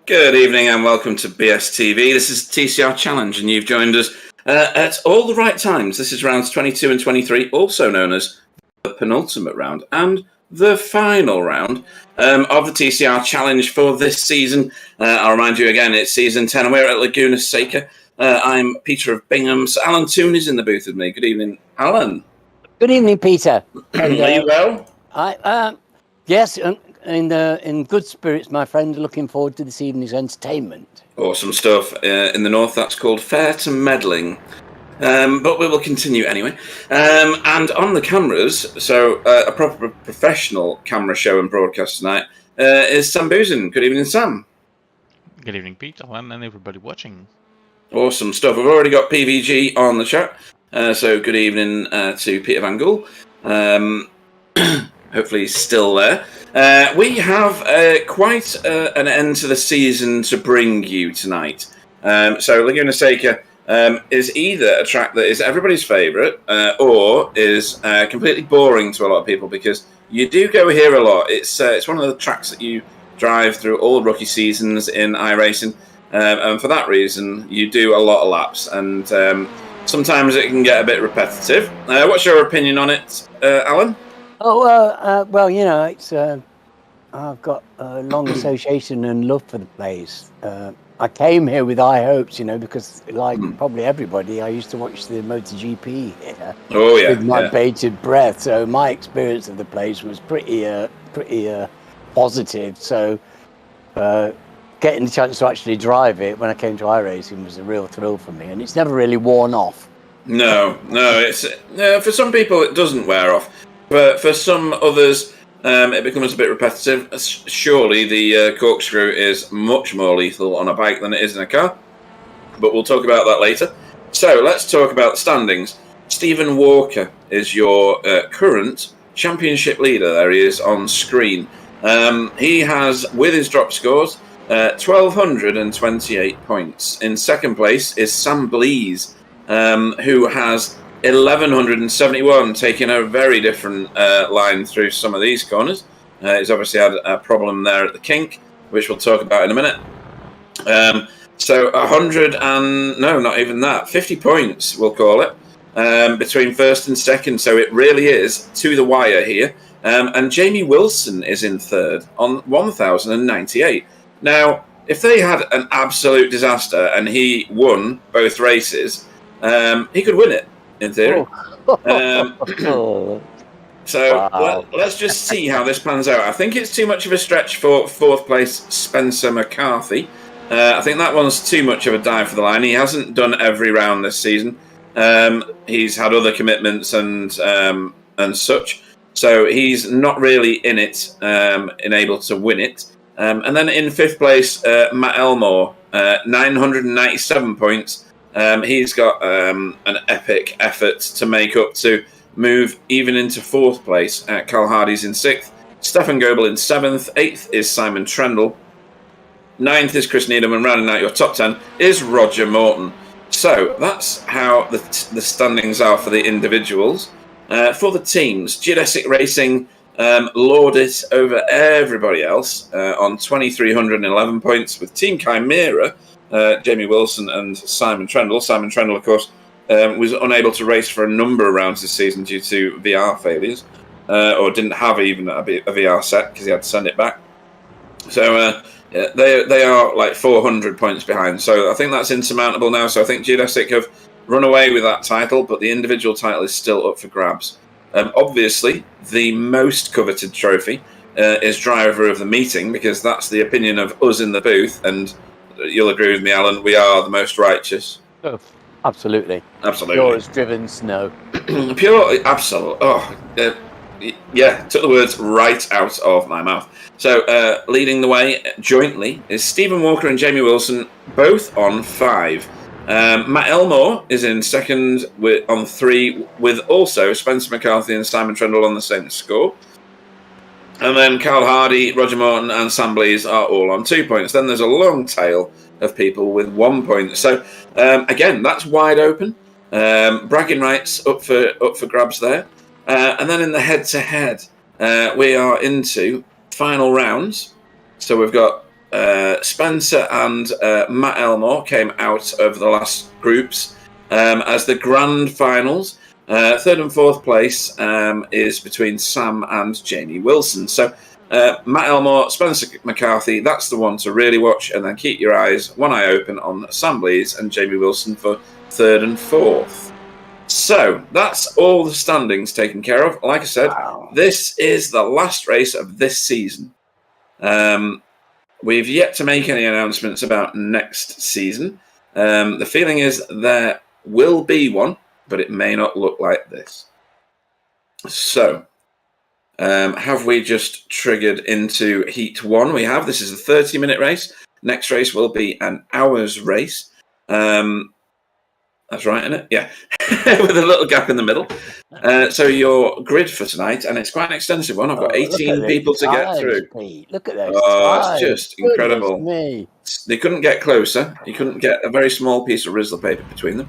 Good evening and welcome to BSTV. This is the TCR Challenge and you've joined us at all the right times. This is rounds 22 and 23, also known as the penultimate round and the final round of the TCR Challenge for this season. I'll remind you again, it's season 10 and we're at Laguna Seca. I'm Peter of Bingham. So Alan Toon is in the booth with me. Good evening, Alan. Good evening, Peter. And, are you well? Yes, in good spirits, my friend. Looking forward to this evening's entertainment. Awesome stuff. In the north, that's called fair to meddling. But we will continue anyway. And on the cameras, so a proper professional camera show and broadcast tonight is Sam Boozin. Good evening, Sam. Good evening, Pete, Alan, and everybody watching. Awesome stuff. We've already got PVG on the chat. So good evening to Peter Van Gool. Hopefully he's still there. We have quite an end to the season to bring you tonight. So Laguna Seca is either a track that is everybody's favourite or is completely boring to a lot of people because you do go here a lot. It's one of the tracks that you drive through all rookie seasons in iRacing. And for that reason, you do a lot of laps. And sometimes it can get a bit repetitive. What's your opinion on it, Alan? Well, you know, it's I've got a long association and love for the place. I came here with high hopes, you know, because like probably everybody, I used to watch the MotoGP here with my bated breath. So my experience of the place was pretty positive. So getting the chance to actually drive it when I came to iRacing was a real thrill for me, and it's never really worn off. No, it's for some people it doesn't wear off. But for some others, it becomes a bit repetitive. Surely the corkscrew is much more lethal on a bike than it is in a car. But we'll talk about that later. So let's talk about the standings. Stephen Walker is your current championship leader. There he is on screen. He has, with his drop scores, 1,228 points. In second place is Sam Blees, who has 1,171, taking a very different line through some of these corners. He's obviously had a problem there at the kink, which we'll talk about in a minute. So 100 and, no, not even that, 50 points, we'll call it, between first and second. So it really is to the wire here. And Jamie Wilson is in third on 1,098. Now, if they had an absolute disaster and he won both races, he could win it. In theory. Let's just see how this pans out. I think it's too much of a stretch for fourth place Spencer McCarthy. I think that one's too much of a dive for the line. He hasn't done every round this season. He's had other commitments and such. So he's not really in it and able to win it. And then in fifth place, Matt Elmore, 997 points. He's got an epic effort to make up to move even into fourth place. Carl Hardy's in sixth. Stefan Goebel in seventh. Eighth is Simon Trendle. Ninth is Chris Needham. And rounding out your top 10 is Roger Morton. So that's how the standings are for the individuals. For the teams, Geodesic Racing lord it over everybody else on 2,311 points with Team Chimera. Jamie Wilson and Simon Trendle. Simon Trendle, of course, was unable to race for a number of rounds this season due to VR failures, or didn't have even a VR set because he had to send it back. So they are like 400 points behind. So I think that's insurmountable now. So I think Geodesic have run away with that title, but the individual title is still up for grabs. Obviously, the most coveted trophy is Driver of the Meeting, because that's the opinion of us in the booth, and you'll agree with me, Alan, we are the most righteous. Oh, absolutely. Pure as driven snow. Pure, absolute. Took the words right out of my mouth. So, leading the way jointly is Stephen Walker and Jamie Wilson, both on 5. Matt Elmore is in second on 3, with also Spencer McCarthy and Simon Trendle on the same score. And then Carl Hardy, Roger Morton and Sam Blees are all on 2 points. Then there's a long tail of people with 1 point. So, again, that's wide open. Bragging rights up for grabs there. And then in the head-to-head, we are into final rounds. So we've got Spencer and Matt Elmore came out of the last groups as the grand finals. Third and fourth place is between Sam and Jamie Wilson. So Matt Elmore, Spencer McCarthy, that's the one to really watch, and then keep your eyes, one eye open on Sam Blees and Jamie Wilson for third and fourth. So that's all the standings taken care of. Like I said, This is the last race of this season. We've yet to make any announcements about next season. The feeling is there will be one, but it may not look like this. So, have we just triggered into Heat 1? We have. This is a 30-minute race. Next race will be an hour's race. That's right, isn't it? Yeah. With a little gap in the middle. So your grid for tonight, and it's quite an extensive one. I've got 18 people to get through. Pete. Look at those it's just incredible. Me. They couldn't get closer. You couldn't get a very small piece of Rizzler paper between them.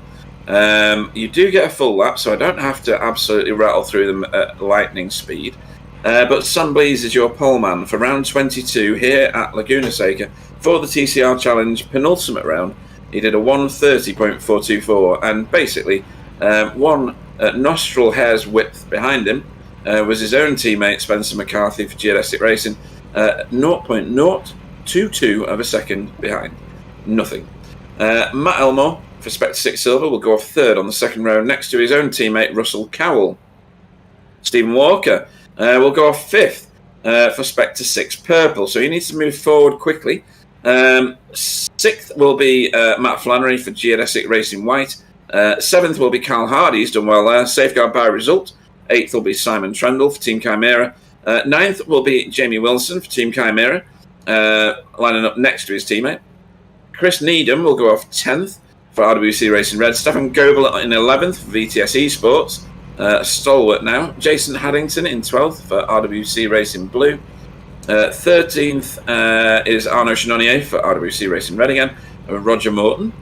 You do get a full lap, so I don't have to absolutely rattle through them at lightning speed. But Sunblaze is your poleman for round 22 here at Laguna Seca for the TCR Challenge penultimate round. He did a 1:30.424, and basically one nostril hair's width behind him was his own teammate Spencer McCarthy for Geodesic Racing, 0.022 of a second behind. Nothing. Matt Elmore for Spectre 6 Silver will go off third on the second row next to his own teammate Russell Cowell. Stephen Walker will go off fifth for Spectre 6 Purple, so he needs to move forward quickly. Sixth will be Matt Flannery for Geodesic Racing White. Seventh will be Carl Hardy, he's done well there. Safeguard by result. Eighth will be Simon Trendle for Team Chimera. Ninth will be Jamie Wilson for Team Chimera, lining up next to his teammate. Chris Needham will go off 10th for RWC Racing Red. Stefan Goebel in 11th for VTS Esports, stalwart now. Jason Haddington in 12th for RWC Racing Blue. 13th is Arnaud Chenonnier for RWC Racing Red again. Roger Morton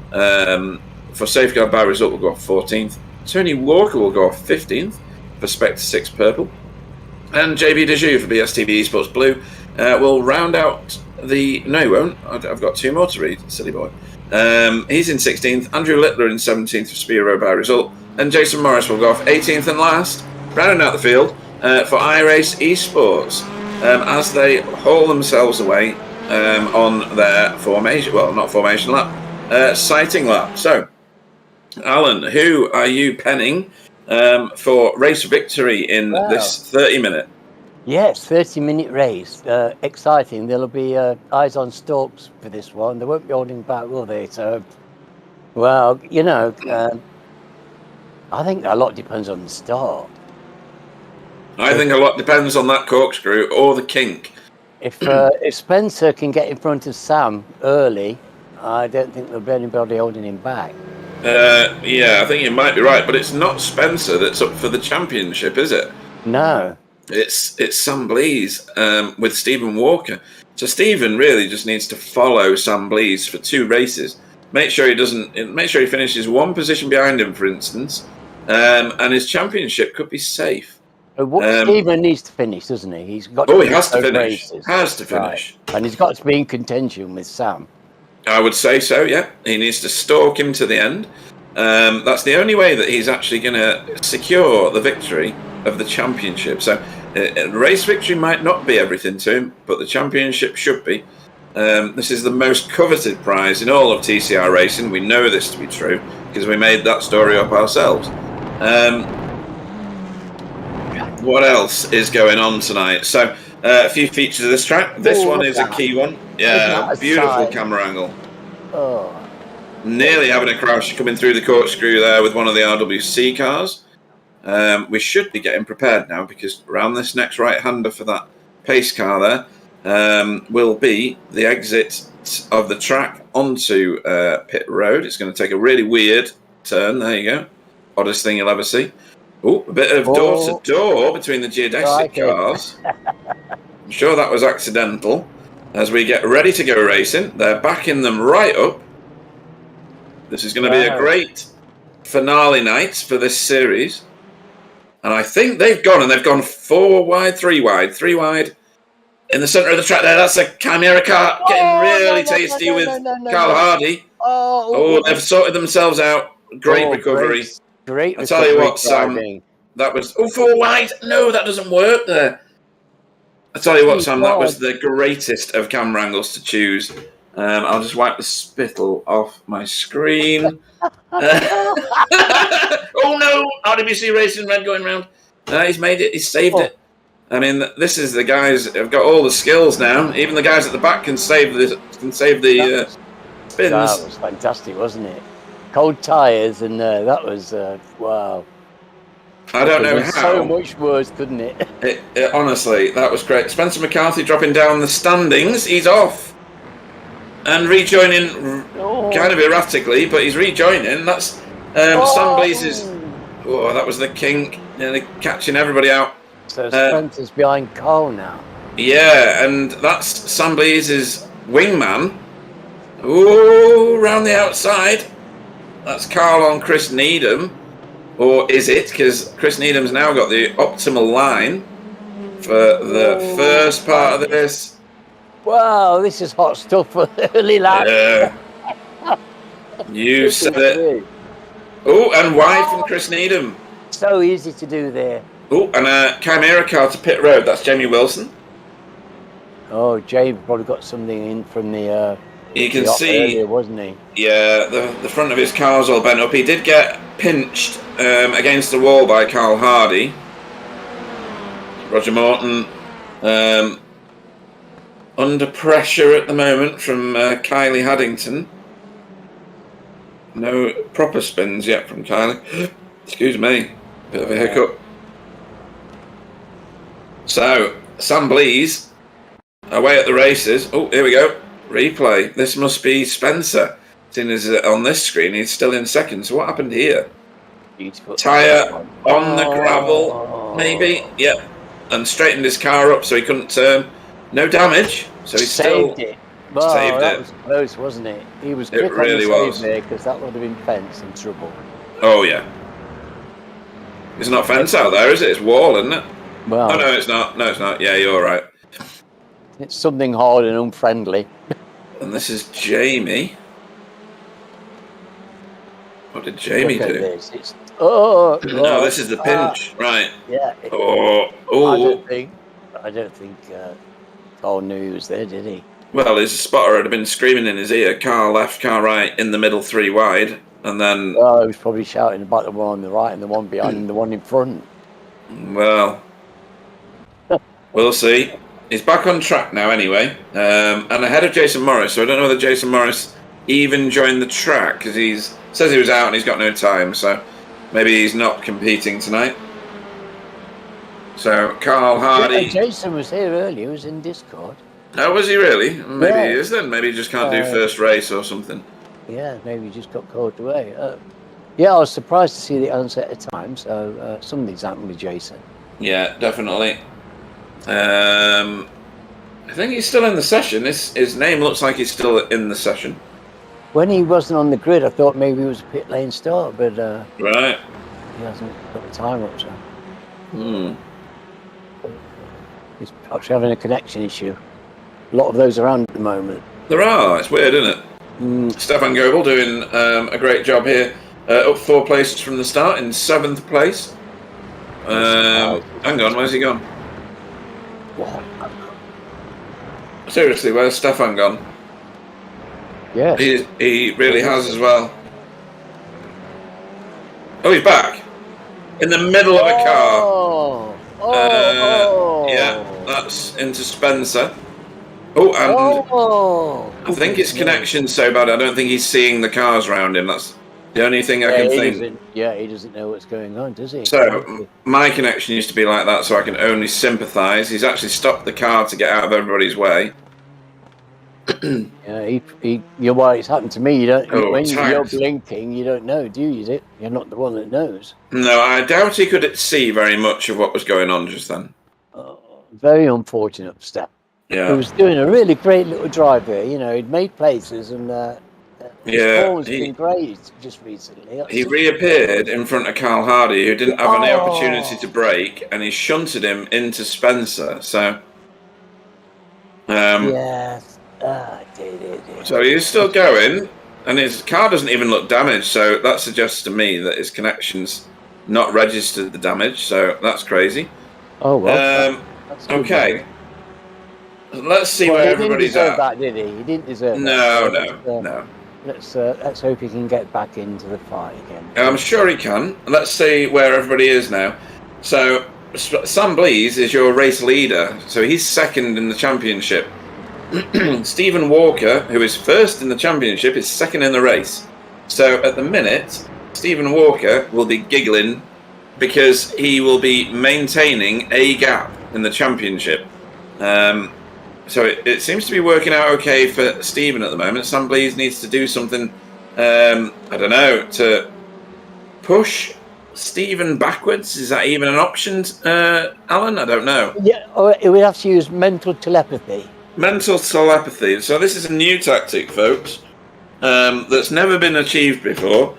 for Safeguard by result will go off 14th. Tony Walker will go off 15th for Spectre 6 Purple. And JB Dejoux for BSTV Esports Blue will round out the... No, he won't. I've got two more to read, silly boy. He's in 16th. Andrew Littler in 17th for Spiro by result. And Jason Morris will go off 18th and last, rounding out the field for iRace Esports. As they haul themselves away on their formation, well, not formation lap, sighting lap. So, Alan, who are you penning for race victory in this 30-minute? Yes, 30-minute race. Exciting. There'll be eyes on stalks for this one. They won't be holding back, will they? So, well, you know, I think a lot depends on the start. I think a lot depends on that corkscrew or the kink. If Spencer can get in front of Sam early, I don't think there'll be anybody holding him back. Yeah, I think you might be right, but it's not Spencer that's up for the championship, is it? No. It's Sam Blees with Stephen Walker. So Stephen really just needs to follow Sam Blees for two races. Make sure he finishes one position behind him, for instance, and his championship could be safe. Stephen needs to finish, doesn't he? He's got. He has to finish. Has to finish, right. And he's got to be in contention with Sam. I would say so. Yeah, he needs to stalk him to the end. That's the only way that he's actually going to secure the victory of the championship. So, race victory might not be everything to him, but the championship should be. This is the most coveted prize in all of TCR racing. We know this to be true because we made that story up ourselves. What else is going on tonight? So, a few features of this track. This one is a key one. Yeah, beautiful camera angle. Oh. Nearly having a crash coming through the corkscrew there with one of the RWC cars. We should be getting prepared now because around this next right-hander for that pace car there will be the exit of the track onto pit road. It's going to take a really weird turn. There you go. Oddest thing you'll ever see. Oh, a bit of door-to-door between the geodesic cars. I'm sure that was accidental. As we get ready to go racing, they're backing them right up. This is going to be a great finale night for this series. And I think they've gone 4 wide, 3 wide, 3 wide. in the centre of the track there. That's a Chimera car getting really tasty with Carl Hardy. Oh, they've sorted themselves out. Great recovery. Great I tell you what, driving. Sam, that was 4 wide. No, that doesn't work there. I tell you what, Sam, that was the greatest of camera angles to choose. I'll just wipe the spittle off my screen. Oh no! RWC Racing Red going round. He's made it. He's saved it. I mean, this is the guys who've got all the skills now. Even the guys at the back can save the spins. That was fantastic, wasn't it? Cold tyres, and that was wow. I don't know how. So much worse, couldn't it? Honestly, that was great. Spencer McCarthy dropping down the standings. He's off. And rejoining kind of erratically, but he's rejoining. That's Sam Blease's. Oh, that was the kink. Catching everybody out. So Spencer's behind Carl now. Yeah, and that's Sam Blease's wingman. Oh, round the outside. That's Carl on Chris Needham. Or is it? Because Chris Needham's now got the optimal line for the first part of this. Wow, this is hot stuff for the early lap. Yeah. You said it. Oh, and wide from Chris Needham. So easy to do there. Oh, and a Chimera car to pit road. That's Jamie Wilson. Oh, Jamie probably got something in from the. You can see, earlier, wasn't he? Yeah, the front of his car's all bent up. He did get pinched against the wall by Carl Hardy. Roger Morton under pressure at the moment from Kylie Haddington. No proper spins yet from Kylie. Excuse me, bit of a hiccup. So, Sam Blease away at the races. Oh, here we go. Replay. This must be Spencer. Seeing as on this screen, he's still in second. So what happened here? Tyre on the gravel, maybe. Yep. And straightened his car up so he couldn't turn. No damage. So he saved it. Well, saved that it. was close, wasn't it? He was It quick really on the was. save there because that would have been fence and trouble. Oh yeah. It's not fence out there, is it? It's wall, isn't it? Well, Oh no, it's not. No, it's not. Yeah, you're right. it's something hard and unfriendly. And this is Jamie. What did Jamie Look at do? this. It's, oh, No, this is the pinch, right? Yeah. Oh. I don't think Carl knew he was there, did he? Well, his spotter had been screaming in his ear, car left, car right, in the middle, 3 wide, and then... Well, he was probably shouting about the one on the right and the one behind and the one in front. Well, we'll see. He's back on track now anyway, and ahead of Jason Morris, so I don't know whether Jason Morris even joined the track, because he says he was out and he's got no time, so maybe he's not competing tonight. So, Carl Hardy... Yeah, Jason was here earlier, he was in Discord. Oh, was he really? Maybe he is then. Maybe he just can't do first race or something. Yeah, maybe he just got called away. Yeah, I was surprised to see the onset of time, so something's happened with Jason. Yeah, definitely. I think he's still in the session. His name looks like he's still in the session. When he wasn't on the grid, I thought maybe it was a pit lane start, but right. He hasn't got the time up, so. He's actually having a connection issue. A lot of those around at the moment. There are. It's weird, isn't it? Stefan Goebel doing a great job here. Up 4 places from the start in 7th place. Hang on, where's he gone? What? Seriously, where's Stefan gone? Yeah. He really has as well. Oh, he's back. In the middle of a car. Yeah, that's into Spencer. Oh, and I think his connection's so bad, I don't think he's seeing the cars around him. That's the only thing I can think. He doesn't know what's going on, does he? So, my connection used to be like that, so I can only sympathise. He's actually stopped the car to get out of everybody's way. Yeah, you're right. It's happened to me. You don't. When you're tags. blinking, you don't know, do you? You're not the one that knows. No, I doubt he could see very much of what was going on just then. Very unfortunate step. Yeah. He was doing a really great little drive there. You know, he'd made places and his form's been great just recently. He reappeared in front of Carl Hardy, who didn't have any opportunity to brake, and he shunted him into Spencer. So Yes. So he's still going, and his car doesn't even look damaged. So that suggests to me that his connection's not registered the damage. So that's crazy. Oh well. That's good. Okay. Let's see where everybody's He didn't deserve at. that, did he? He didn't deserve No, that. no. Let's hope he can get back into the fight again. I'm sure he can. Let's see where everybody is now. So Sam Blease is your race leader. So he's second in the championship. Stephen Walker, who is first in the championship, is second in the race. So at the minute, Stephen Walker will be giggling because he will be maintaining a gap in the championship. So it seems to be working out okay for Stephen at the moment. Sam Blease needs to do something, I don't know, to push Stephen backwards. Is that even an option, Alan? I don't know. Yeah, we would have to use mental telepathy. Mental telepathy. So this is a new tactic, folks, that's never been achieved before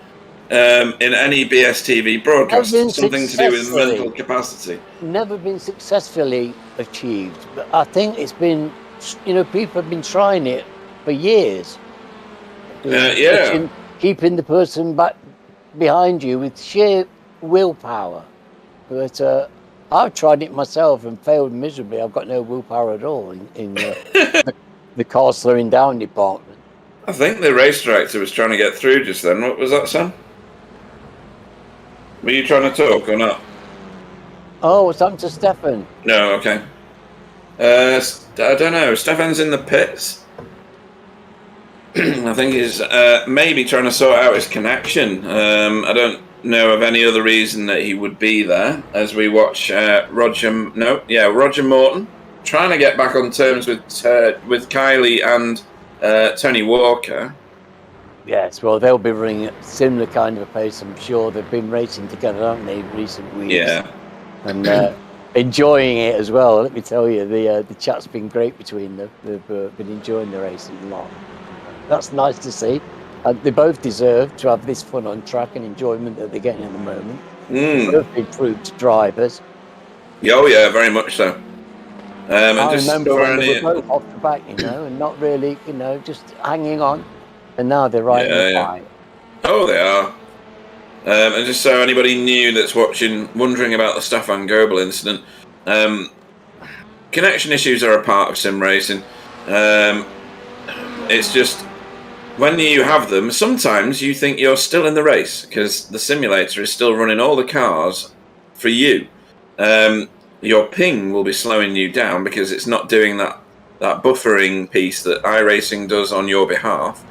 in any BSTV broadcast. Something to do with mental capacity. Never been successfully achieved, but I think it's been, people have been trying it for years. Keeping the person back behind you with sheer willpower. But I've tried it myself and failed miserably. I've got no willpower at all in the car slowing down department. I think the race director was trying to get through just then. What was that, Sam? Were you trying to talk or not? Oh, what's happened to Stefan? No, okay. I don't know. Stefan's in the pits. I think he's maybe trying to sort out his connection. I don't know of any other reason that he would be there as we watch Roger Morton trying to get back on terms with Kylie and Tony Walker. Yes, well, they'll be running at similar kind of a pace. I'm sure they've been racing together, haven't they, in recent weeks? Yeah. And enjoying it as well. Let me tell you, the chat's been great between them. They've been enjoying the racing a lot. That's nice to see. They both deserve to have this fun on track and enjoyment that they're getting at the moment. Both improved drivers. Oh, yeah, very much so. I remember when they were both off the back, and not really, just hanging on. And now they're right in the fight. Oh, they are. And just so anybody new that's watching, wondering about the Stefan Goebel incident, connection issues are a part of sim racing. It's just, when you have them, sometimes you think you're still in the race because the simulator is still running all the cars for you. Your ping will be slowing you down because it's not doing that buffering piece that iRacing does on your behalf.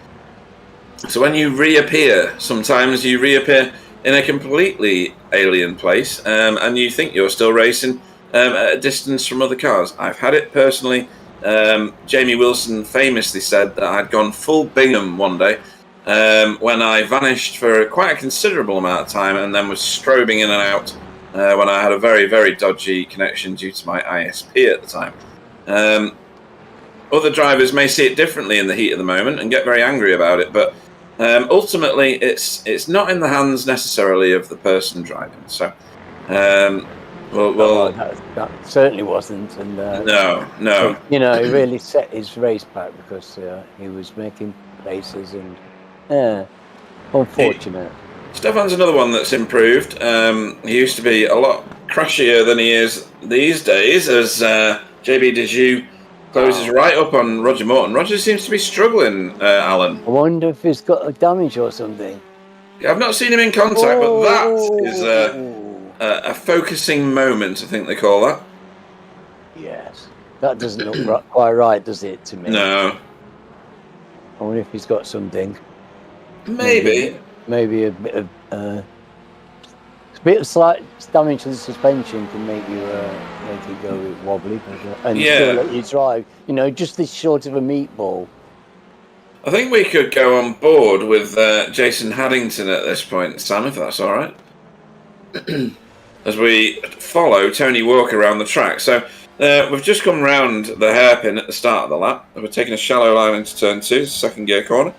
So when you reappear, sometimes you reappear in a completely alien place, and you think you're still racing at a distance from other cars. I've had it personally. Jamie Wilson famously said that I'd gone full Bingham one day when I vanished for quite a considerable amount of time and then was strobing in and out when I had a very, very dodgy connection due to my ISP at the time. Other drivers may see it differently in the heat of the moment and get very angry about it, but ultimately it's not in the hands necessarily of the person driving. So, that certainly wasn't. And no. He really set his race back because he was making places and unfortunate. Stefan's another one that's improved. He used to be a lot crashier than he is these days as JB Dejoux closes right up on Roger Morton. Roger seems to be struggling, Alan. I wonder if he's got a damage or something. I've not seen him in contact, but that is a focusing moment, I think they call that. Yes. That doesn't look quite right, does it, to me? No. I wonder if he's got something. Maybe a bit of slight damage to the suspension can make it go a bit wobbly, and still let you drive. Just this short of a meatball. I think we could go on board with Jason Haddington at this point, Sam, if that's all right. As we follow Tony Walker around the track. So we've just come round the hairpin at the start of the lap. We're taking a shallow line into turn 2, second gear corner.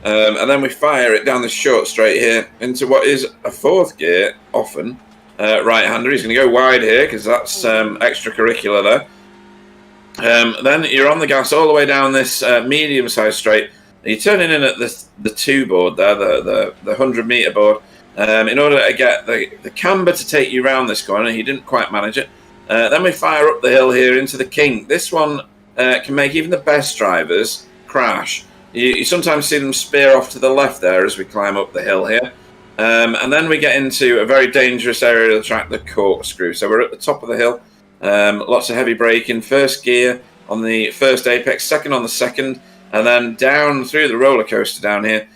And then we fire it down the short straight here into what is a fourth gear, often. Right-hander. He's going to go wide here because that's extracurricular there. Then you're on the gas all the way down this medium-sized straight. You're turning in at the 2 board there, the 100-meter board, in order to get the camber to take you round this corner. He didn't quite manage it. Then we fire up the hill here into the kink. This one can make even the best drivers crash. You sometimes see them spear off to the left there as we climb up the hill here. And then we get into a very dangerous area of the track, the corkscrew. So we're at the top of the hill. Lots of heavy braking. First gear on the first apex, second on the second, and then down through the roller coaster down here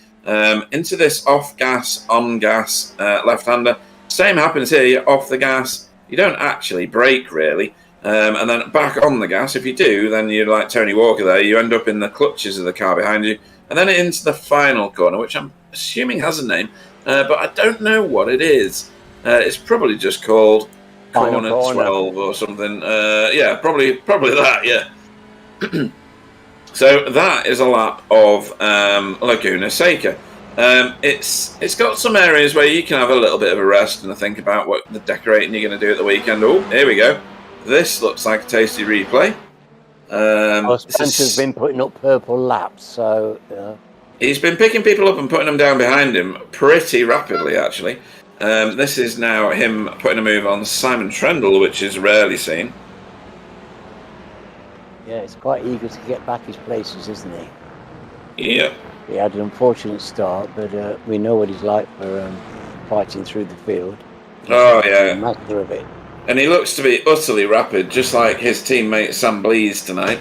into this off gas, on gas left-hander. Same happens here. You're off the gas. You don't actually brake really. And then back on the gas. If you do, then you're like Tony Walker there. You end up in the clutches of the car behind you. And then into the final corner, which I'm assuming has a name, but I don't know what it is. It's probably just called corner 12 or something. Yeah, probably that, yeah. So that is a lap of Laguna Seca. It's got some areas where you can have a little bit of a rest and a think about what the decorating you're going to do at the weekend. Oh, here we go. This looks like a tasty replay. Spencer's been putting up purple laps, so... He's been picking people up and putting them down behind him pretty rapidly, actually. This is now him putting a move on Simon Trendle, which is rarely seen. Yeah, it's quite eager to get back his places, isn't he? Yeah. He had an unfortunate start, but we know what he's like for fighting through the field. Oh, yeah. Master of it. And he looks to be utterly rapid, just like his teammate Sam Blease tonight.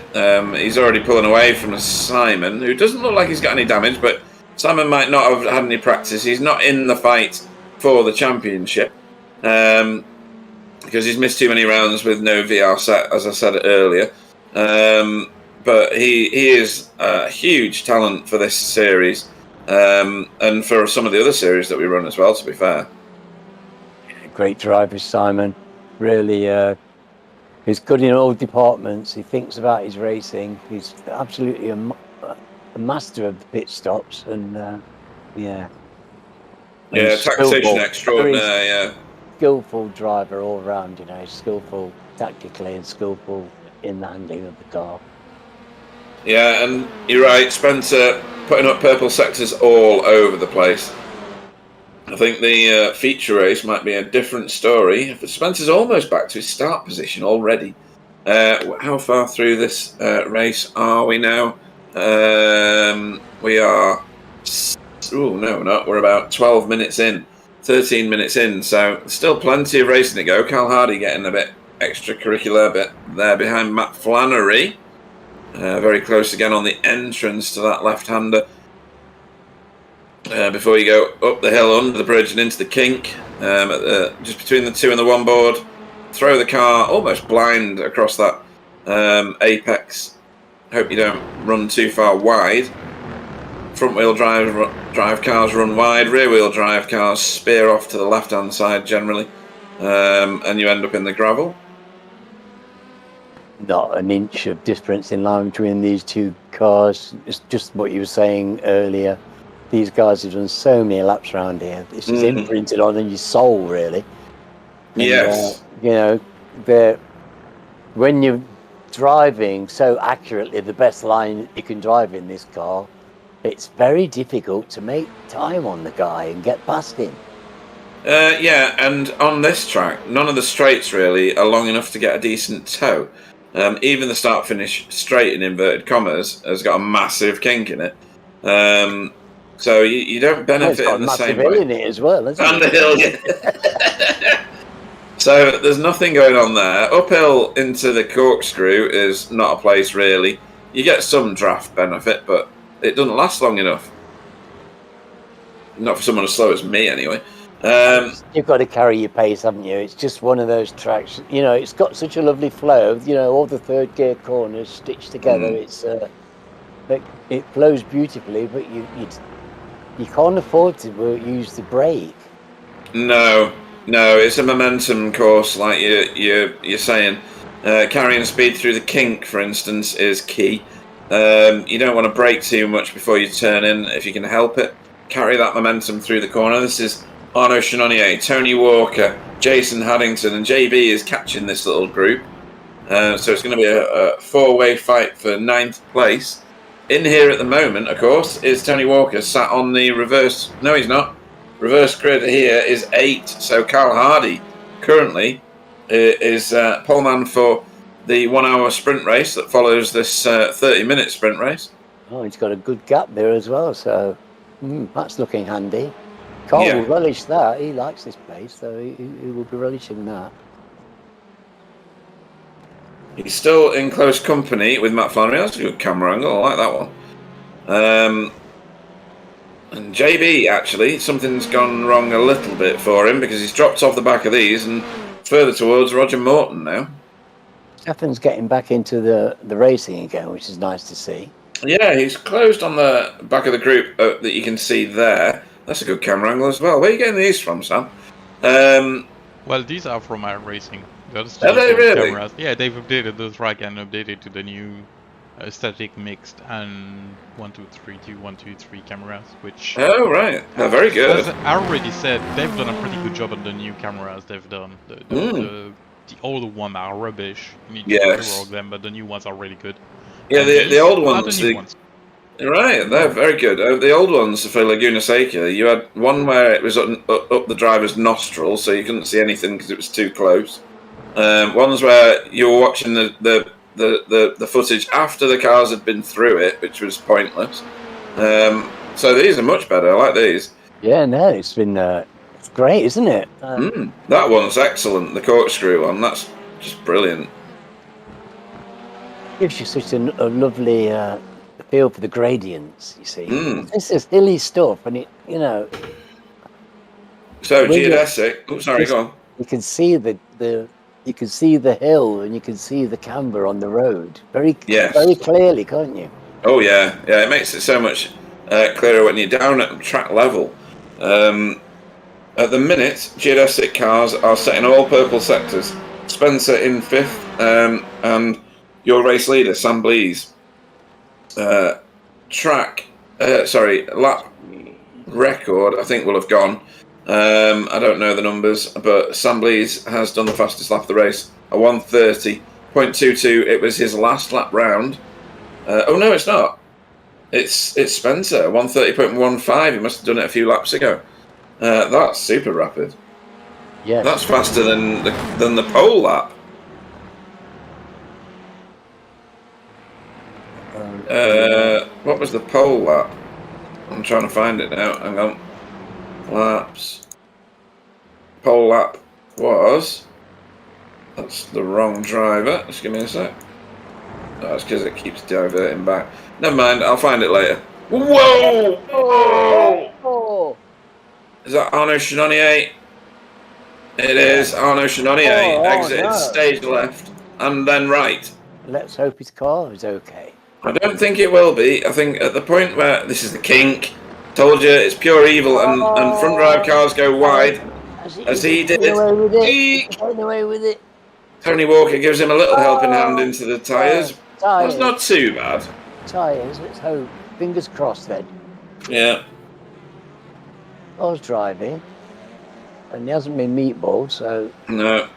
He's already pulling away from Simon, who doesn't look like he's got any damage, but Simon might not have had any practice. He's not in the fight for the championship because he's missed too many rounds with no VR set, as I said earlier. But he is a huge talent for this series and for some of the other series that we run as well, to be fair. Great driver, Simon. Really, he's good in all departments. He thinks about his racing. He's absolutely a master of the pit stops, and yeah. Yeah, taxation extraordinaire, yeah. Skillful driver all round, you know, skillful tactically and skillful in the handling of the car. Yeah, and you're right, Spencer putting up purple sectors all over the place. I think the feature race might be a different story. But Spencer's almost back to his start position already. How far through this race are we now? We are... Oh, no, not. We're about 12 minutes in. 13 minutes in. So still plenty of racing to go. Cal Hardy getting a bit extracurricular, bit there behind Matt Flannery. Very close again on the entrance to that left-hander. Before you go up the hill, under the bridge and into the kink, just between the 2 and the 1 board, throw the car almost blind across that apex. Hope you don't run too far wide. Front wheel drive cars run wide, rear wheel drive cars spear off to the left hand side generally, and you end up in the gravel. Not an inch of difference in line between these two cars. It's just what you were saying earlier. These guys have done so many laps around here. This is imprinted on your soul, really. And, yes. You know, when you're driving so accurately the best line you can drive in this car, it's very difficult to make time on the guy and get past him. Yeah, and on this track, none of the straights really are long enough to get a decent toe. Even the start-finish straight in inverted commas has got a massive kink in it. So you don't benefit in the same way. It's got a massive hill in it as well, isn't it? And the hill, yeah. So there's nothing going on there. Uphill into the corkscrew is not a place really. You get some draft benefit, but it doesn't last long enough. Not for someone as slow as me, anyway. You've got to carry your pace, haven't you? It's just one of those tracks. You know, it's got such a lovely flow. You know, all the third gear corners stitched together. It's it flows beautifully, but you can't afford to use the brake. No, it's a momentum course, like you're saying. Carrying speed through the kink, for instance, is key. You don't want to brake too much before you turn in, if you can help it. Carry that momentum through the corner. This is Arnaud Chenonnier, Tony Walker, Jason Haddington, and JB is catching this little group. So it's going to be a four-way fight for 9th place. In here at the moment, of course, is Tony Walker sat on the reverse. No, he's not. Reverse grid here is 8. So Carl Hardy currently is poleman for the 1 hour sprint race that follows this 30-minute sprint race. Oh, he's got a good gap there as well, so that's looking handy. Carl will relish that. He likes this place, so he will be relishing that. He's still in close company with Matt Flannery. That's a good camera angle. I like that one. And JB, actually, something's gone wrong a little bit for him because he's dropped off the back of these and further towards Roger Morton now. Stefan's getting back into the racing again, which is nice to see. Yeah, he's closed on the back of the group that you can see there. That's a good camera angle as well. Where are you getting these from, Sam? Well, these are from Iron Racing. Are they really? Cameras. Yeah, they've updated the track and updated to the new static mixed and 1, 2, 3, 2, 1, 2, 3 cameras, which... Oh, right. They're very good. As I already said, they've done a pretty good job on the new cameras they've done. The older ones are rubbish. You need to rework them, but the new ones are really good. Yeah, the old ones... The new ones. Right, they're very good. The old ones for Laguna Seca, you had one where it was up the driver's nostril, so you couldn't see anything because it was too close. Ones where you were watching the footage after the cars had been through it, which was pointless. So these are much better. I like these. Yeah, no, it's been it's great, isn't it? That one's excellent. The corkscrew one, that's just brilliant. Gives you such a lovely feel for the gradients. You see, this is hilly stuff, and So geodesic. Oh, sorry, go on. You can see you can see the hill and you can see the camber on the road very clearly, can't you? Oh yeah, it makes it so much clearer when you're down at track level. At the minute, geodesic cars are set in all purple sectors. Spencer in 5th, and your race leader Sam Blees. Lap record I think will have gone. I don't know the numbers, but Sam Blees has done the fastest lap of the race, a 1:30.22. It was his last lap round. Oh no, it's not. It's Spencer, 1:30.15. He must have done it a few laps ago. That's super rapid. Yeah, that's faster than the pole lap. What was the pole lap? I'm trying to find it now. Hang on. Laps. Pole lap was... That's the wrong driver. Just give me a sec. Oh, it's because it keeps diverting back. Never mind, I'll find it later. Whoa! Oh! Is that Arnaud Chenonnier? It is Arnaud Chenonnier. Exit stage left and then right. Let's hope his car is okay. I don't think it will be. I think at the point where this is the kink, told you it's pure evil, and front drive cars go wide, as he did. Getting away with it. Tony Walker gives him a little helping hand into the tyres. That's not too bad. Tyres, let's hope. Fingers crossed then. Yeah. I was driving, and he hasn't been meatball, so... No.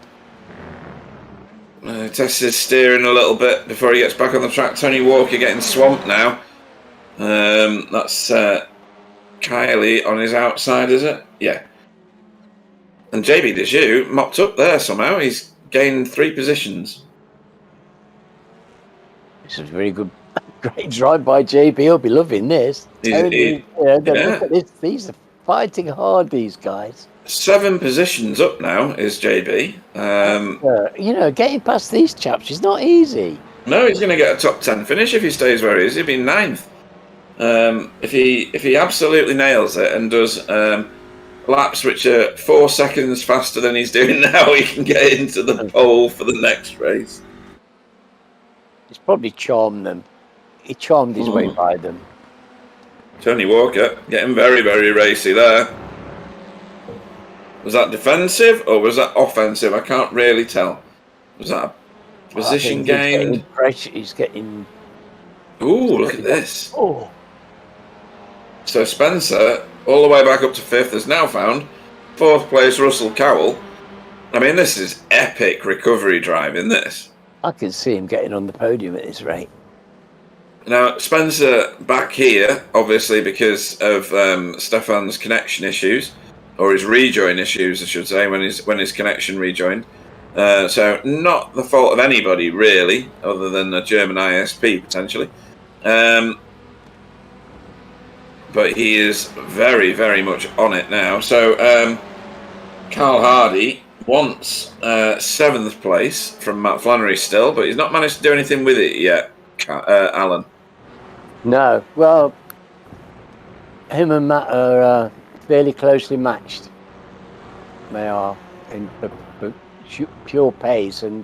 Tests his steering a little bit before he gets back on the track. Tony Walker getting swamped now. That's Kylie on his outside, is it? Yeah. And JB Dejoux mopped up there somehow. He's gained 3 positions. This is very good. Great drive by JB. He'll be loving this. Look at this. These are fighting hard, these guys. 7 positions up now is JB. Getting past these chaps is not easy. No, he's going to get a top 10 finish if he stays where he is. He'll be 9th. If he absolutely nails it and does laps which are 4 seconds faster than he's doing now, he can get into the pole for the next race. He's probably charmed them. He charmed his way by them. Tony Walker getting very, very racy there. Was that defensive or was that offensive? I can't really tell. Was that a position gain? He's getting... Ooh, look at this. Oh. So Spencer, all the way back up to 5th, has now found 4th place Russell Cowell. I mean, this is epic recovery driving, this. I can see him getting on the podium at this rate. Now, Spencer back here, obviously because of Stefan's connection issues, or his rejoin issues, I should say, when his connection rejoined. So not the fault of anybody really, other than a German ISP potentially. But he is very, very much on it now. So Carl Hardy wants 7th place from Matt Flannery still, but he's not managed to do anything with it yet, Alan. No, well, him and Matt are fairly closely matched. They are in pure pace, and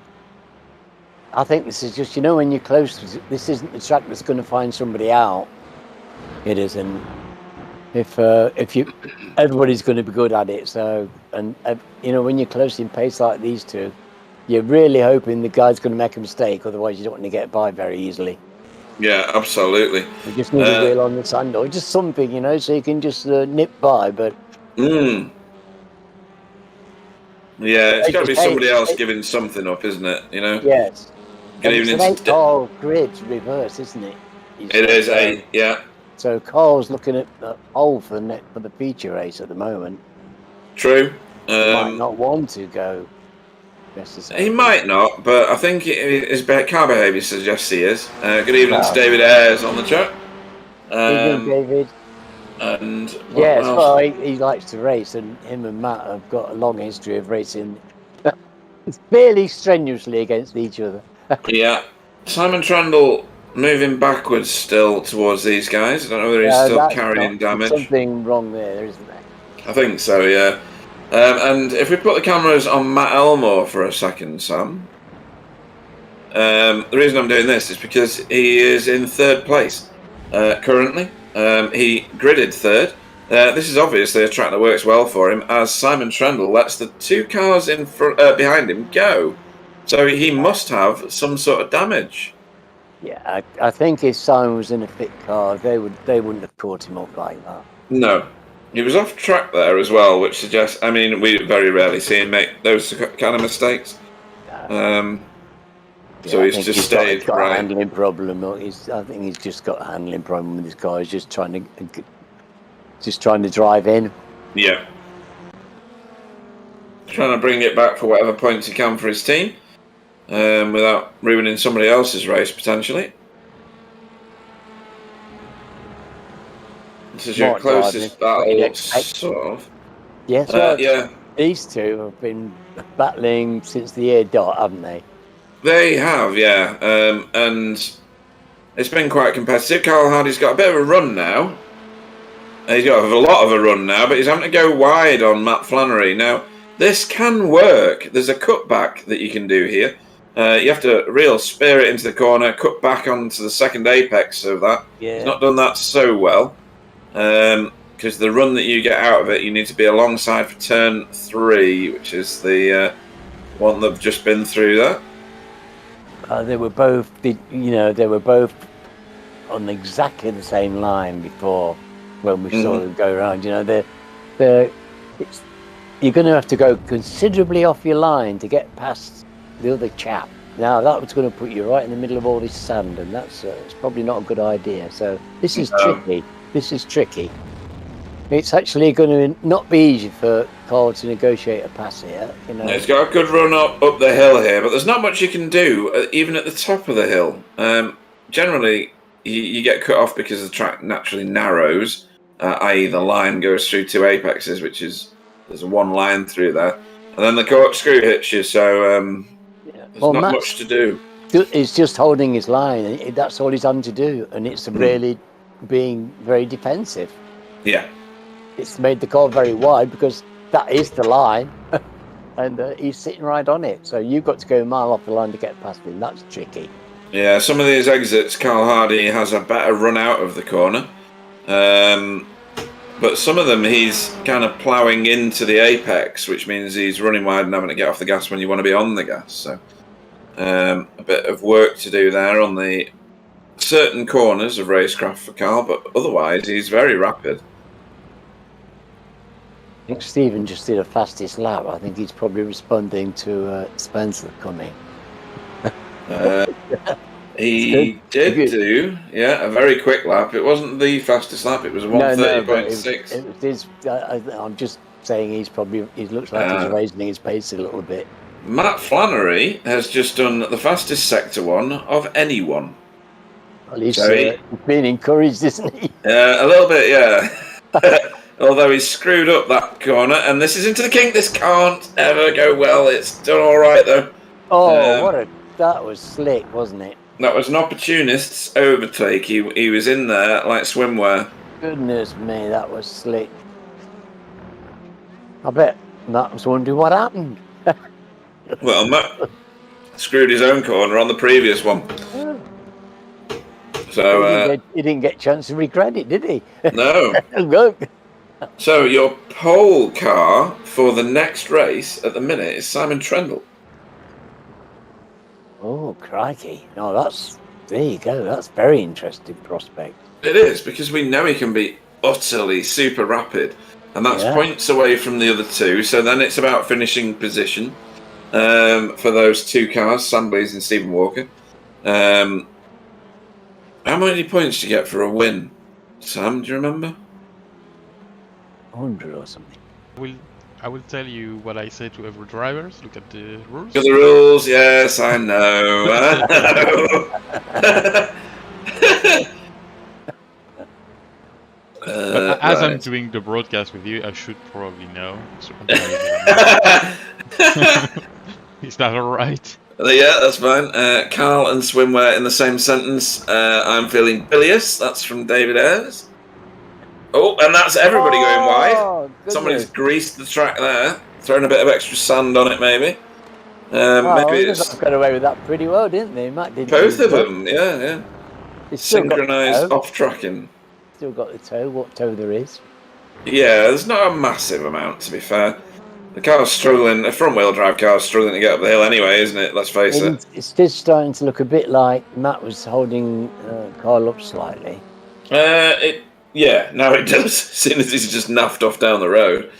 I think this is just, when you're close, this isn't the track that's going to find somebody out. It isn't. If everybody's going to be good at it. So, and when you're close in pace like these two, you're really hoping the guy's going to make a mistake. Otherwise, you don't want to get by very easily. Yeah, absolutely. You just need a wheel on the sand or just something, so you can just nip by. But yeah, it's got to be somebody else giving something up, isn't it? Yes. Good evening. It's an 8-car grid reverse, isn't it? It is 8, yeah. So Carl's looking at the hole for the feature race at the moment. True. He might not want to go. He might not, but I think his car behaviour suggests he is. Good evening to David Ayres on the chat. Evening, David. And yes, well, he likes to race, and him and Matt have got a long history of racing fairly strenuously against each other. Yeah. Simon Trundle moving backwards still towards these guys. I don't know whether he's still carrying damage. There's something wrong there, isn't there? I think so, yeah. And if we put the cameras on Matt Elmore for a second, Sam. The reason I'm doing this is because he is in 3rd place currently. He gridded 3rd. This is obviously a track that works well for him, as Simon Trundle lets the 2 cars in behind him go. So he must have some sort of damage. Yeah, I think if Simon was in a fit car, they wouldn't have caught him up like that. No. He was off track there as well, which suggests, we very rarely see him make those kind of mistakes. So he's just stayed got right. A handling problem. I think he's just got a handling problem with this guy. He's just trying to drive in. Yeah. Trying to bring it back for whatever points he can for his team. Without ruining somebody else's race, potentially. This is your closest battle, sort of. Yes, yeah. These two have been battling since the year dot, haven't they? They have, yeah. And it's been quite competitive. Carl Hardy's got a bit of a run now. He's got a lot of a run now, but he's having to go wide on Matt Flannery. Now, this can work. There's a cutback that you can do here. You have to real spear it into the corner, cut back onto the second apex of that. Yeah. He's not done that so well. Because the run that you get out of it, you need to be alongside for turn 3, which is the one they've just been through there. They were both on exactly the same line before when we saw them go around. You're going to have to go considerably off your line to get past the other chap. Now that was going to put you right in the middle of all this sand, and it's probably not a good idea. So this is tricky. This is tricky. It's actually going to not be easy for Carl to negotiate a pass here. He's got a good run up the hill here, but there's not much you can do, even at the top of the hill. Generally, you get cut off because the track naturally narrows, i.e. the line goes through 2 apexes, there's one line through there, and then the corkscrew hits you, so there's not much to do. He's just holding his line. That's all he's having to do, and it's really being very defensive. Yeah. It's made the car very wide because that is the line, and he's sitting right on it. So you've got to go a mile off the line to get past him. That's tricky. Yeah, some of these exits, Carl Hardy has a better run out of the corner. But some of them he's kind of ploughing into the apex, which means he's running wide and having to get off the gas when you want to be on the gas. So a bit of work to do there on the certain corners of racecraft for Carl, but otherwise he's very rapid. I think Stephen just did a fastest lap. I think he's probably responding to Spencer coming. He did do, a very quick lap. It wasn't the fastest lap. It was 1:30.6. I'm just saying he looks like he's raising his pace a little bit. Matt Flannery has just done the fastest sector one of anyone. Well, he's been encouraged, isn't he? A little bit, yeah. Although he's screwed up that corner, and this is into the kink. This can't ever go well. It's done all right though. Oh, that was slick, wasn't it? That was an opportunist's overtake. He was in there like swimwear. Goodness me, that was slick. I bet Matt was wondering what happened. Well, Matt screwed his own corner on the previous one. So he didn't get a chance to regret it, did he? No. Look. So your pole car for the next race at the minute is Simon Trendle. Oh, crikey. No, there you go. That's very interesting prospect. It is, because we know he can be utterly super rapid. And that's points away from the other two. So then it's about finishing position for those two cars, Sam Blees and Stephen Walker. How many points do you get for a win? Sam, do you remember? 100 or something. I will tell you what I say to every drivers. Look at the rules. Look at the rules, yes, I know. But as I'm doing the broadcast with you, I should probably know. So is that alright? Yeah, that's fine. Carl and swimwear in the same sentence. I'm feeling bilious. That's from David Ayres. Oh, and that's everybody going wide. Goodness. Somebody's greased the track there, thrown a bit of extra sand on it, maybe. Maybe it's got away with that pretty well, didn't they? Matt did. Both of them, yeah. Synchronised off-tracking. Still got the toe. What toe there is? Yeah, there's not a massive amount, to be fair. The car's struggling. A front-wheel drive car's struggling to get up the hill anyway, isn't it? Let's face it. It's just starting to look a bit like Matt was holding Carl up slightly. Yeah, now it does, seeing as he's just naffed off down the road.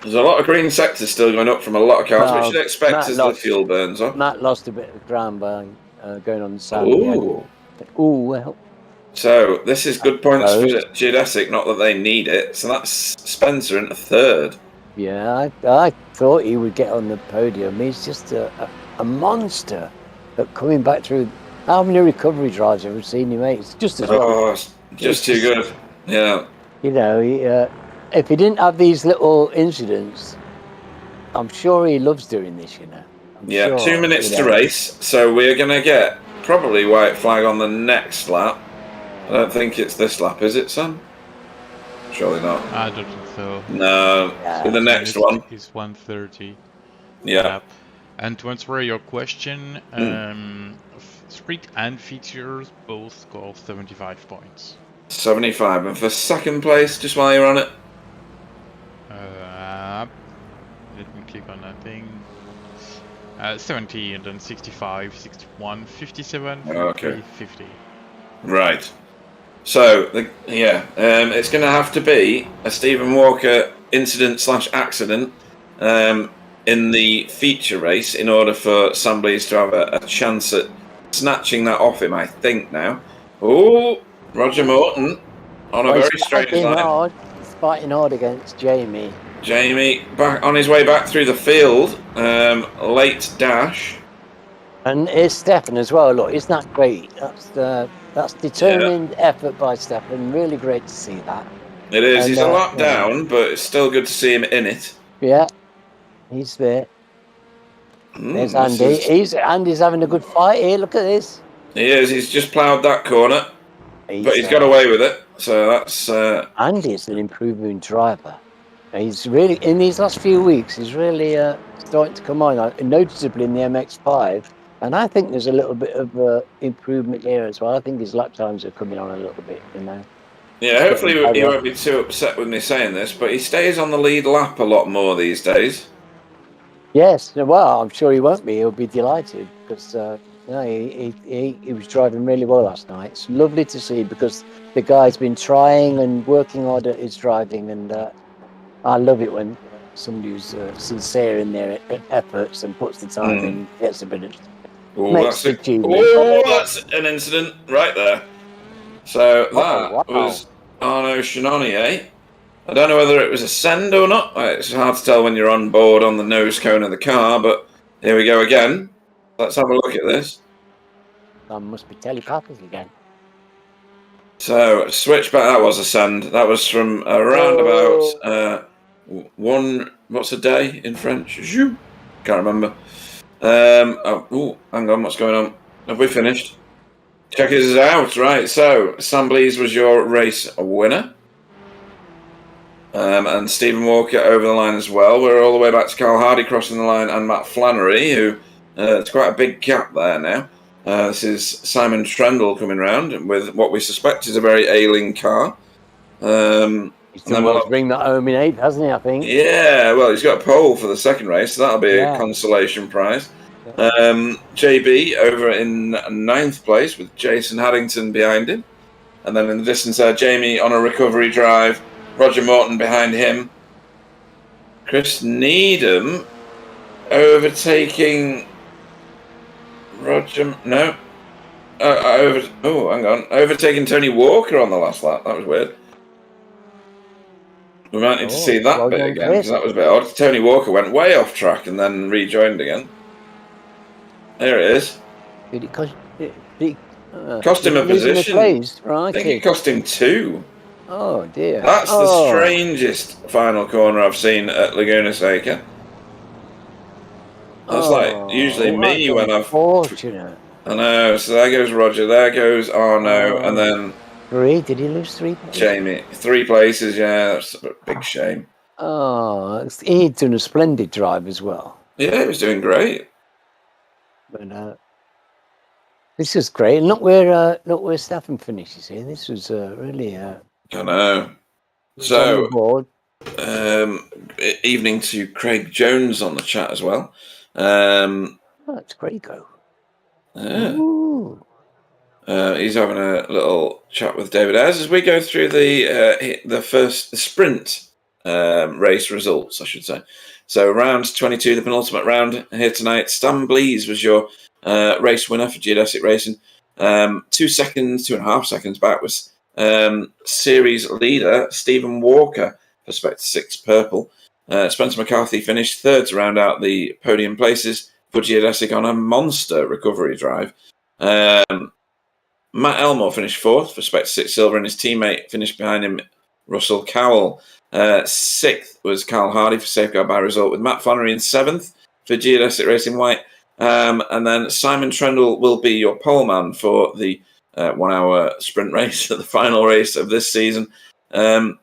There's a lot of green sectors still going up from a lot of cars, which you'd expect as the fuel burns off. Matt lost a bit of ground by going on the side. Ooh, well. So, this is good points for Geodesic, not that they need it. So that's Spencer in a third. Yeah, I thought he would get on the podium. He's just a monster at coming back through. How many recovery drives have we seen him make? It's just as it's just too good. Yeah. You know, if he didn't have these little incidents, I'm sure he loves doing this, you know. Sure, 2 minutes to race, so we're going to get probably white flag on the next lap. I don't think it's this lap, is it, Sam? Surely not. I don't think so. No, the next one. Is 1:30. Yeah. Lap. And to answer your question, sprint and features both score 75 points. 75, and for second place, just while you're on it. Let me click on that thing. 70 and then 65, 61, 57, 43, 50. Right. So, it's going to have to be a Stephen Walker incident/accident in the feature race in order for Sam Blees to have a chance at snatching that off him, I think, now. Oh, Roger Morton on a very strange line. He's fighting hard against Jamie. Jamie back on his way back through the field. Late dash. And here's Stefan as well. Look, isn't that great? That's determined effort by Stefan. Really great to see that. It is. He's a lap down, but it's still good to see him in it. Yeah, he's there. There's Andy. Andy's having a good fight here. Look at this. He is. He's just ploughed that corner, but he's got away with it. So that's. Andy's an improving driver. He's really, in these last few weeks, he's really starting to come on, noticeably in the MX-5. And I think there's a little bit of improvement here as well. I think his lap times are coming on a little bit, you know. Yeah, hopefully he won't be too upset with me saying this, but he stays on the lead lap a lot more these days. Yes, well, I'm sure he won't be. He'll be delighted because he was driving really well last night. It's lovely to see because the guy's been trying and working hard at his driving, and I love it when somebody who's sincere in their efforts and puts the time in, gets a bit of that's an incident right there. So that was Arno Shinonier. I don't know whether it was a send or not. It's hard to tell when you're on board on the nose cone of the car, but here we go again. Let's have a look at this. I must be telepathic again. So, switchback, that was a send. That was from around about what's a day in French? Can't remember. Hang on, what's going on? Have we finished? Checkers is out, right. So, Sam Blease was your race winner. And Stephen Walker over the line as well. We're all the way back to Carl Hardy crossing the line and Matt Flannery, who it's quite a big gap there now. This is Simon Trendle coming round with what we suspect is a very ailing car. He's done well to bring that home in 8th, hasn't he, I think? Yeah, well, he's got a pole for the second race, so that'll be a consolation prize. JB over in 9th place with Jason Haddington behind him. And then in the distance there, Jamie on a recovery drive. Roger Morton behind him. Chris Needham overtaking Roger. No. Hang on. Overtaking Tony Walker on the last lap. That was weird. We might need to see that bit again, because that was a bit odd. Tony Walker went way off track and then rejoined again. There it is. Did it cost him a position. Right. I think it cost him 2. Oh dear. That's the strangest final corner I've seen at Laguna Seca. That's like usually me when I've. Fortunate. I know. So there goes Roger. There goes Arno, and then 3. Did he lose 3? Jamie, 3 places. Yeah, that's a big shame. Oh, he'd done a splendid drive as well. Yeah, he was doing great. But this is great. Not where Stafford finishes here. This was really. I know. So, evening to Craig Jones on the chat as well. That's great go. He's having a little chat with David Ayres as we go through the sprint race results, I should say. So, round 22, the penultimate round here tonight. Stan Blease was your race winner for Geodesic Racing. 2.5 seconds back was series leader Stephen Walker for Spectre 6 Purple. Spencer McCarthy finished 3rd to round out the podium places for Geodesic on a monster recovery drive. Matt Elmore finished 4th for Spectre 6 Silver, and his teammate finished behind him, Russell Cowell. 6th was Carl Hardy for Safeguard by Result, with Matt Flannery in 7th for Geodesic Racing White. And then Simon Trendle will be your pole man for the 1-hour sprint race, the final race of this season for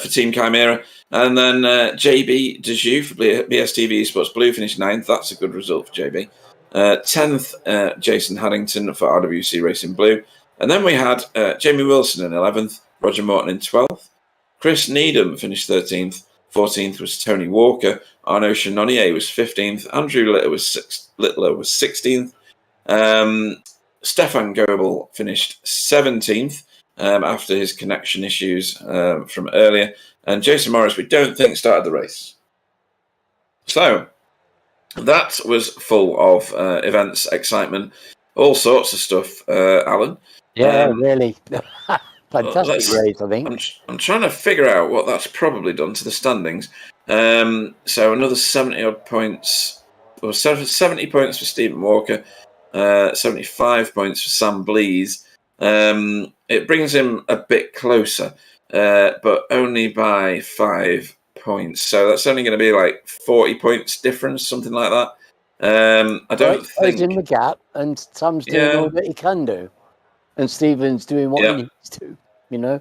Team Chimera. And then JB Dejoux for BSTV Sports Blue finished 9th. That's a good result for JB. 10th, Jason Haddington for RWC Racing Blue. And then we had Jamie Wilson in 11th, Roger Morton in 12th. Chris Needham finished 13th. 14th was Tony Walker. Arno Shinonier was 15th. Andrew Littler was 16th. Stefan Goebel finished 17th after his connection issues from earlier. And Jason Morris, we don't think, started the race. So that was full of events, excitement, all sorts of stuff, Alan. Yeah, really. Fantastic race, I think. I'm trying to figure out what that's probably done to the standings. So another 70-odd points, or 70 points for Stephen Walker, 75 points for Sam Blease. It brings him a bit closer, but only by 5 points. So that's only going to be like 40 points difference, something like that. I don't think... He's in the gap, and Sam's doing all that he can do. And Stephen's doing what he needs to, you know.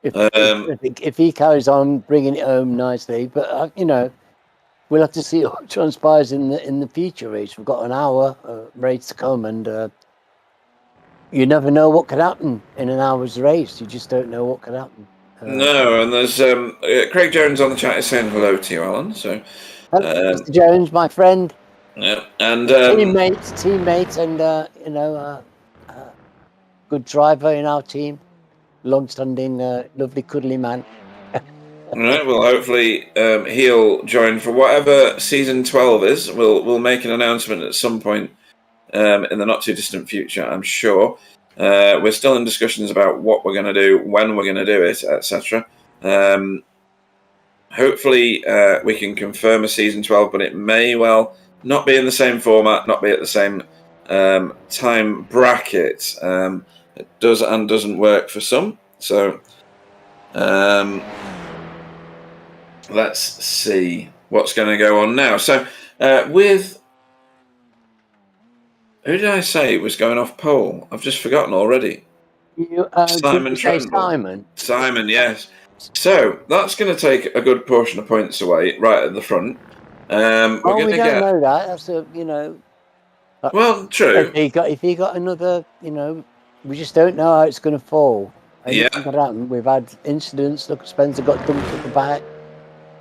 If he carries on bringing it home nicely, but we'll have to see what transpires in the future race. We've got an hour race to come, and you never know what could happen in an hour's race. You just don't know what could happen. No, and there's Craig Jones on the chat is saying hello to you, Alan. So, Mr. Jones, my friend, and teammate, and good driver in our team, long-standing, lovely, cuddly man. Right, well, hopefully he'll join for whatever season 12 is. We'll make an announcement at some point in the not too distant future, I'm sure. We're still in discussions about what we're going to do, when we're going to do it, etc. Hopefully we can confirm a season 12, but it may well not be in the same format, not be at the same time bracket. It does and doesn't work for some. So let's see what's going to go on now. So with... Who did I say was going off pole? I've just forgotten already. Simon Tremble. Simon, yes. So that's going to take a good portion of points away right at the front. We don't know that. That's well, true. If he got another, we just don't know how it's going to fall. Anything could happen. We've had incidents. Look, Spencer got dumped at the back.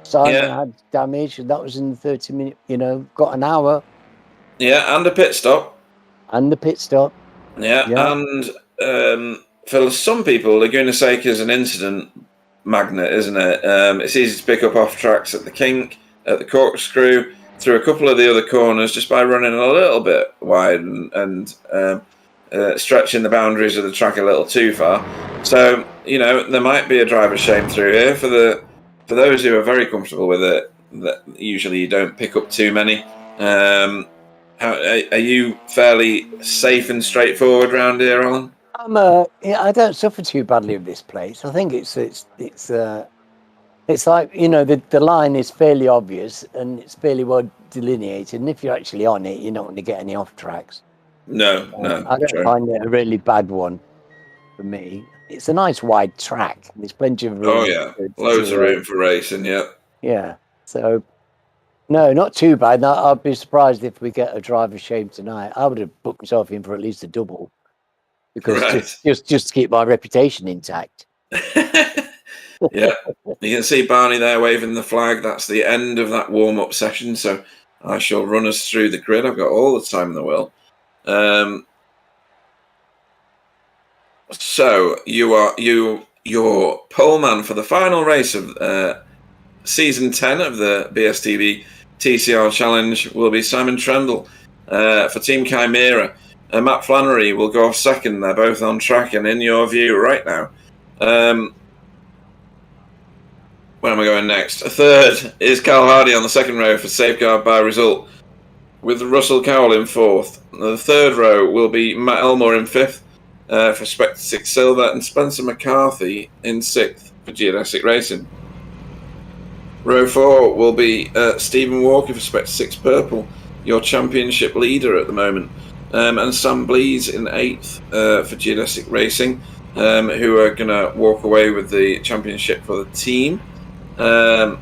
Simon had damage, and that was in 30 minutes. Got an hour. Yeah, and a pit stop. Yeah. And for some people, Laguna Seca is an incident magnet, isn't it? It's easy to pick up off tracks at the kink, at the corkscrew, through a couple of the other corners, just by running a little bit wide and stretching the boundaries of the track a little too far. So there might be a driver's shame through here for those who are very comfortable with it. That usually you don't pick up too many. Are you fairly safe and straightforward around here, Alan? I don't suffer too badly with this place. I think it's like the line is fairly obvious and it's fairly well delineated. And if you're actually on it, you're not going to get any off tracks. No. I don't find it a really bad one for me. It's a nice wide track. There's plenty of room. Oh yeah, loads of room for racing. Yeah. Yeah. So. No, not too bad. No, I'd be surprised if we get a driver's shame tonight. I would have booked myself in for at least a double, because just to keep my reputation intact. Yeah, you can see Barney there waving the flag. That's the end of that warm-up session. So I shall run us through the grid. I've got all the time in the world. So your pole man for the final race of season 10 of the BSTV TCR Challenge will be Simon Trendle for Team Chimera. Matt Flannery will go off second. They're both on track and in your view right now. Where am I going next? A third is Carl Hardy on the second row for Safeguard by Result, with Russell Cowell in fourth. The third row will be Matt Elmore in fifth for Spectre 6 Silver, and Spencer McCarthy in sixth for Geodesic Racing. Row 4 will be Stephen Walker for Spectre 6 Purple, your championship leader at the moment, and Sam Blees in 8th for Geodesic Racing, who are going to walk away with the championship for the team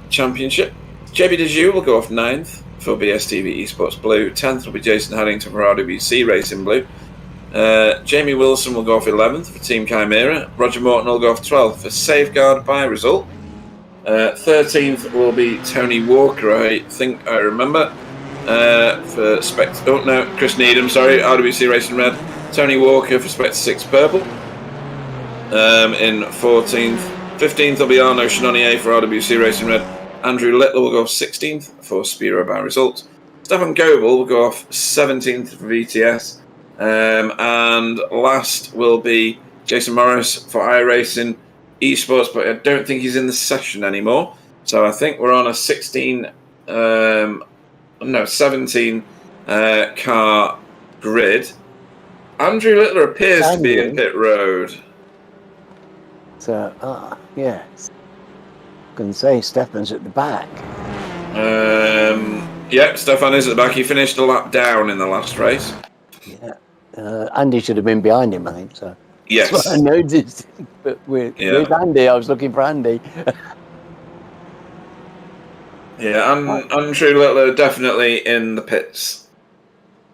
championship. JB DeJu will go off 9th for BSTV Esports Blue. 10th will be Jason Haddington for RWC Racing Blue. Jamie Wilson will go off 11th for Team Chimera. Roger Morton will go off 12th for Safeguard by Result. 13th will be Tony Walker, I think I remember, for Spectre. Oh no, Chris Needham, sorry, RWC Racing Red. Tony Walker for Spectre 6 Purple. In 14th. 15th will be Arnaud Chenonnier for RWC Racing Red. Andrew Littler will go off 16th for Spiro by Result. Stefan Goebel will go off 17th for VTS. And last will be Jason Morris for iRacing Esports, but I don't think he's in the session anymore. So I think we're on a 17 car grid. Andrew Littler appears to be in pit road. So, yeah. I can say Stefan's at the back. Yeah, Stefan is at the back. He finished a lap down in the last race. Yeah. Andy should have been behind him, I think. So. Yes. That's what I noticed. But with Andy, I was looking for Andy. Yeah, Andrew Littler definitely in the pits.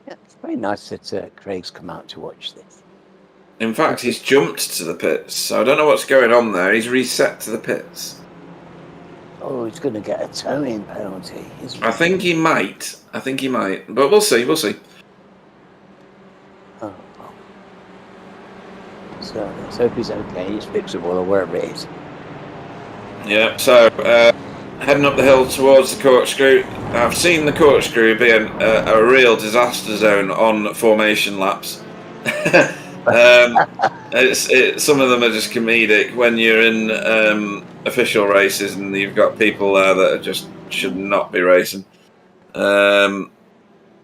Yeah, it's very nice that Craig's come out to watch this. In fact, he's jumped to the pits, so I don't know what's going on there. He's reset to the pits. Oh, he's going to get a towing penalty. I think he might. But we'll see. Oh. So let's hope he's okay. He's fixable or wherever it is. Yeah, so heading up the hill towards the corkscrew. I've seen the corkscrew be a real disaster zone on formation laps. Some of them are just comedic when you're in official races and you've got people there that just should not be racing.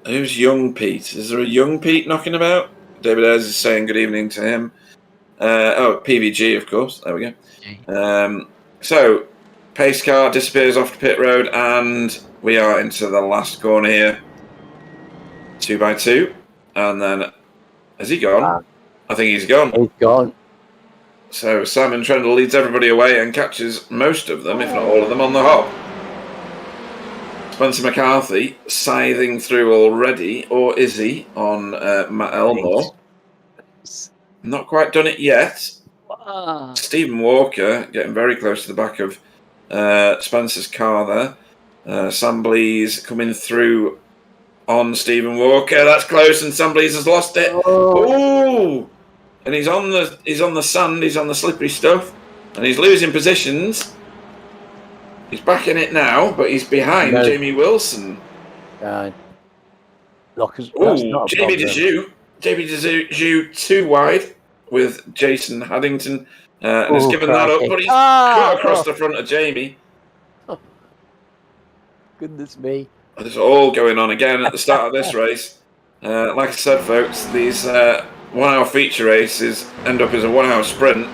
Who's young Pete? Is there a young Pete knocking about? David Ayres is saying good evening to him. PVG, of course. There we go. So, pace car disappears off the pit road, and we are into the last corner here. 2x2. And then, has he gone? I think he's gone. He's gone. So, Simon Trendle leads everybody away and catches most of them, if not all of them, on the hop. Spencer McCarthy scything through already, or is he, on Matt Elmore? Not quite done it yet. Stephen Walker getting very close to the back of Spencer's car there. Sam Blease coming through on Stephen Walker. That's close, and Sam Blease has lost it. Oh! And he's on the sand. He's on the slippery stuff, and he's losing positions. He's back in it now, but he's behind Jamie Wilson. Jamie Dejoux too wide with Jason Haddington, and has given that up, but he's cut across the front of Jamie. Oh, goodness me. It's all going on again at the start of this race. Like I said, folks, these 1 hour feature races end up as a 1 hour sprint.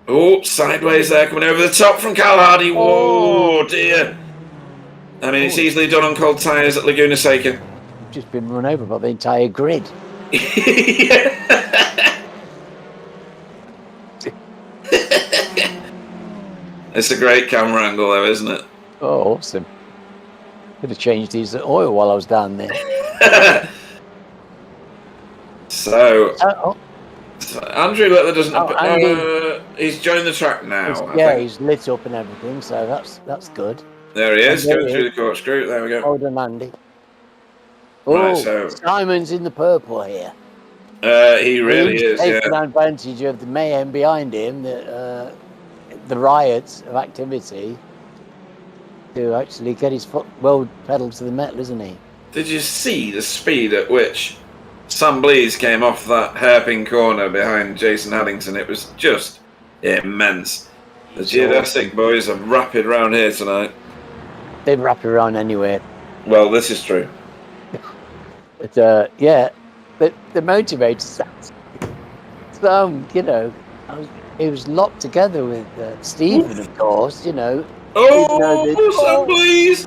Oh, sideways there, coming over the top from Cal Hardy. Whoa, dear. I mean, it's easily done on cold tyres at Laguna Seca. Just been run over by the entire grid. It's a great camera angle, though, isn't it? Oh, awesome. Could have changed his oil while I was down there. So Andrew Littler doesn't. He's joined the track now. He's lit up and everything, so that's good. There he is, going through the corkscrew. There we go. Hold on, Andy. Oh, right, so Simon's in the purple here. He really is. Taking advantage of the mayhem behind him, the riots of activity, to actually get his foot well pedaled to the metal, isn't he? Did you see the speed at which Sam Blease came off that hairpin corner behind Jason Haddington? It was just immense. The geodesic boys are rapid round here tonight. They'd wrap around anywhere. Well, this is true. But the motivator, it was locked together with Stephen, of course, Sam Blease!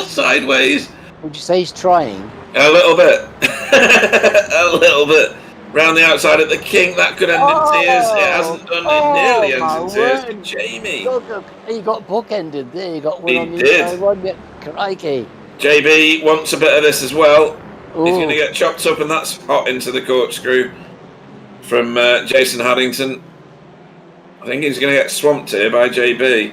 Sideways. Would you say he's trying? A little bit. A little bit. Round the outside at the kink, that could end in tears. It hasn't done. It nearly ends in tears for Jamie. Look, he got bookended there. He got one on the inside one. Yeah, crikey. JB wants a bit of this as well. Ooh. He's going to get chopped up, and that's hot into the corkscrew from Jason Haddington. I think he's going to get swamped here by JB.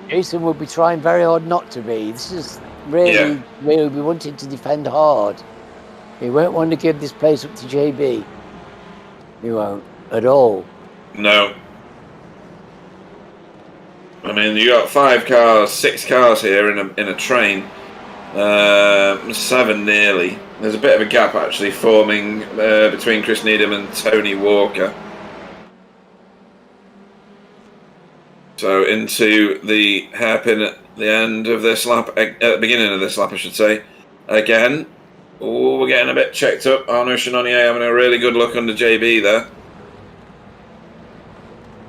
Jason will be trying very hard not to be. This is really be wanting to defend hard. He won't want to give this place up to JB. He won't at all. No. I mean, you got 6 cars here in a train. 7 nearly. There's a bit of a gap actually forming between Chris Needham and Tony Walker. So into the hairpin at the end of this lap, at the beginning of this lap, I should say. Again. Oh, we're getting a bit checked up. Arnaud Chenonnier having a really good look under JB there.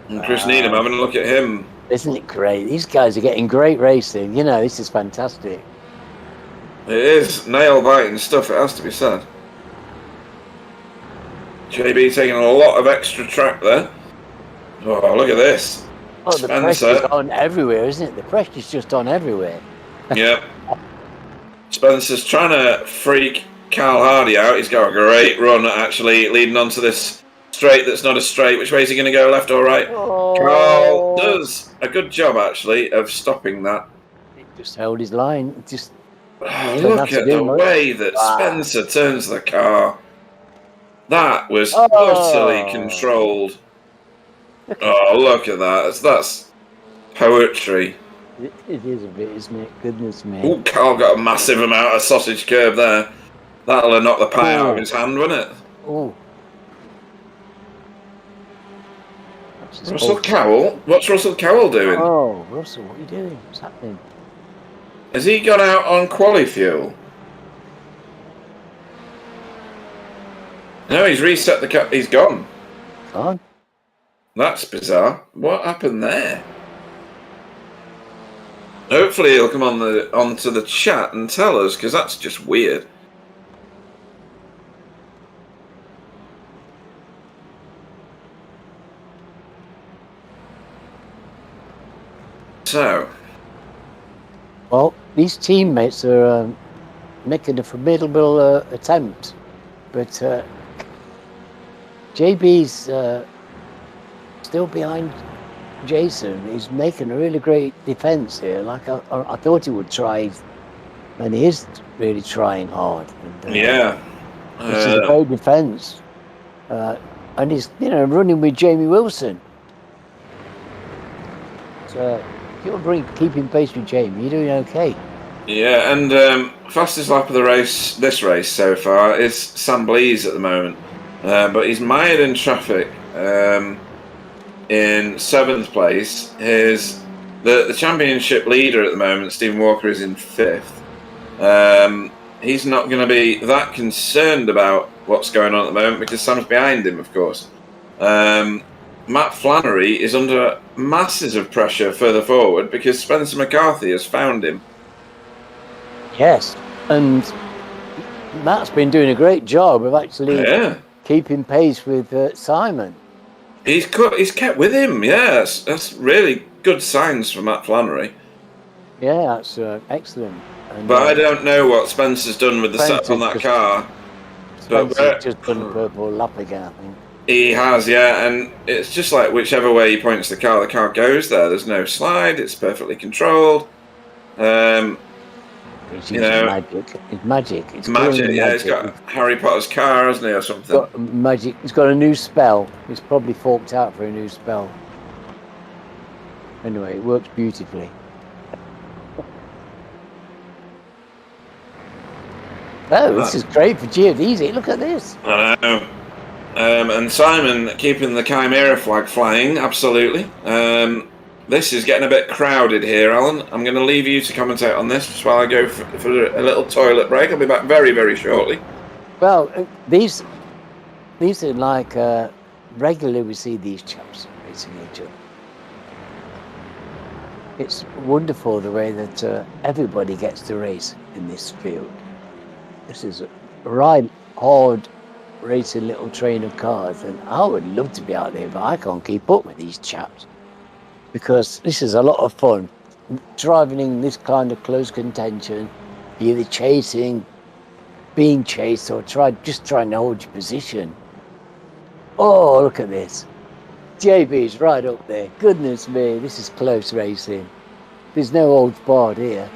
And Chris Needham having a look at him. Isn't it great? These guys are getting great racing. This is fantastic. It is nail-biting stuff, it has to be said. JB taking a lot of extra track there. Oh, look at this. Oh, the pressure's on everywhere, isn't it? The pressure's just on everywhere. Yep. Spencer's trying to freak Cal Hardy out. He's got a great run, actually, leading onto this straight that's not a straight. Which way is he going to go, left or right? Oh. Carl does a good job, actually, of stopping that. He just held his line. Look at the way that Spencer turns the car. That was utterly controlled. Oh, look at that. That's poetry. It is a bit, isn't it? Goodness me. Oh, Carl got a massive amount of sausage curb there. That'll have knocked the pie out of his hand, won't it? Oh. Russell Cowell? What's Russell Cowell doing? Oh, Russell, what are you doing? What's happening? Has he gone out on quali fuel? No, he's reset the car. He's gone. Gone? That's bizarre. What happened there? Hopefully he'll come onto the chat and tell us, because that's just weird. So. Well, these teammates are making a formidable attempt, but JB's still behind Jason. He's making a really great defence here. Like I thought he would try, and he is really trying hard. And, yeah, this is a great defence, and he's running with Jamie Wilson. So if you're keeping pace with Jamie, you're doing okay. Yeah, and fastest lap of the race, this race so far, is Sam Blease at the moment, but he's mired in traffic. In 7th place, the championship leader at the moment, Stephen Walker, is in 5th. He's not going to be that concerned about what's going on at the moment because Sam's behind him, of course. Matt Flannery is under masses of pressure further forward because Spencer McCarthy has found him. Yes, and Matt's been doing a great job of actually keeping pace with Simon. He's kept with him, yes. That's really good signs for Matt Flannery. Yeah, that's excellent. And, but I don't know what Spencer's done with the setup on that car. Spencer's just done a purple lap again, I think. He has, yeah, and it's just like whichever way he points the car goes there. There's no slide, it's perfectly controlled. It's magic. It's magic. It's magic, yeah. He's got Harry Potter's car, hasn't he, or something? Got magic. He's got a new spell. He's probably forked out for a new spell. Anyway, it works beautifully. Oh, this is great for Geodesic. Look at this. I know. And Simon keeping the Chimera flag flying, absolutely. This is getting a bit crowded here, Alan. I'm going to leave you to commentate on this just while I go for a little toilet break. I'll be back very, very shortly. Well, these are like regularly we see these chaps racing each other. It's wonderful the way that everybody gets to race in this field. This is a right hard racing little train of cars, and I would love to be out there, but I can't keep up with these chaps. Because this is a lot of fun, driving in this kind of close contention, either chasing, being chased, or just trying to hold your position. Oh, look at this. JB's right up there. Goodness me, this is close racing. There's no holds barred here.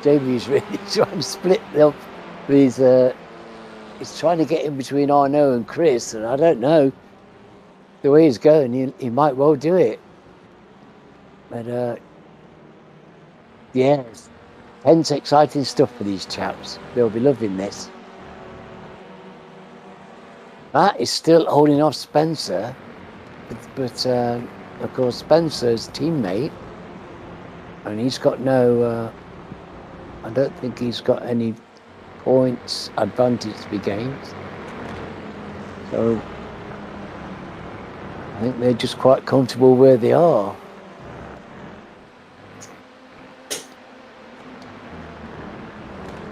JB's really trying to split up. He's trying to get in between Arnaud and Chris, and I don't know. The way he's going, he might well do it. But, yes, hence exciting stuff for these chaps. They'll be loving this. Matt is still holding off Spencer, but of course, Spencer's teammate, and he's got no, I don't think he's got any points advantage to be gained. So, I think they're just quite comfortable where they are.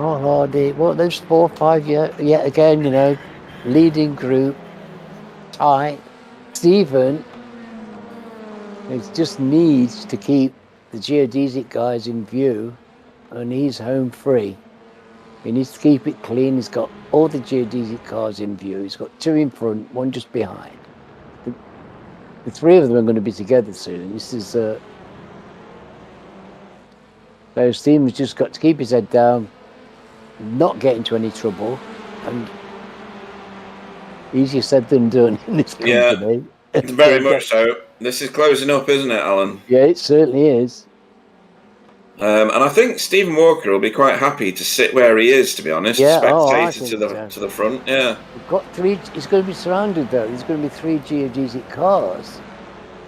Oh, Hardy, what, those 4 or 5 yet again, leading group, tight. Stephen just needs to keep the geodesic guys in view, and he's home free. He needs to keep it clean. He's got all the geodesic cars in view. He's got 2 in front, 1 just behind. The 3 of them are going to be together soon. This is so Stephen's just got to keep his head down, not get into any trouble, and easier said than done in this company. Yeah, very much so. This is closing up, isn't it, Alan? Yeah, it certainly is. And I think Stephen Walker will be quite happy to sit where he is, to be honest. Yeah, Spectator to the front. Yeah. We've got 3. He's going to be surrounded though. There's going to be 3 geodesic cars.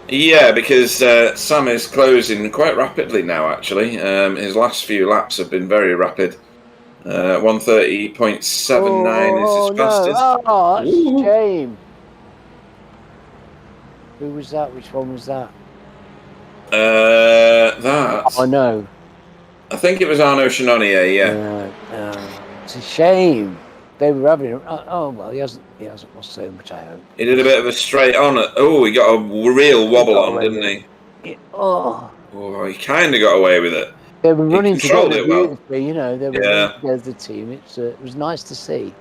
Yeah, because Sam is closing quite rapidly now. Actually, his last few laps have been very rapid. 1:30.79 is his fastest. Oh, that's a shame. Who was that? Which one was that? That. Oh no. I think it was Arnaud Chenonnier. Yeah. It's a shame. They were having. Oh well, he hasn't lost so much. I hope. He did a bit of a straight on. Oh, he got a real wobble on, didn't he? Oh, he kind of got away with it. They were running together beautifully, well. You know, they were running together, the team. It was nice to see.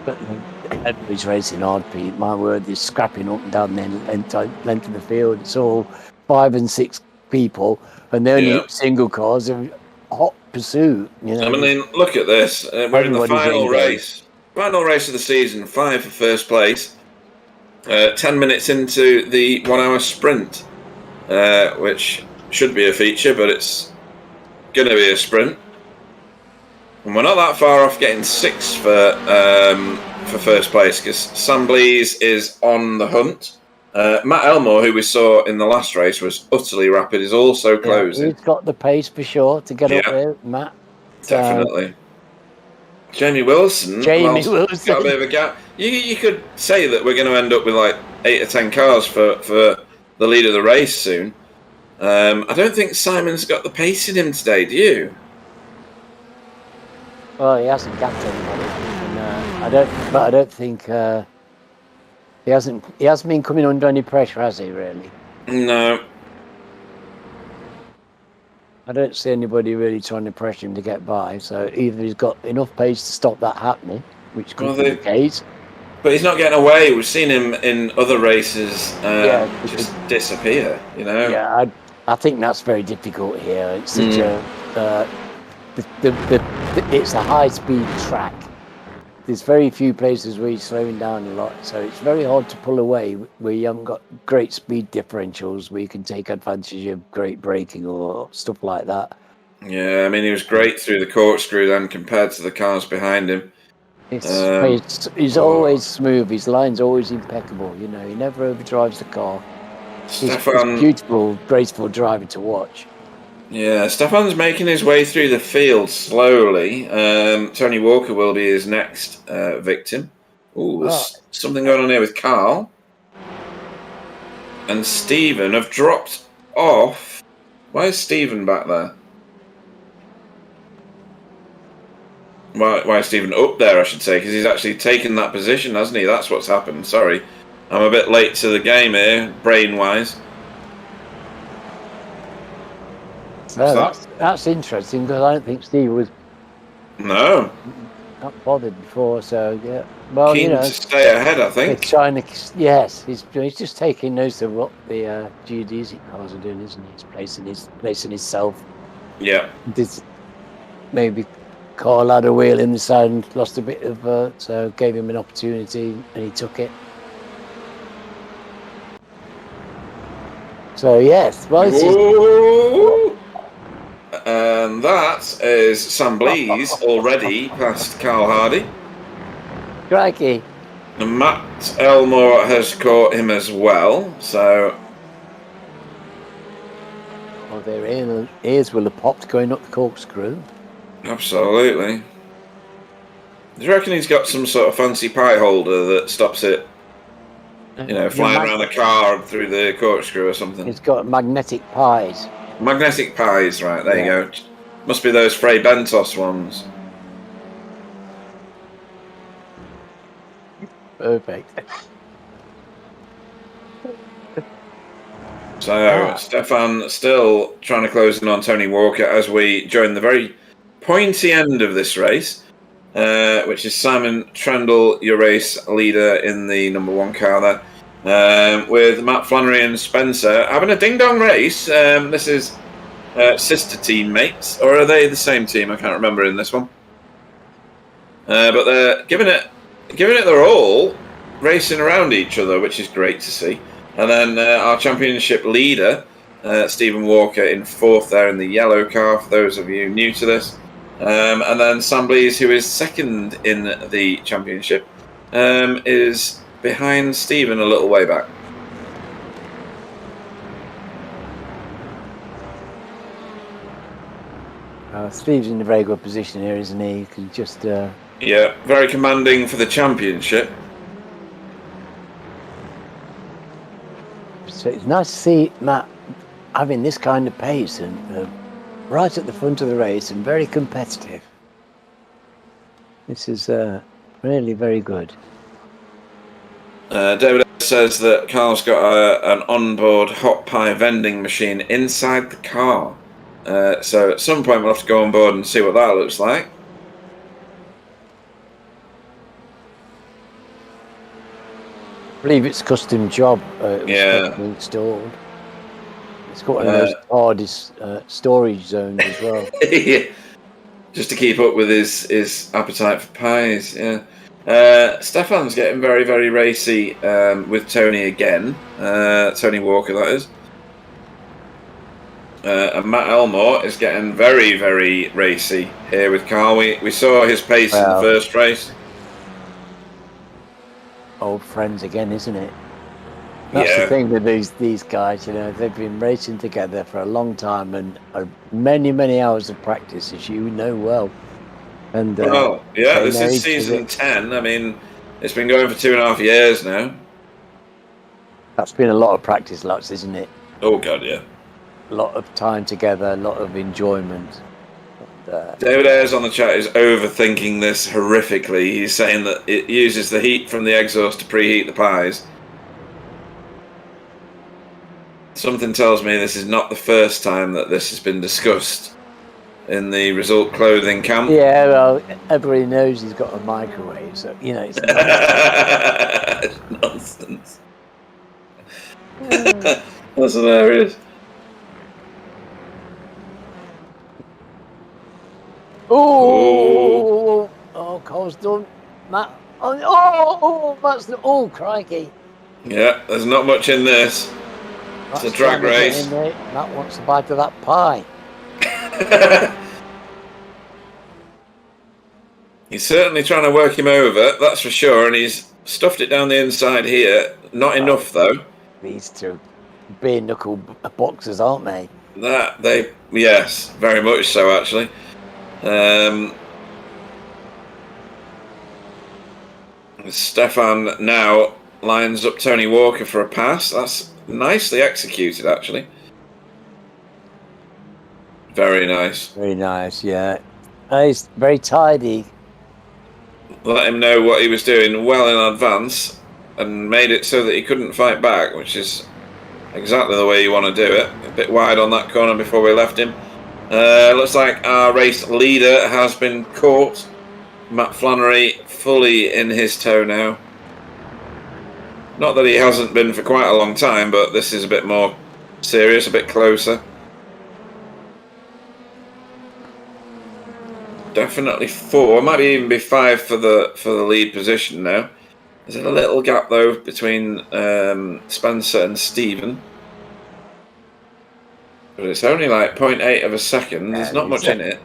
But everybody's racing hard, Pete. My word, they're scrapping up and down the length of the field. It's all 5 and 6 people, and they're only single cars. A hot pursuit. You know. I mean, look at this. We're in the final race. Final race of the season. 5 for first place. 10 minutes into the 1 hour sprint, which should be a feature, but it's going to be a sprint. And we're not that far off getting 6 for first place, because Sam Blease is on the hunt. Matt Elmore, who we saw in the last race, was utterly rapid, is also closing. He's got the pace for sure to get up there, Matt. Definitely. Jamie Wilson. Got a bit of a gap. You could say that we're going to end up with like 8 or 10 cars for the lead of the race soon. I don't think Simon's got the pace in him today, do you? Well, he hasn't gapped anybody. And, I don't think he hasn't been coming under any pressure, has he? Really? No. I don't see anybody really trying to pressure him to get by. So either he's got enough pace to stop that happening, which could be the case. But he's not getting away. We've seen him in other races just disappear. You know. Yeah, I think that's very difficult here. It's such it's a high-speed track. There's very few places where you're slowing down a lot, so it's very hard to pull away where you haven't got great speed differentials where you can take advantage of great braking or stuff like that. Yeah, I mean, he was great through the corkscrew then compared to the cars behind him. He's always smooth. His line's always impeccable. You know, he never overdrives the car. He's a beautiful, graceful driver to watch. Yeah, Stefan's making his way through the field slowly. Tony Walker will be his next victim. Ooh, there's something going on here with Carl. And Stephen have dropped off. Why is Stephen back there? Why is Stephen up there, I should say, because he's actually taken that position, hasn't he? That's what's happened. Sorry. I'm a bit late to the game here, brain-wise. That's interesting, because I don't think Steve was not bothered before. So yeah, well, keen to stay ahead, I think. He's just taking notice of what the geodesic cars are doing, isn't he? He's placing himself. Yeah. Maybe Carl had a wheel in the side and lost a bit of, so gave him an opportunity and he took it. So yes, well, and that is Sam Blease already past Carl Hardy. Crikey. And Matt Elmore has caught him as well, so... Well, their ears will have popped going up the corkscrew. Absolutely. Do you reckon he's got some sort of fancy pie holder that stops it, flying around the car through the corkscrew or something? It's got magnetic pies. Magnetic pies, right, there you go. Must be those Frey Bentos ones. Perfect. So, Stefan still trying to close in on Tony Walker as we join the very pointy end of this race, which is Simon Trendle, your race leader in the number 1 car there, with Matt Flannery and Spencer having a ding-dong race. This is sister teammates, or are they the same team? I can't remember in this one. but they're giving it their all, racing around each other, which is great to see. And then our championship leader, Stephen Walker, in 4th there in the yellow car, for those of you new to this. And then Sam Blees, who is 2nd in the championship, is behind Stephen a little way back. Steve's in a very good position here, isn't he? You can just... Yeah, very commanding for the championship. So it's nice to see Matt having this kind of pace and right at the front of the race and very competitive. This is really very good. David says that Carl's got an onboard hot pie vending machine inside the car. So at some point we'll have to go on board and see what that looks like. I believe it's a custom job. Yeah. Installed. It's got one of those hardest storage zones as well. Yeah. Just to keep up with his appetite for pies. Yeah. Stefan's getting very, very racy with Tony again. Tony Walker, that is. And Matt Elmore is getting very, very racy here with Carl. We saw his pace in the first race. Old friends again, isn't it? That's the thing with these guys, you know, they've been racing together for a long time and many, many hours of practice, as you know well. And this is season 10. I mean, it's been going for 2.5 years now. That's been a lot of practice lots, isn't it? Oh, God, yeah. A lot of time together, a lot of enjoyment. David Ayres on the chat is overthinking this horrifically. He's saying that it uses the heat from the exhaust to preheat the pies. Something tells me this is not the first time that this has been discussed in the Result Clothing camp. Yeah, well, everybody knows he's got a microwave, so, you know, it's nonsense. That's hilarious. Oh, Cole's done. Matt. Matt's the. Oh, crikey. Yeah, there's not much in this. It's a drag race. Matt wants a bite of that pie. He's certainly trying to work him over, that's for sure, and he's stuffed it down the inside here. Not enough, though. These two bare knuckle boxers, aren't they? Yes, very much so, actually. Stefan now lines up Tony Walker for a pass. That's nicely executed, actually. Very nice. Very nice, yeah. He's very tidy. Let him know what he was doing well in advance and made it so that he couldn't fight back, which is exactly the way you want to do it. A bit wide on that corner before we left him. Looks like our race leader has been caught. Matt Flannery fully in his toe now. Not that he hasn't been for quite a long time, but this is a bit more serious, a bit closer. Definitely 4, might even be 5 for the lead position now. There's a little gap though between Spencer and Stephen. But it's only like 0.8 of a second. There's not much in it.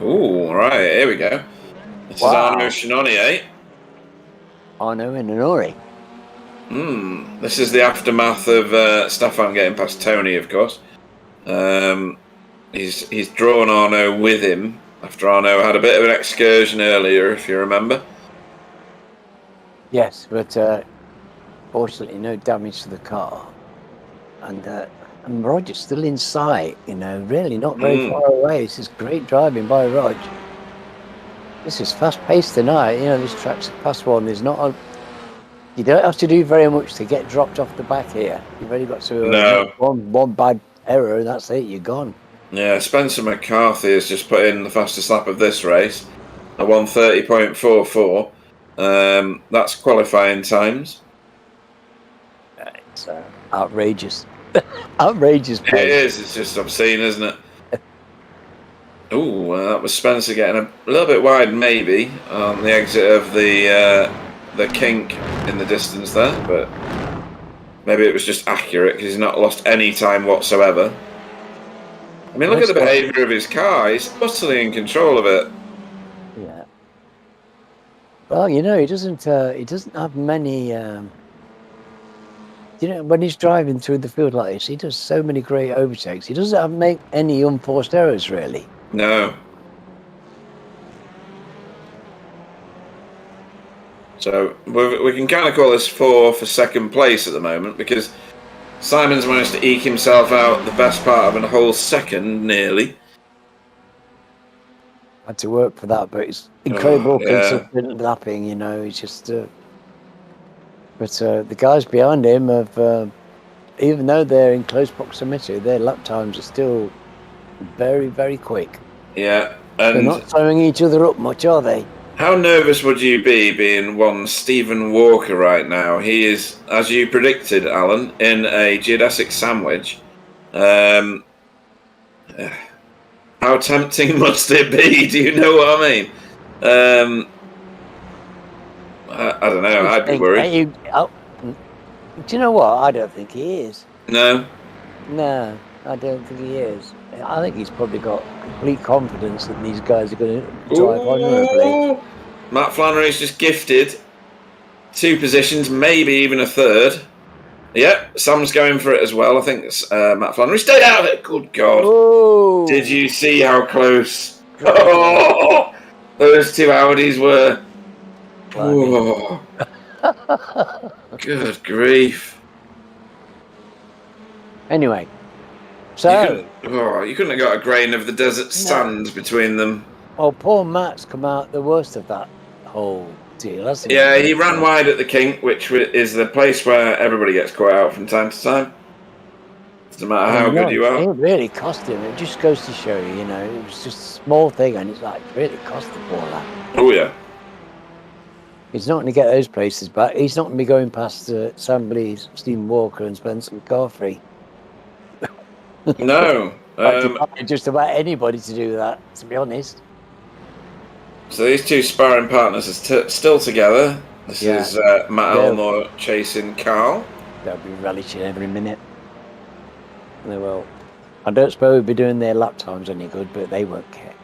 Ooh, right, here we go. This is Arnaud Chenonnier. Arnaud in an Ori. This is the aftermath of Stefan getting past Tony, of course. He's drawn Arnaud with him after Arnaud had a bit of an excursion earlier, if you remember. Yes, but fortunately no damage to the car. And Roger's still in sight, you know, really not very far away. This is great driving by Rog. This is fast paced tonight. You know, this track's a fast one. There's not you don't have to do very much to get dropped off the back here. You've only got to one bad error and that's it, you're gone. Yeah, Spencer McCarthy has just put in the fastest lap of this race, a 1:30.44. That's qualifying times. It's outrageous. Outrageous pace. It is, it's just obscene, isn't it? Oh, that was Spencer getting a little bit wide, maybe, on the exit of the kink in the distance there, but maybe it was just accurate because he's not lost any time whatsoever. I mean, look at the behaviour of his car. He's utterly in control of it. Yeah. Well, you know, he doesn't have many. You know, when he's driving through the field like this, he does so many great overtakes. He doesn't make any unforced errors, really. No. So we can kind of call this 4 for second place at the moment because Simon's managed to eke himself out the best part of a whole second, nearly. Had to work for that, but it's incredible consistent lapping, you know. It's just... But the guys behind him have, even though they're in close proximity, their lap times are still very, very quick. Yeah. And they're not throwing each other up much, are they? How nervous would you be being one Stephen Walker right now? He is, as you predicted, Alan, in a geodesic sandwich. How tempting must it be? Do you know what I mean? I don't know. I'd be worried. Do you know what? I don't think he is. No? No, I don't think he is. I think he's probably got complete confidence that these guys are going to drive honourably. Matt Flannery's just gifted 2 positions, maybe even a 3rd. Yep, Sam's going for it as well. I think it's Matt Flannery. Stay out of it! Good God. Whoa. Did you see how close? Oh, those 2 Audis were. Oh. Good grief. Anyway, so... You couldn't have got a grain of the desert sand between them. Oh, poor Matt's come out the worst of that whole deal, hasn't he? Yeah, he ran wide at the kink, which is the place where everybody gets caught out from time to time. Doesn't matter how good you are. It really cost him. It just goes to show you, you know, it was just a small thing and it's like really cost the poor lad. Oh, yeah. He's not going to get those places back. He's not going to be going past Sam Blees, Stephen Walker and Spencer McCarthy. No. Just about anybody to do that, to be honest. So these 2 sparring partners are still together. This is Matt Elmore chasing Carl. They'll be relishing every minute. They will. I don't suppose we'll be doing their lap times any good, but they won't care.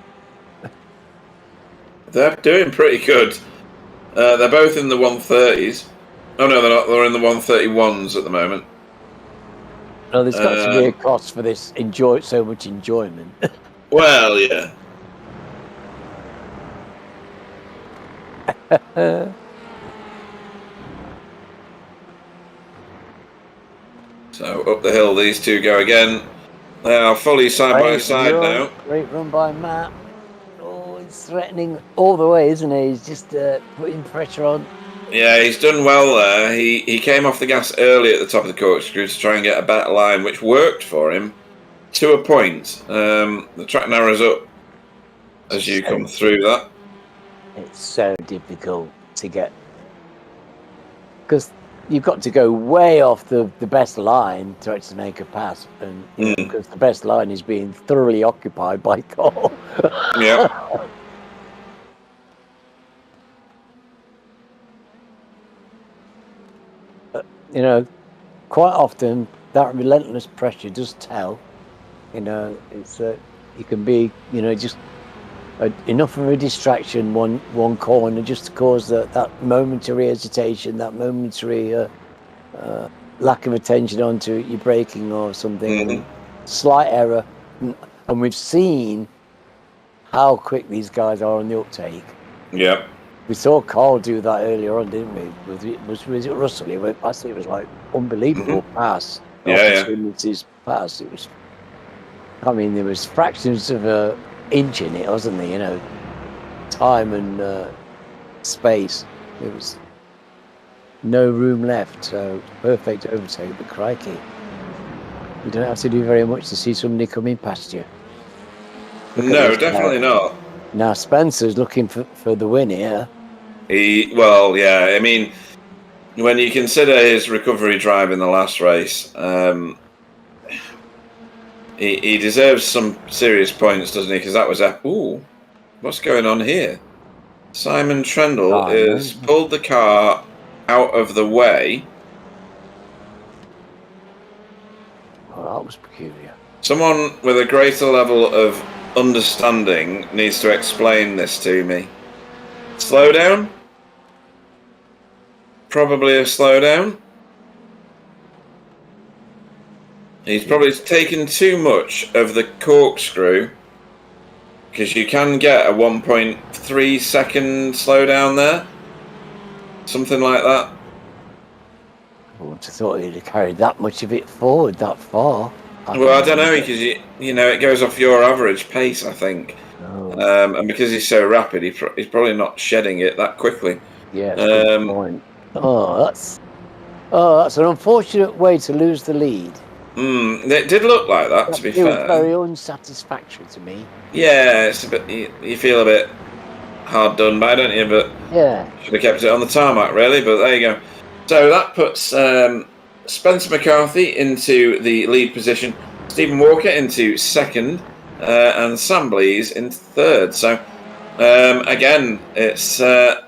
They're doing pretty good. They're both in the 130s. Oh no, they're not. They're in the 131s at the moment. No, there's got to be a cost for this. So much enjoyment. Well, yeah. So up the hill these 2 go again. They are fully side by side now. Great run by Matt. Oh, he's threatening all the way, isn't he? He's just putting pressure on. Yeah, he's done well there. He came off the gas early at the top of the corkscrew to try and get a better line, which worked for him to a point. The track narrows up as you come through that. It's so difficult to get, because you've got to go way off the best line to actually make a pass, and because the best line is being thoroughly occupied by Cole. Yeah. You know, quite often that relentless pressure does tell. You know, it's you can be, you know, just enough of a distraction one corner just to cause that momentary hesitation, that momentary lack of attention onto your braking or something, slight error, and we've seen how quick these guys are on the uptake. Yeah. We saw Carl do that earlier on, didn't we? Was it Russell? He went past. It was like unbelievable pass. Opportunities pass. It was. I mean, there was fractions of an inch in it, wasn't there? You know, time and space. There was no room left. So perfect overtake. But crikey, you don't have to do very much to see somebody coming past you. No, definitely not. Now Spencer's looking for the win here. I mean, when you consider his recovery drive in the last race, he deserves some serious points, doesn't he? Because that was ooh, what's going on here? Simon Trendle has pulled the car out of the way. Oh, that was peculiar. Someone with a greater level of understanding needs to explain this to me. Slowdown? Probably a slowdown. He's probably taken too much of the corkscrew, because you can get a 1.3 second slowdown there. Something like that. I would have thought he'd have carried that much of it forward that far. Well, I don't know, because you know, it goes off your average pace, I think. Oh. And because he's so rapid, he's probably not shedding it that quickly. Yeah, that's a good point. That's an unfortunate way to lose the lead. It did look like that, to be fair. It was very unsatisfactory to me. Yeah, it's a bit. You feel a bit hard done by, don't you? But yeah, should have kept it on the tarmac, really. But there you go. So that puts Spencer McCarthy into the lead position, Stephen Walker into second, and Sam Blease into third. So again, it's a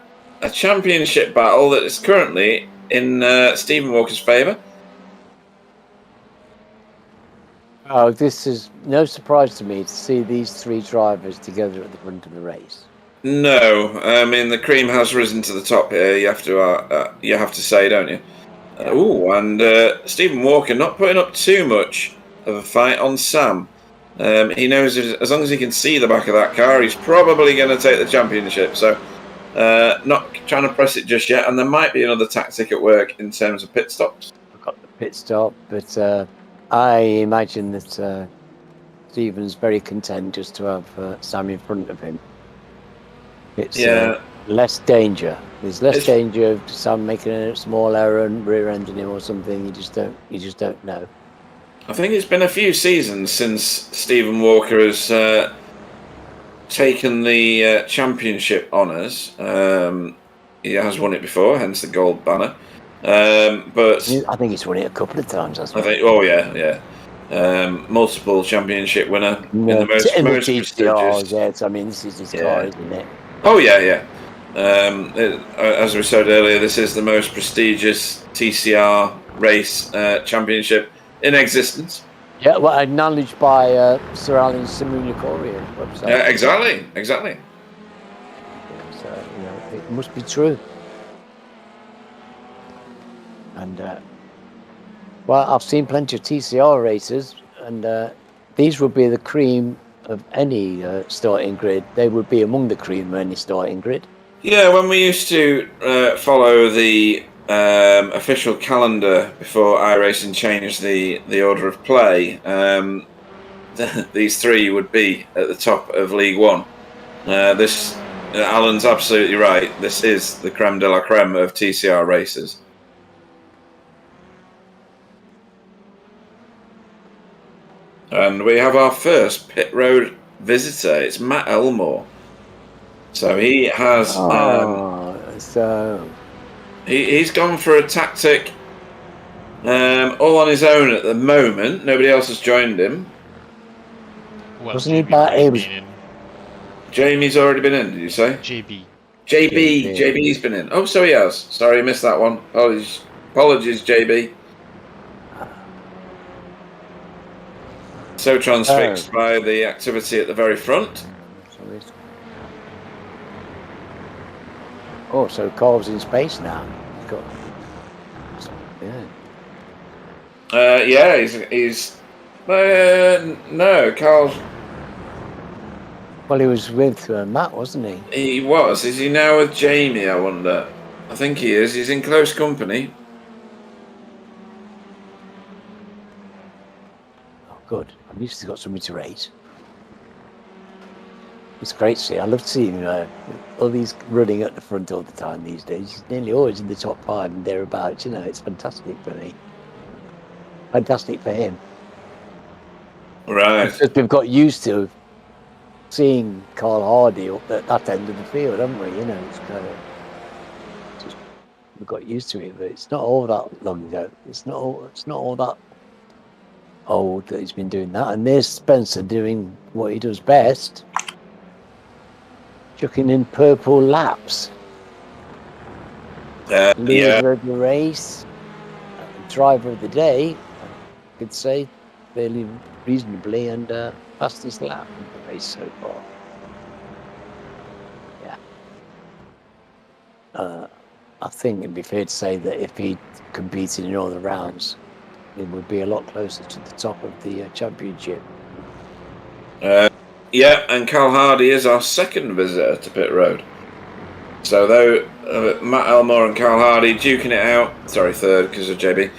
championship battle that is currently in Stephen Walker's favour. Oh, this is no surprise to me to see these three drivers together at the front of the race. No, I mean the cream has risen to the top here. You have to say, don't you? Yeah. And Stephen Walker not putting up too much of a fight on Sam. He knows as long as he can see the back of that car, he's probably going to take the championship. So, not trying to press it just yet. And there might be another tactic at work in terms of pit stops. I've got the pit stop, but I imagine that Stephen's very content just to have Sam in front of him. It's less danger. There's less danger of Sam making a small error and rear-ending him or something. You just don't know. I think it's been a few seasons since Stephen Walker has taken the championship honours. He has won it before, hence the gold banner. But I think he's won it a couple of times. I think. Oh yeah. Multiple championship winner in the most prestigious. Yes, I mean this is his car, isn't it? Oh yeah. As we said earlier, this is the most prestigious TCR race championship in existence. Yeah, well, acknowledged by Sir Alan Simulicorian website. Yeah, exactly. So it must be true. And well, I've seen plenty of TCR races, and these would be the cream of any starting grid. They would be among the cream of any starting grid. Yeah, when we used to follow the official calendar before iRacing changed the order of play, these three would be at the top of League One. Alan's absolutely right. This is the creme de la creme of TCR races. And we have our first pit road visitor. It's Matt Elmore. So he has. He's gone for a tactic all on his own at the moment. Nobody else has joined him. Well, Jamie's already been in, did you say? JB's been in. Oh, so he has. Sorry, I missed that one. Apologies, JB. So transfixed by the activity at the very front. Oh, so Carl's in space now. He's no, Carl's. Well, he was with Matt, wasn't he? He was. Is he now with Jamie, I wonder? I think he is. He's in close company. Oh, good. At least he's got something to race. It's great to see. I love seeing all these running at the front all the time these days. He's nearly always in the top 5 and thereabouts. It's fantastic for me. Fantastic for him. Right. Because we've got used to seeing Carl Hardy up at that end of the field, haven't we? It's kind of just we've got used to it, but it's not all that long ago. It's not all that old that he's been doing that. And there's Spencer doing what he does best, chucking in purple laps. Leader of the race, driver of the day, I could say, fairly reasonably, and fastest lap in the race so far. Yeah. I think it'd be fair to say that if he competed in all the rounds, it would be a lot closer to the top of the championship. Yeah, and Cal Hardy is our second visitor to pit road. So though Matt Elmore and Cal Hardy duking it out, sorry, third because of JB.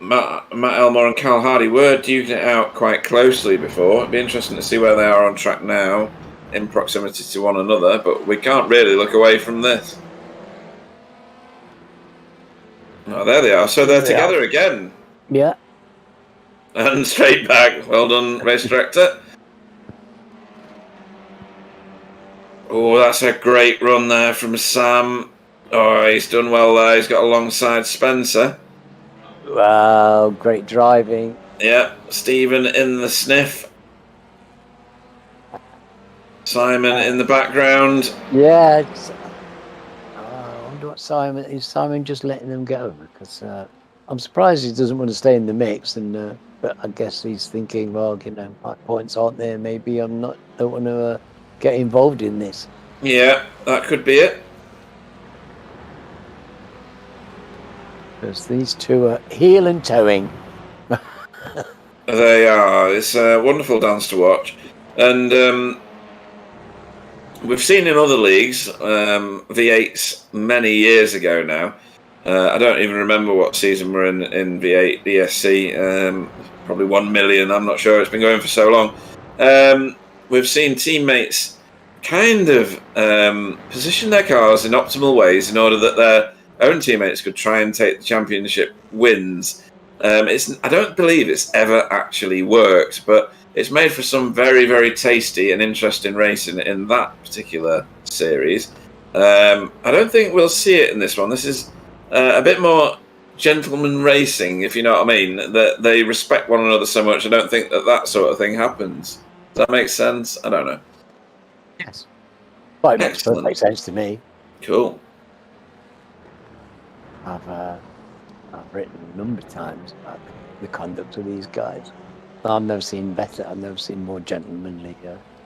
Matt Elmore and Cal Hardy were duking it out quite closely before. It'd be interesting to see where they are on track now, in proximity to one another, but we can't really look away from this. Oh, there they are. So they're together again. Yeah. And straight back. Well done, race director. Oh, that's a great run there from Sam. Oh, he's done well there. He's got alongside Spencer. Wow, great driving. Yeah, Stephen in the sniff. Simon in the background. Yeah. I wonder what Simon is. Simon just letting them go? Because I'm surprised he doesn't want to stay in the mix. And but I guess he's thinking, well, my points aren't there. Maybe don't want to get involved in this. Yeah, that could be it. Because these two are heel and toeing. They are. It's a wonderful dance to watch. And we've seen in other leagues, V8s many years ago now. I don't even remember what season we're in V8 BSC. Probably 1 million, I'm not sure. It's been going for so long. We've seen teammates kind of position their cars in optimal ways in order that their own teammates could try and take the championship wins. I don't believe it's ever actually worked, but it's made for some very, very tasty and interesting racing in that particular series. I don't think we'll see it in this one. This is a bit more gentleman racing, if you know what I mean. That they respect one another so much. I don't think that sort of thing happens. Does that make sense? I don't know. Yes. Well, it makes perfect sense to me. Cool. I've written a number of times about the conduct of these guys. I've never seen better. I've never seen more gentlemanly,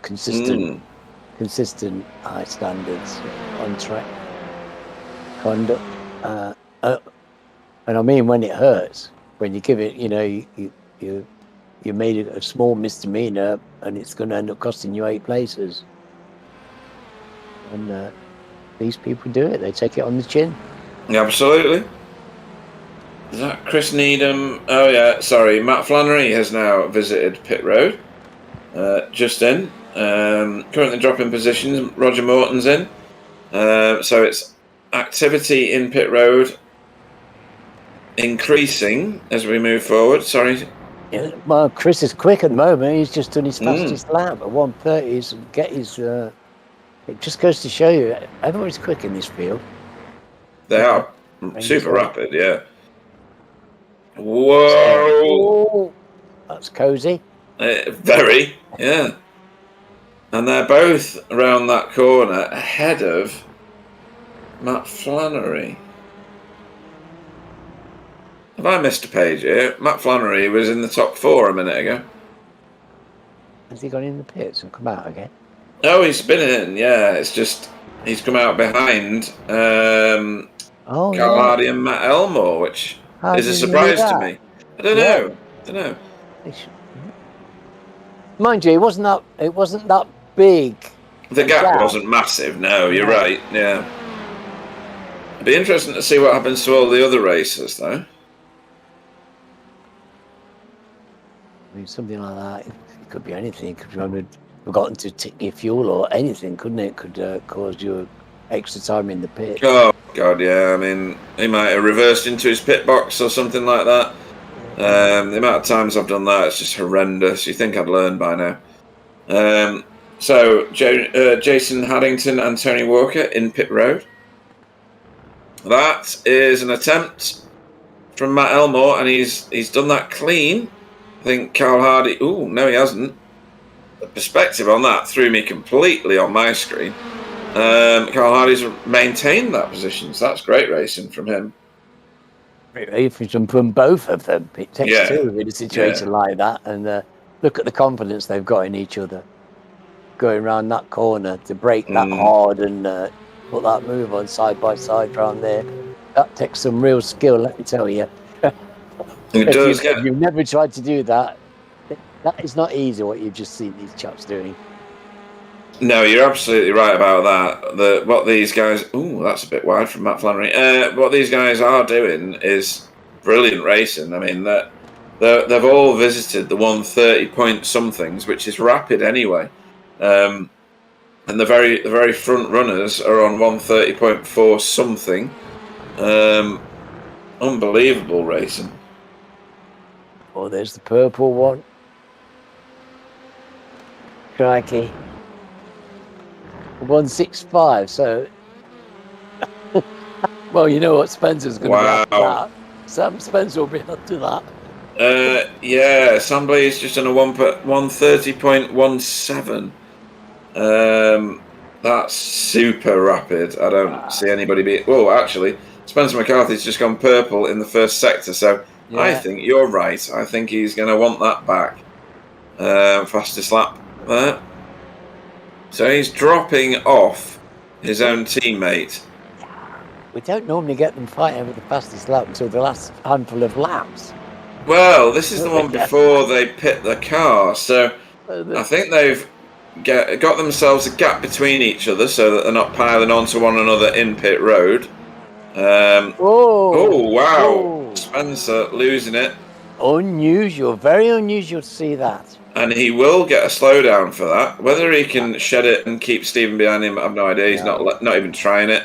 consistent high standards on track conduct. And I mean, when it hurts, when you give it, you made it a small misdemeanor, and it's going to end up costing you 8 places. And these people do it; they take it on the chin. Yeah, absolutely. Is that Chris Needham? Oh yeah, sorry. Matt Flannery has now visited pit road. Just in. Currently dropping positions. Roger Morton's in. So it's activity in pit road increasing as we move forward. Sorry. Yeah, well, Chris is quick at the moment. He's just done his fastest lap at 1:30. It just goes to show you, everybody's quick in this field. They are super rapid, yeah. Whoa! That's cozy. Very, yeah. And they're both around that corner ahead of Matt Flannery. Have I missed a page here? Matt Flannery was in the top 4 a minute ago. Has he gone in the pits and come out again? Oh, he's been in, yeah. It's just he's come out behind Cal Hardy and Matt Elmore, which is a surprise to me. I don't know. Mind you, it wasn't that big. The gap wasn't massive. No, you're right. Yeah. It'd be interesting to see what happens to all the other racers, though. I mean, something like that. It could be anything. It could have forgotten to tick your fuel or anything, couldn't it? Could cause you extra time in the pit. Oh God, yeah. I mean, he might have reversed into his pit box or something like that. The amount of times I've done that, it's just horrendous. You think I'd learn by now. So Jason Haddington and Tony Walker in pit road. That is an attempt from Matt Elmore, and he's done that clean. I think Carl Hardy. Oh no, he hasn't. The perspective on that threw me completely on my screen. Carl Hardy's maintained that position, so that's great racing from him. From both of them, it takes two in a situation like that, and look at the confidence they've got in each other. Going around that corner to break that hard and put that move on side by side around there. That takes some real skill, let me tell you. If you've never tried to do that, that is not easy what you've just seen these chaps doing. No, you're absolutely right about that. What these guys... Ooh, that's a bit wide from Matt Flannery. What these guys are doing is brilliant racing. I mean, they've all visited the 130 point somethings, which is rapid anyway. And the very front runners are on 130.4 something. Unbelievable racing. Oh, there's the purple one. Crikey. 165, so well, you know what Spencer's going to be after that. Sam Spencer will be after that. Sam Blaze just on a 130.17. That's super rapid. I don't see anybody be... Oh, actually, Spencer McCarthy's just gone purple in the first sector, so I think you're right. I think he's going to want that back. Fastest lap there. So he's dropping off his own teammate. We don't normally get them fighting over the fastest lap until the last handful of laps. Well, this is the one before they pit the car, so I think they've got themselves a gap between each other so that they're not piling onto one another in pit road. Oh, wow. Oh. Spencer losing it. Unusual, very unusual to see that. And he will get a slowdown for that. Whether he can shed it and keep Stephen behind him, I have no idea. He's not even trying it.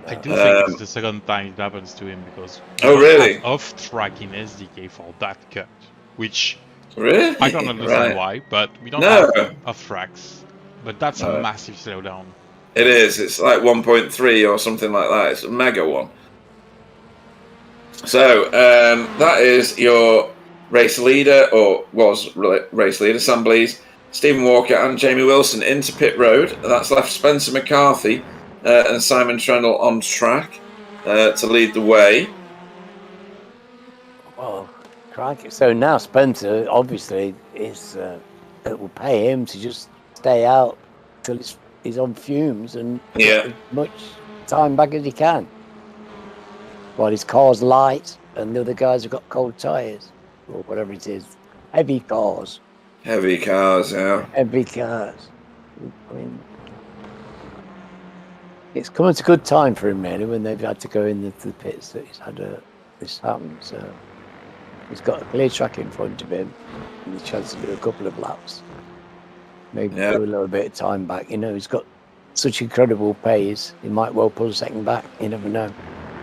I do think it's the second time it happens to him because really? Off track in SDK for that cut, which really I don't understand why, but we don't have off tracks. But that's a massive slowdown. It is. It's like 1.3 or something like that. It's a mega one. So that is your race leader, or was race leader, Sam Blease, Stephen Walker and Jamie Wilson into pit road. That's left Spencer McCarthy and Simon Trendle on track to lead the way. Oh, crikey. So now Spencer, obviously, it will pay him to just stay out till he's on fumes and get as much time back as he can. While his car's light and the other guys have got cold tyres. Or whatever it is. Heavy cars. Heavy cars, yeah. Heavy cars. I mean, it's come at a good time for him, really, when they've had to go into the pits that he's had this happen. So he's got a clear track in front of him and the chance to do a couple of laps. Maybe do a little bit of time back. You know, he's got such incredible pace. He might well pull a second back. You never know.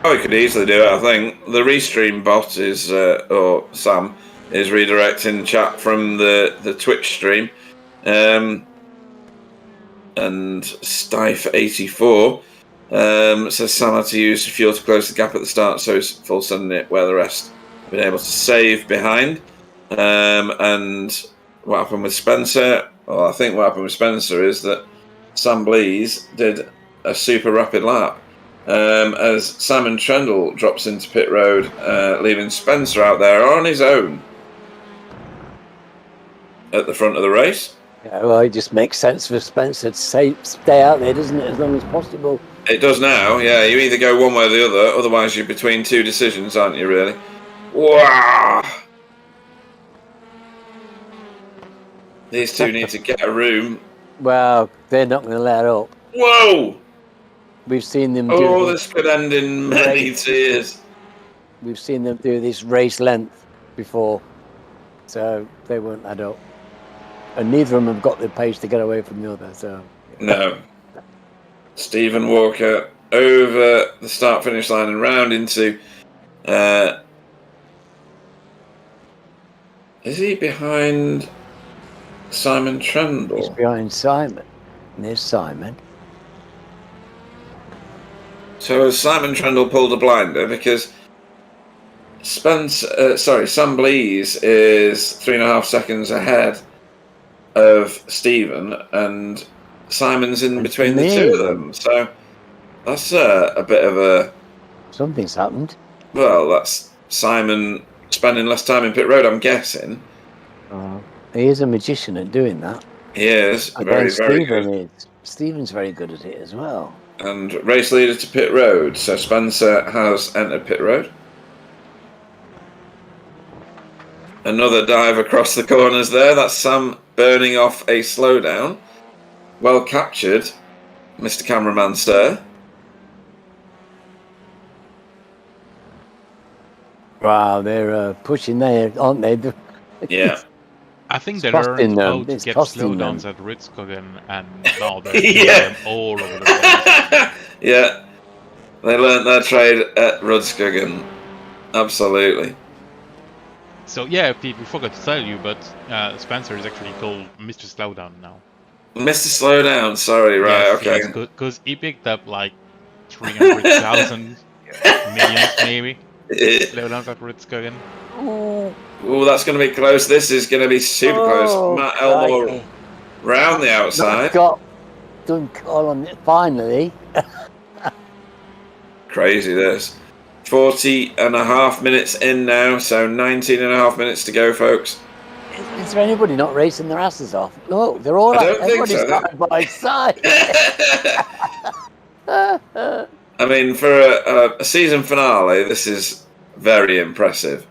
Oh, he could easily do it, I think. The Restream bot is, or Sam, is redirecting chat from the Twitch stream. And Stife84 says Sam had to use fuel to close the gap at the start, so he's full sending it where the rest have been able to save behind. And what happened with Spencer? Well, I think what happened with Spencer is that Sam Blease did a super rapid lap. As Simon Trendle drops into pit road, leaving Spencer out there on his own at the front of the race. Yeah, well, it just makes sense for Spencer to stay out there, doesn't it, as long as possible? It does now, yeah. You either go one way or the other, otherwise you're between two decisions, aren't you, really? Wow! These two need to get a room. Well, they're not going to let up. Whoa! We've seen them do this could end in many tears. We've seen them do this race length before, so they won't add up. And neither of them have got the pace to get away from the other. So no. Stephen Walker over the start-finish line and round into... is he behind Simon Trendle? He's behind Simon. And there's Simon. So has Simon Trendle pulled a blinder? Because Sam Blease is 3.5 seconds ahead of Stephen, and Simon's in between the two of them. So that's a bit of a... Something's happened. Well, that's Simon spending less time in pit road, I'm guessing. He is a magician at doing that. He is. Very good. Stephen's very good at it as well. And race leader to pit road. So Spencer has entered pit road. Another dive across the corners there. That's Sam burning off a slowdown. Well captured, Mr. Cameraman, sir. Wow, they're pushing there, aren't they? Yeah. I think they learned how to get slowdowns at Ritskogen, and now they're doing them all over the place. Yeah. They learned their trade at Rudskogen. Absolutely. So yeah, Pete, we forgot to tell you, but Spencer is actually called Mr. Slowdown now. Mr. Slowdown, sorry, right, yes, okay. Yes, because he picked up like 300,000 millions, maybe. Slowdowns at Ritskogen. Oh, that's going to be close. This is going to be super close. Matt Elmore round the outside. Got done call on it finally. Crazy this. 40.5 minutes in now, so 19.5 minutes to go, folks. Is there anybody not racing their asses off? Look, they're all everybody's side by side. I mean, for a season finale, this is very impressive.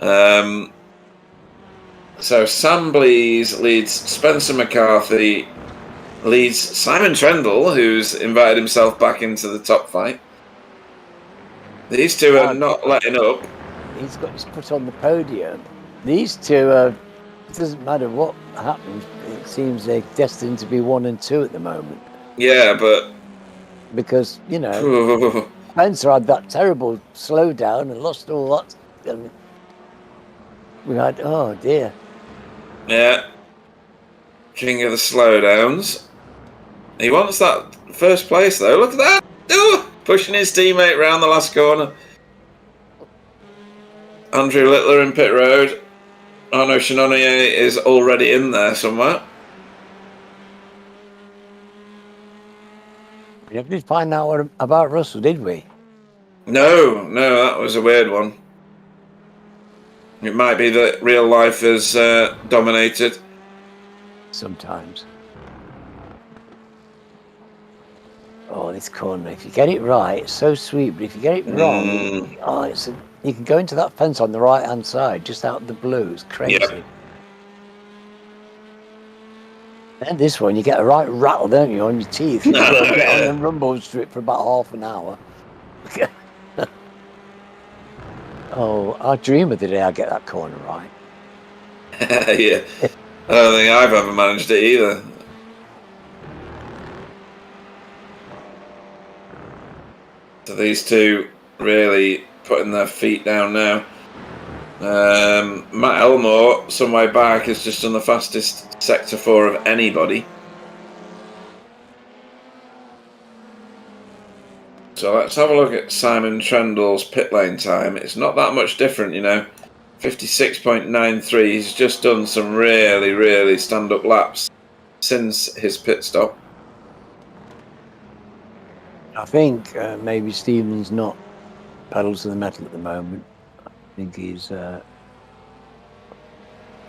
So Sam Blease leads Spencer McCarthy, leads Simon Trendle, who's invited himself back into the top fight. These two are not letting up. He's got his foot on the podium. These two it doesn't matter what happens, it seems they're destined to be 1 and 2 at the moment. Yeah, but... Because, you know, Spencer had that terrible slowdown and lost all that. And we had, oh dear. Yeah. King of the slowdowns. He wants that first place, though. Look at that! Ooh, pushing his teammate round the last corner. Andrew Littler in pit road. Arnaud Chenonnier is already in there somewhere. We didn't find out about Russell, did we? No, that was a weird one. It might be that real life is dominated. Sometimes. Oh, this corner, if you get it right, it's so sweet, but if you get it wrong, you can go into that fence on the right-hand side, just out of the blue. It's crazy. Yep. And this one, you get a right rattle, don't you, on your teeth? You get on the rumble strip for about half an hour. Oh, I dream of the day I get that corner right. Yeah. I don't think I've ever managed it either. So these two really putting their feet down now. Matt Elmore, some way back, has just done the fastest Sector 4 of anybody. So let's have a look at Simon Trendle's pit lane time. It's not that much different, you know. 56.93. He's just done some really, really stand-up laps since his pit stop. I think maybe Stephen's not pedal to the metal at the moment. I think he's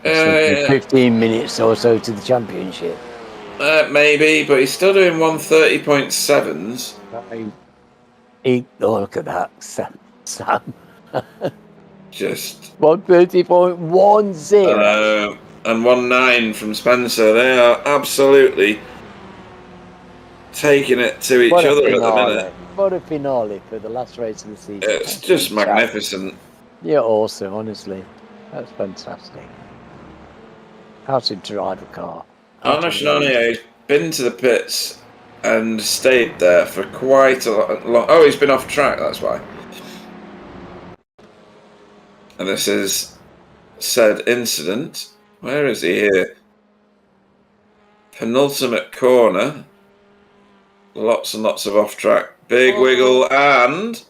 15 minutes or so to the championship. Maybe, but he's still doing 130.7s. Oh, look at that, Sam. Just 130.10. And 19 from Spencer. They are absolutely taking it to each other at the minute. What a finale for the last race of the season. It's just magnificent. Yeah, awesome, honestly. That's fantastic. How to drive a car. Arnaud Chenonnier has been to the pits and stayed there for quite a long... Oh, he's been off track, that's why. And this is said incident. Where is he here? Penultimate corner. Lots and lots of off track. Big wiggle and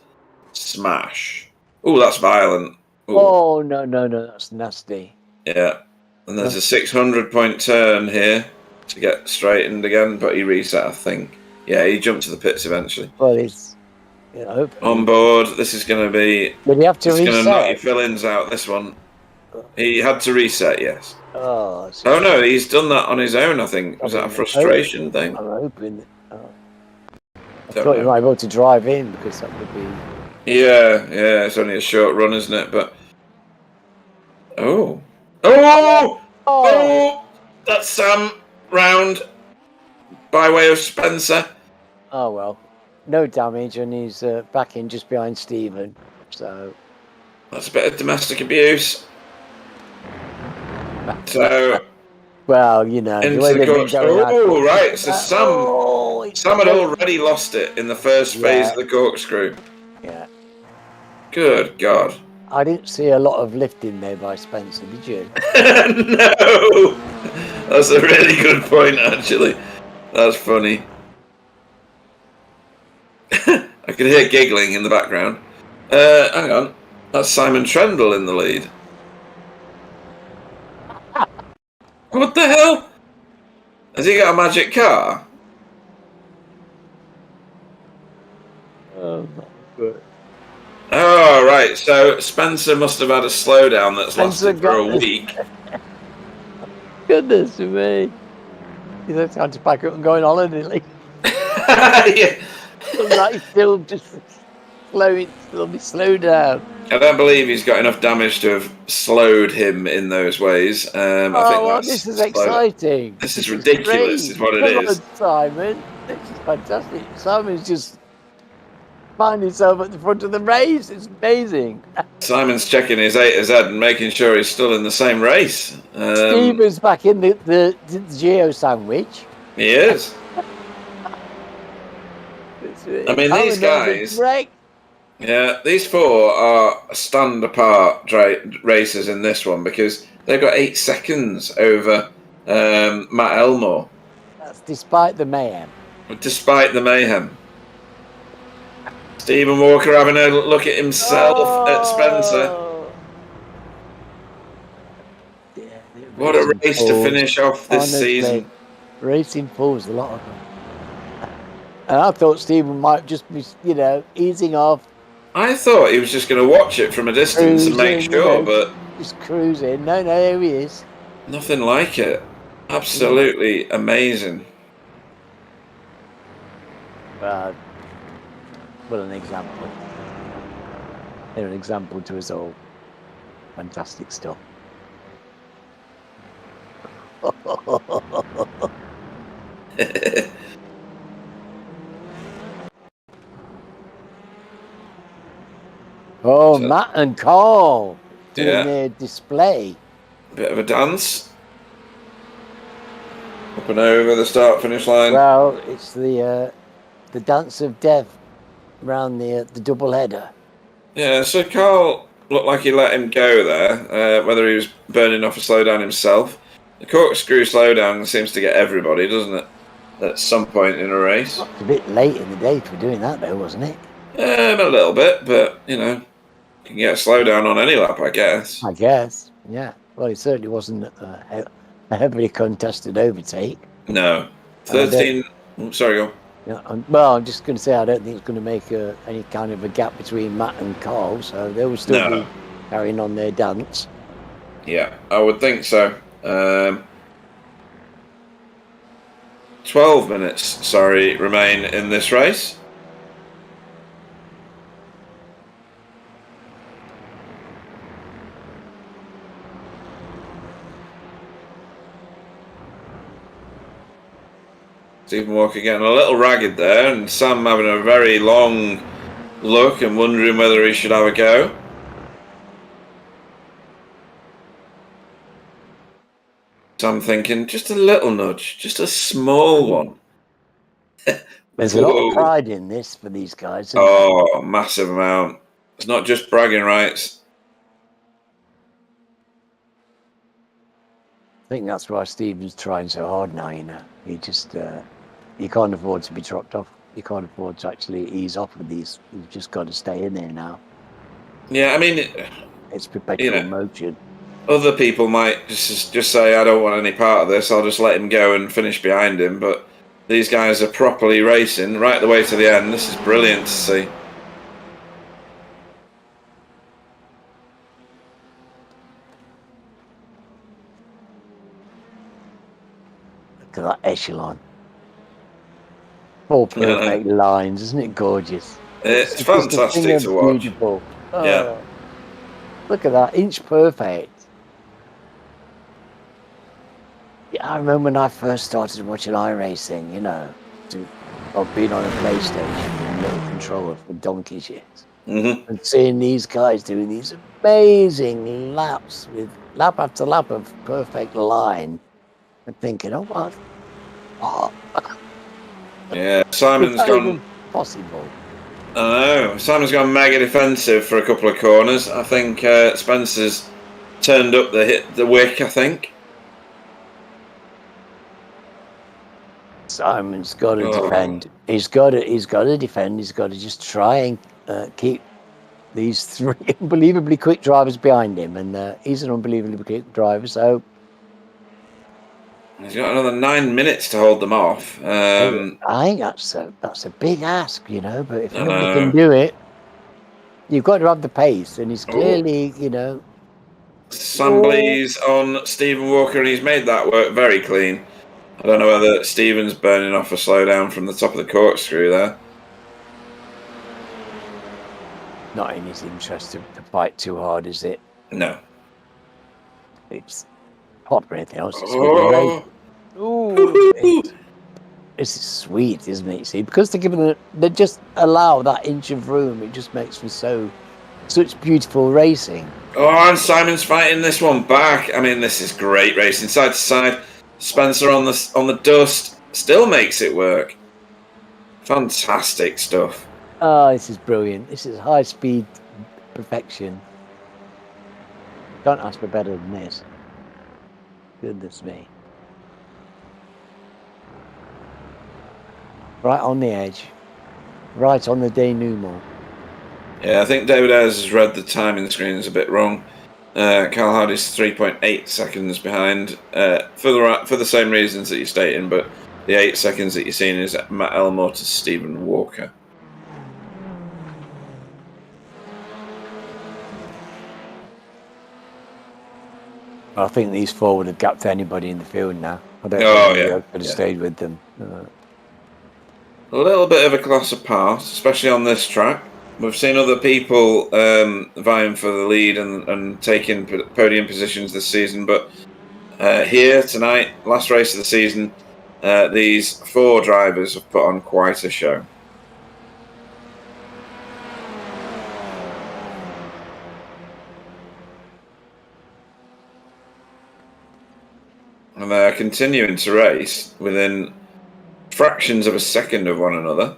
smash. Oh, that's violent. Oh, no, that's nasty. Yeah. And there's a 600-point turn here to get straightened again, but he reset, I think. Yeah, he jumped to the pits eventually. Well, it's on board. This is going to be. Did he have to reset? It's going to knock your fill-ins out. This one. He had to reset. Yes. Oh no, he's done that on his own. I think. Was that a frustration thing? I'm hoping. I thought you might be able to drive in because that would be. Yeah. It's only a short run, isn't it? But. Oh! That's Sam round by way of Spencer. Oh well, no damage, and he's back in just behind Stephen. So that's a bit of domestic abuse. So. Well, you know. Into the corkscrew. Right. So Sam had already lost it in the first phase of the corkscrew. Yeah. Good God. I didn't see a lot of lifting there by Spencer, did you? No! That's a really good point, actually. That's funny. I could hear giggling in the background. Hang on. That's Simon Trendle in the lead. What the hell? Has he got a magic car? Oh, my God. Oh, right. So Spencer must have had a slowdown that's lasted for a week. Goodness me. He's had to pack up and go on holiday. Yeah. Like still just slow down. I don't believe he's got enough damage to have slowed him in those ways. I think this is exciting. This is ridiculous, is what it is. Simon, this is fantastic. Simon's just find himself at the front of the race. It's amazing. Simon's checking his A to Z and making sure he's still in the same race. Stephen's back in the Geo sandwich. He is. I mean, these guys. Yeah, these four are stand apart racers in this one because they've got 8 seconds over Matt Elmore. That's despite the mayhem. Despite the mayhem. Stephen Walker having a look at himself at Spencer. Yeah, what a race to finish off this season. Racing pools, a lot of them. And I thought Stephen might just be, easing off. I thought he was just going to watch it from a distance and make sure, but... Just cruising. No, here he is. Nothing like it. Absolutely amazing. What an example. They're an example to us all. Fantastic stuff. Matt and Carl doing their display. Bit of a dance. Up and over the start-finish line. Well, it's the dance of death around the double header. Yeah, so Carl looked like he let him go there, whether he was burning off a slowdown himself. The corkscrew slowdown seems to get everybody, doesn't it? At some point in a race. It's a bit late in the day for doing that, though, wasn't it? A little bit, but, you can get a slowdown on any lap, I guess. I guess, yeah. Well, it certainly wasn't a heavily contested overtake. No. 13... sorry, go on. Yeah, well, I'm just going to say I don't think it's going to make any kind of a gap between Matt and Carl, so they will still be carrying on their dance. Yeah, I would think so. 12 minutes, remain in this race. Stephen Walker getting a little ragged there, and Sam having a very long look and wondering whether he should have a go. Sam thinking, just a little nudge, just a small one. There's a lot of pride in this for these guys. Oh, massive amount. It's not just bragging rights. I think that's why Stephen's trying so hard now, He just, you can't afford to be dropped off. You can't afford to actually ease off with these. You've just got to stay in there now. Yeah, I mean, It's perpetual motion. Other people might just say, I don't want any part of this, I'll just let him go and finish behind him. But these guys are properly racing right the way to the end. This is brilliant to see. Look at that echelon. All perfect lines, isn't it gorgeous? It's fantastic to watch. Beautiful. Yeah. Look at that, inch perfect. Yeah, I remember when I first started watching iRacing, you know, I've been on a PlayStation with a little controller for donkey's years. And seeing these guys doing these amazing laps with lap after lap of perfect line and thinking, oh, what? Oh. Yeah, Simon's gone... possible. I know. Simon's gone mega defensive for a couple of corners. I think Spencer's turned up the wick, I think. Simon's got to defend. He's got to defend. He's got to just try and keep these three unbelievably quick drivers behind him. And he's an unbelievably quick driver, so... He's got another 9 minutes to hold them off. I think that's a big ask, you know, but if nobody can do it, you've got to have the pace, and he's clearly, you know... Sambly's on Stephen Walker, and he's made that work very clean. I don't know whether Stephen's burning off a slowdown from the top of the corkscrew there. Not in his interest to fight too hard, is it? No. It's hot for anything else. It's sweet, isn't it? See, because they just allow that inch of room, it just makes for such beautiful racing. Oh, and Simon's fighting this one back. I mean, this is great racing, side to side. Spencer on the dust still makes it work. Fantastic stuff. Oh, this is brilliant. This is high speed perfection. Can't ask for better than this. Goodness me. Right on the edge. Right on the denouement. Yeah, I think David Ayres has read the timing screens a bit wrong. Carl Hardy's 3.8 seconds behind for the same reasons that you're stating, but the 8 seconds that you're seeing is Matt Elmore to Stephen Walker. I think these four would have gapped anybody in the field now. I don't think I could have stayed with them. A little bit of a class apart, especially on this track. We've seen other people vying for the lead and taking podium positions this season, but here tonight, last race of the season, these four drivers have put on quite a show. And they're continuing to race within fractions of a second of one another.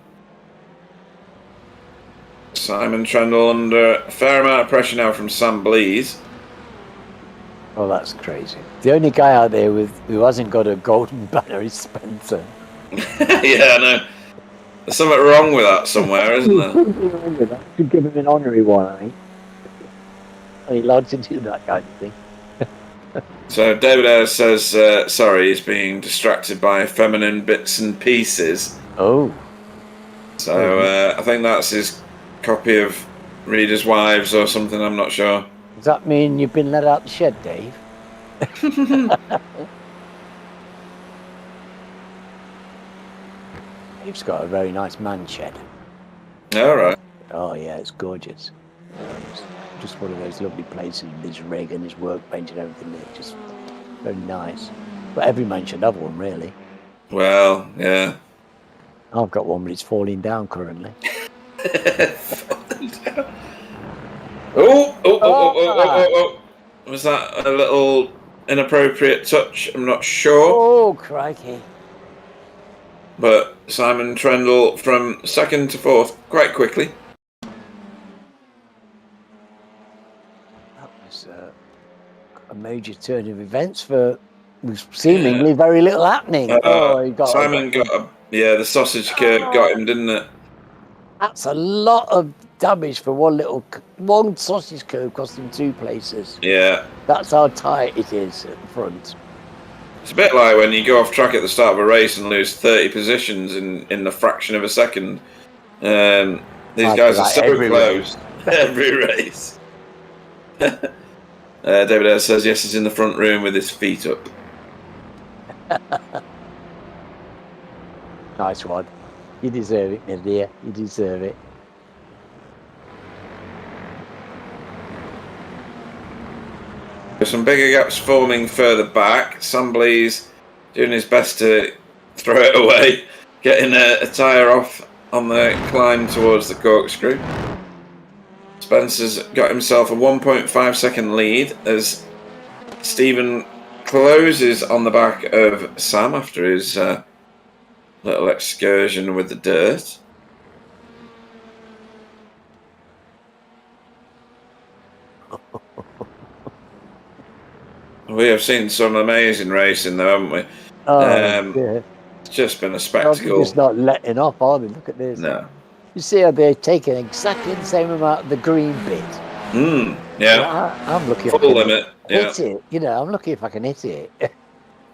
Simon Trendle under a fair amount of pressure now from Sam Blees. Oh, that's crazy. The only guy out there who hasn't got a golden banner is Spencer. Yeah, I know. There's something wrong with that somewhere, isn't there? Wrong with that. Should give him an honorary one, I think. Are you allowed to do that kind of thing? So David Ayres says, sorry, he's being distracted by feminine bits and pieces. Oh. So I think that's his copy of Reader's Wives or something, I'm not sure. Does that mean you've been let out the shed, Dave? Dave's got a very nice man shed. All right. Oh, yeah, it's gorgeous. It's just one of those lovely places with his rig and his workbench and everything. It's just very nice. But every man should have one, really. Well, yeah. I've got one, but it's falling down currently. Falling down. Oh. Was that a little inappropriate touch? I'm not sure. Oh, crikey. But Simon Trendle from second to fourth quite quickly. That was a major turn of events for seemingly very little happening. Simon got the sausage got him, didn't it? That's a lot of damage for one sausage curve costing 2 places. Yeah. That's how tight it is at the front. It's a bit like when you go off track at the start of a race and lose 30 positions in the fraction of a second. These guys are so close. Every race. David Ayres says, yes, he's in the front room with his feet up. Nice one. You deserve it, my dear. You deserve it. There's some bigger gaps forming further back. Samblee's doing his best to throw it away, getting a tyre off on the climb towards the corkscrew. Spencer's got himself a 1.5 second lead as Stephen closes on the back of Sam after his little excursion with the dirt. We have seen some amazing racing though, haven't we? Yeah. It's just been a spectacle. They're just not letting off, are they? Look at this. No. You see how they're taking exactly the same amount of the green bit. Yeah. I'm looking full limit. Hit it. You know, I'm looking if I can hit it.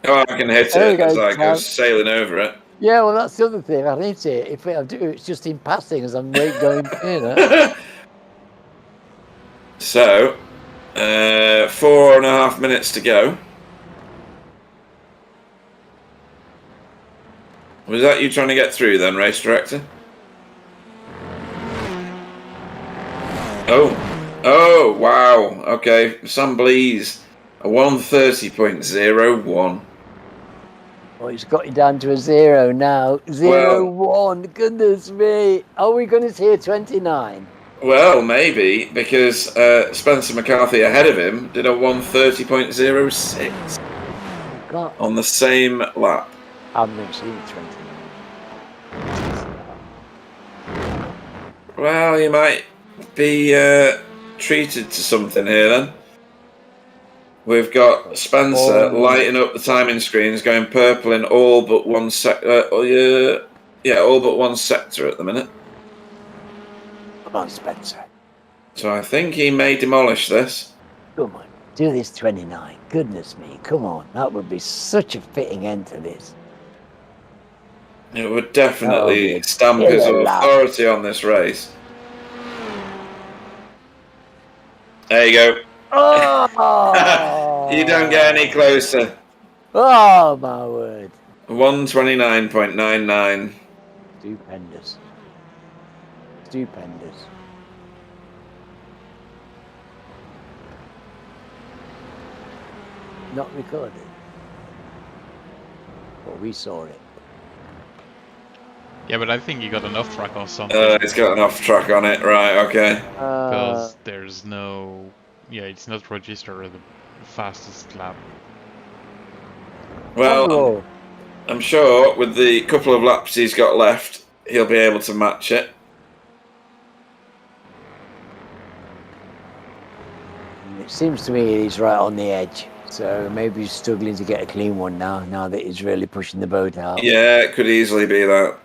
Oh, I can hit it as I go sailing over it. Yeah, well, that's the other thing. I can hit it. If I do, it's just in passing as I'm going, you know. So, 4.5 minutes to go. Was that you trying to get through then, race director? Oh, wow. Okay, Samblee's a 1:30.01. Well, it's got you down to a 0 now. 0-1. Goodness me. Are we going to see a 29? Well, maybe, because Spencer McCarthy ahead of him did a 1:30.06 on the same lap. I've never seen a 29. Well, you might be treated to something here then. We've got Spencer lighting up the timing screens, going purple in all but one all but one sector at the minute. Come on, Spencer. So I think he may demolish this. Come on, do this 29. Goodness me, come on. That would be such a fitting end to this. It would definitely stamp his authority on this race. There you go. Oh! You don't get any closer. Oh, my word. 129.99. Stupendous. Stupendous. Not recorded. Well, we saw it. Yeah, but I think you got an off track or something. It's got an off track on it, right? Okay. Because there's no, it's not registered the fastest lap. Well, I'm sure with the couple of laps he's got left, he'll be able to match it. It seems to me he's right on the edge. So maybe he's struggling to get a clean one now that he's really pushing the boat out. Yeah, it could easily be that.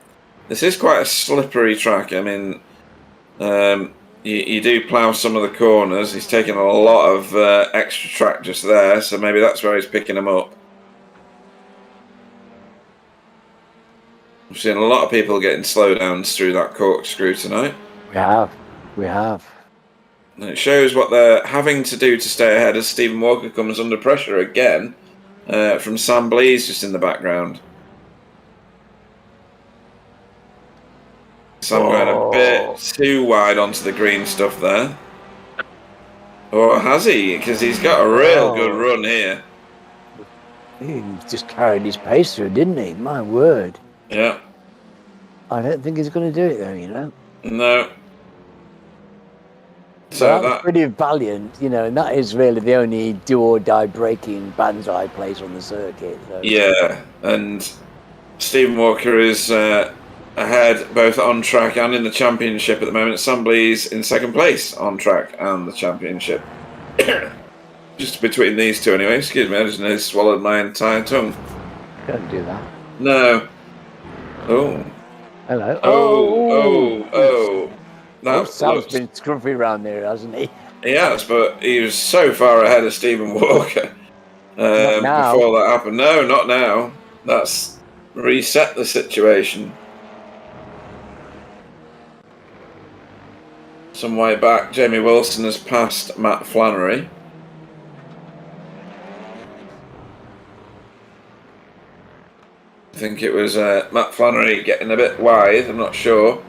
This is quite a slippery track. I mean, you do plough some of the corners. He's taking a lot of extra track just there, so maybe that's where he's picking them up. We've seen a lot of people getting slowdowns through that corkscrew tonight. We have. And it shows what they're having to do to stay ahead as Stephen Walker comes under pressure again from Sam Blees just in the background. Sam going a bit too wide onto the green stuff there. Or has he? Because he's got a real good run here. He just carried his pace through, didn't he? My word. Yeah. I don't think he's going to do it though, you know. No. So that's pretty valiant, you know, and that is really the only do or die breaking banzai place on the circuit. So. Yeah, and Stephen Walker is ahead both on track and in the championship at the moment. Sam Blees in second place on track and the championship. Just between these two anyway. Excuse me, I just nearly swallowed my entire tongue. Don't do that. No. Oh. Hello. That Sam's been scruffy around there, hasn't he? Yes, but he was so far ahead of Stephen Walker before that happened. No, not now. That's reset the situation. Some way back, Jamie Wilson has passed Matt Flannery. I think it was Matt Flannery getting a bit wide, I'm not sure.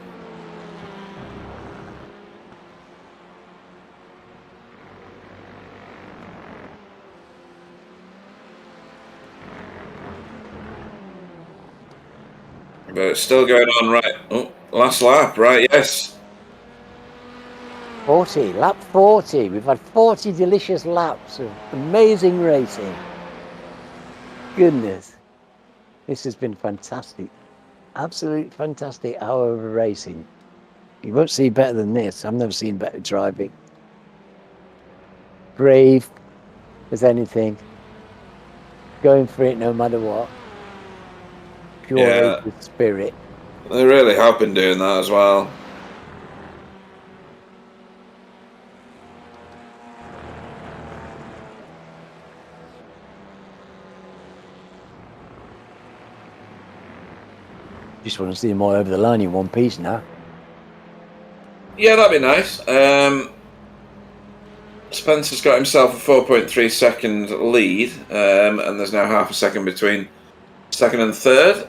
But it's still going on, right? Oh, last lap, right, yes. 40, lap 40. We've had 40 delicious laps of amazing racing. Goodness. This has been fantastic. Absolutely fantastic hour of racing. You won't see better than this. I've never seen better driving. Brave as anything. Going for it no matter what. Pure racing spirit. They really have been doing that as well. Just want to see them all over the line in one piece now. Yeah, that'd be nice. Spencer's got himself a 4.3 second lead, and there's now half a second between second and third.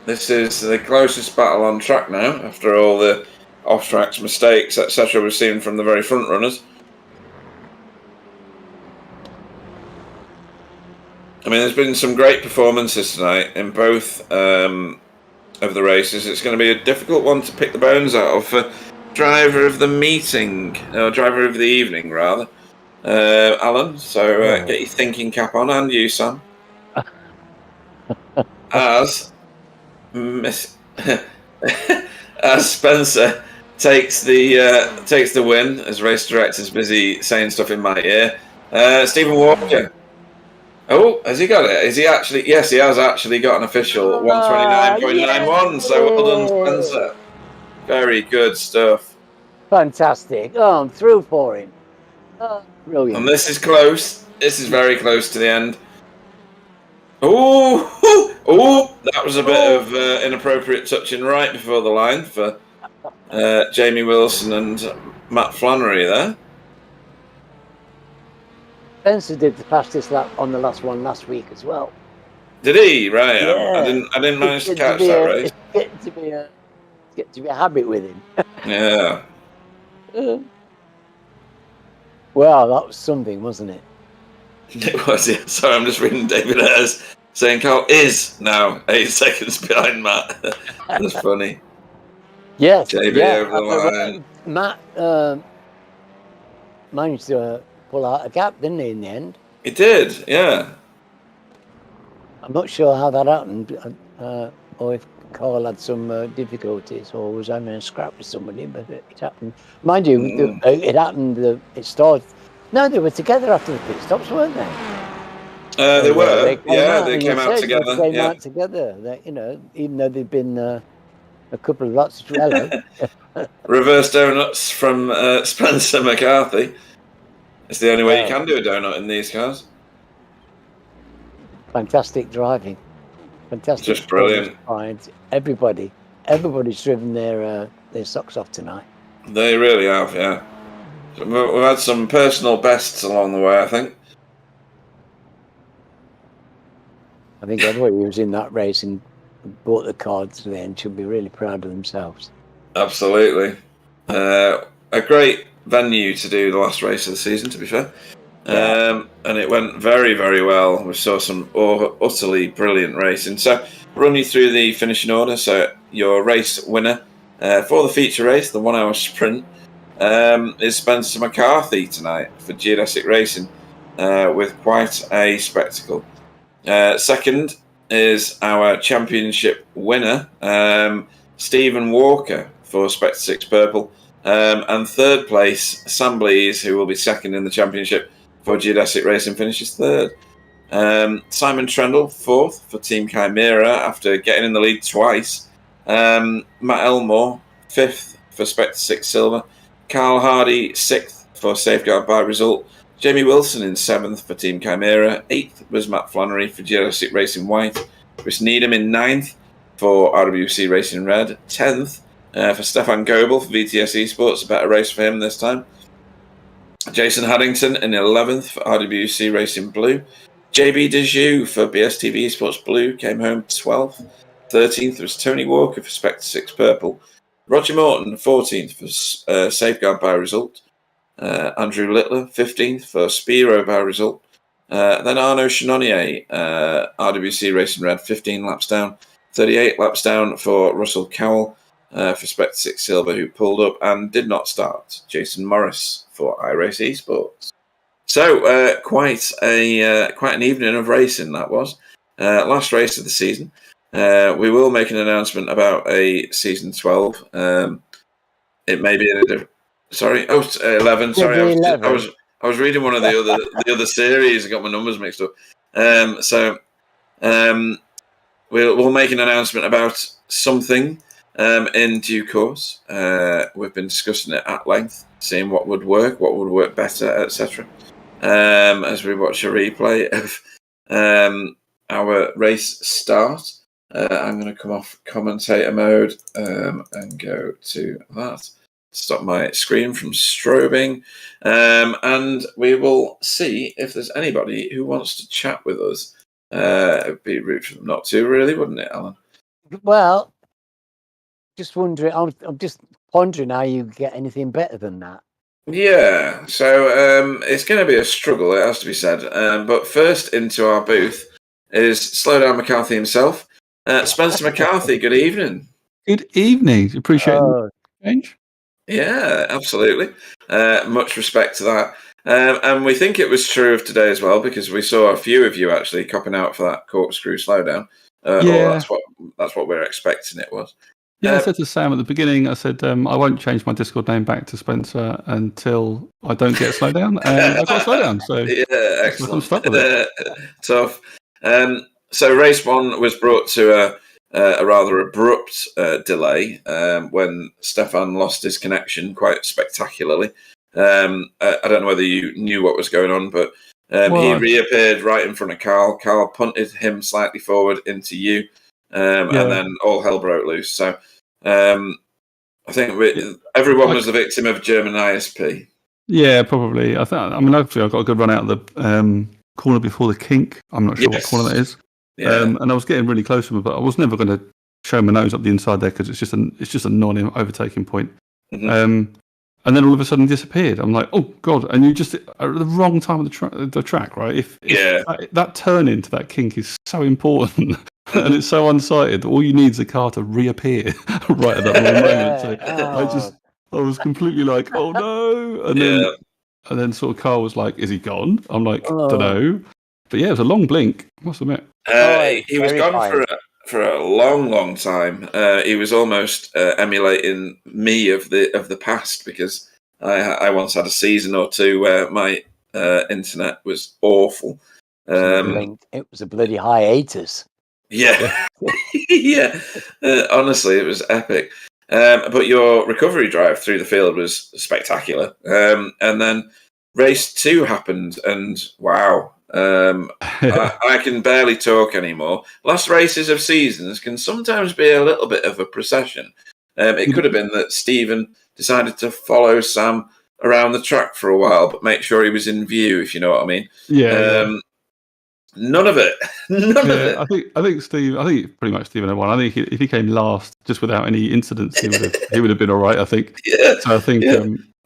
This is the closest battle on track now, after all the off-track mistakes, etc. we've seen from the very front runners. I mean, there's been some great performances tonight in both of the races. It's going to be a difficult one to pick the bones out of for driver of the meeting, or driver of the evening, rather, Alan. So get your thinking cap on, and you, Sam. As Spencer takes the win, as race director's busy saying stuff in my ear. Stephen Walker. Oh, has he got it? Is he actually? Yes, he has actually got an official 129.91. So well done, Spencer. Very good stuff. Fantastic. Oh, I'm through for him. Oh, brilliant. And this is close. This is very close to the end. Oh, that was a bit of inappropriate touching right before the line for Jamie Wilson and Matt Flannery there. Spencer did the fastest lap on the last one last week as well. Did he? Right. Yeah. I didn't manage to catch that race. It's get to be a habit with him. Yeah. Well, that was something, wasn't it? It was, yeah. Sorry, I'm just reading David Ayres saying Carl is now 8 seconds behind Matt. That's funny. Yes. JB over the line. Matt managed to pull out a gap, didn't he, in the end? He did, yeah. I'm not sure how that happened, or if Carl had some difficulties or was having a scrap with somebody, but it happened. Mind you, it happened, it started. No, they were together after the pit stops, weren't they? They were. They came out together. They came out together. They, even though they've been a couple of lots of hello. Reverse donuts from Spencer McCarthy. It's the only way you can do a donut in these cars. Fantastic driving. Fantastic. Just brilliant. Everybody's driven their socks off tonight. They really have, yeah. So we've had some personal bests along the way, I think. I think everybody who was in that race and bought the cards to the end should be really proud of themselves. Absolutely. A great venue to do the last race of the season, to be fair. And it went very, very well. We saw some utterly brilliant racing. So, run you through the finishing order. So, your race winner for the feature race, the 1 hour sprint, is Spencer McCarthy tonight for Geodesic Racing with quite a spectacle. Second is our championship winner, Stephen Walker for Spectre 6 Purple. And third place, Sam Blees, who will be second in the championship for Geodesic Racing, finishes third. Simon Trendle, fourth for Team Chimera after getting in the lead twice Matt Elmore, 5th for Spectre 6 Silver. Carl Hardy, 6th for Safeguard by Result. Jamie Wilson in 7th for Team Chimera. 8th was Matt Flannery for Jurassic Racing White. Chris Needham in 9th for RWC Racing Red. 10th for Stefan Goebel for VTS Esports. A better race for him this time. Jason Haddington in 11th for RWC Racing Blue. JB Dejoux for BSTV Esports Blue came home 12th. 13th was Tony Walker for Spectre 6 Purple. Roger Morton, 14th for Safeguard by Result. Andrew Littler, 15th for Spiro by Result. Then Arnaud Chenonnier, RWC Racing Red, 15 laps down. 38 laps down for Russell Cowell for Spectre 6 Silver, who pulled up and did not start. Jason Morris for iRace Esports. So quite an evening of racing that was. Last race of the season. We will make an announcement about a season 12. It may be 11. Sorry, I was reading one of the other series. I got my numbers mixed up. We'll make an announcement about something in due course. We've been discussing it at length, seeing what would work better, etc. As we watch a replay of our race start. I'm going to come off commentator mode and go to that. Stop my screen from strobing. And we will see if there's anybody who wants to chat with us. It'd be rude for them not to, really, wouldn't it, Alan? Well, just wondering, I'm just pondering how you get anything better than that. Yeah, so it's going to be a struggle, it has to be said. But first into our booth is Slowdown McCarthy himself. Spencer McCarthy, good evening. Good evening. Appreciate the change. Yeah, absolutely. Much respect to that. And we think it was true of today as well, because we saw a few of you actually copping out for that corkscrew slowdown. Yeah. Or that's what we're expecting it was. Yeah, I said to Sam at the beginning, I said, I won't change my Discord name back to Spencer until I don't get a slowdown. And I got a slowdown. So yeah, excellent. I'm stuck with it. Tough. So race 1 was brought to a rather abrupt delay when Stefan lost his connection quite spectacularly. I don't know whether you knew what was going on, but he reappeared right in front of Carl. Carl punted him slightly forward into you, and then all hell broke loose. So I think everyone was the victim of German ISP. Yeah, probably. Hopefully I got a good run out of the corner before the kink. I'm not sure what corner that is. Yeah. And I was getting really close to him, but I was never going to show my nose up the inside there because it's just a non-overtaking point. Mm-hmm. And then all of a sudden disappeared. I'm like, oh god! And you just at the wrong time of the track, right? If that turn into that kink is so important, and it's so unsighted. All you need is a car to reappear right at that moment. So I was completely like, oh no! And then sort of Carl was like, is he gone? I'm like, don't know. But yeah, it was a long blink, I must admit. He was gone for a long time. He was almost emulating me of the past, because I once had a season or two where my internet was awful. It was a bloody hiatus. Yeah, yeah. Honestly, it was epic. But your recovery drive through the field was spectacular. And then race 2 happened, and wow. I can barely talk anymore. Last races of seasons can sometimes be a little bit of a procession. It could have been that Stephen decided to follow Sam around the track for a while, but make sure he was in view, if you know what I mean. Yeah. None of it. None of it. I think pretty much Stephen had won. I think if he came last, just without any incidents, he would have been all right. I think. Yeah. So I think.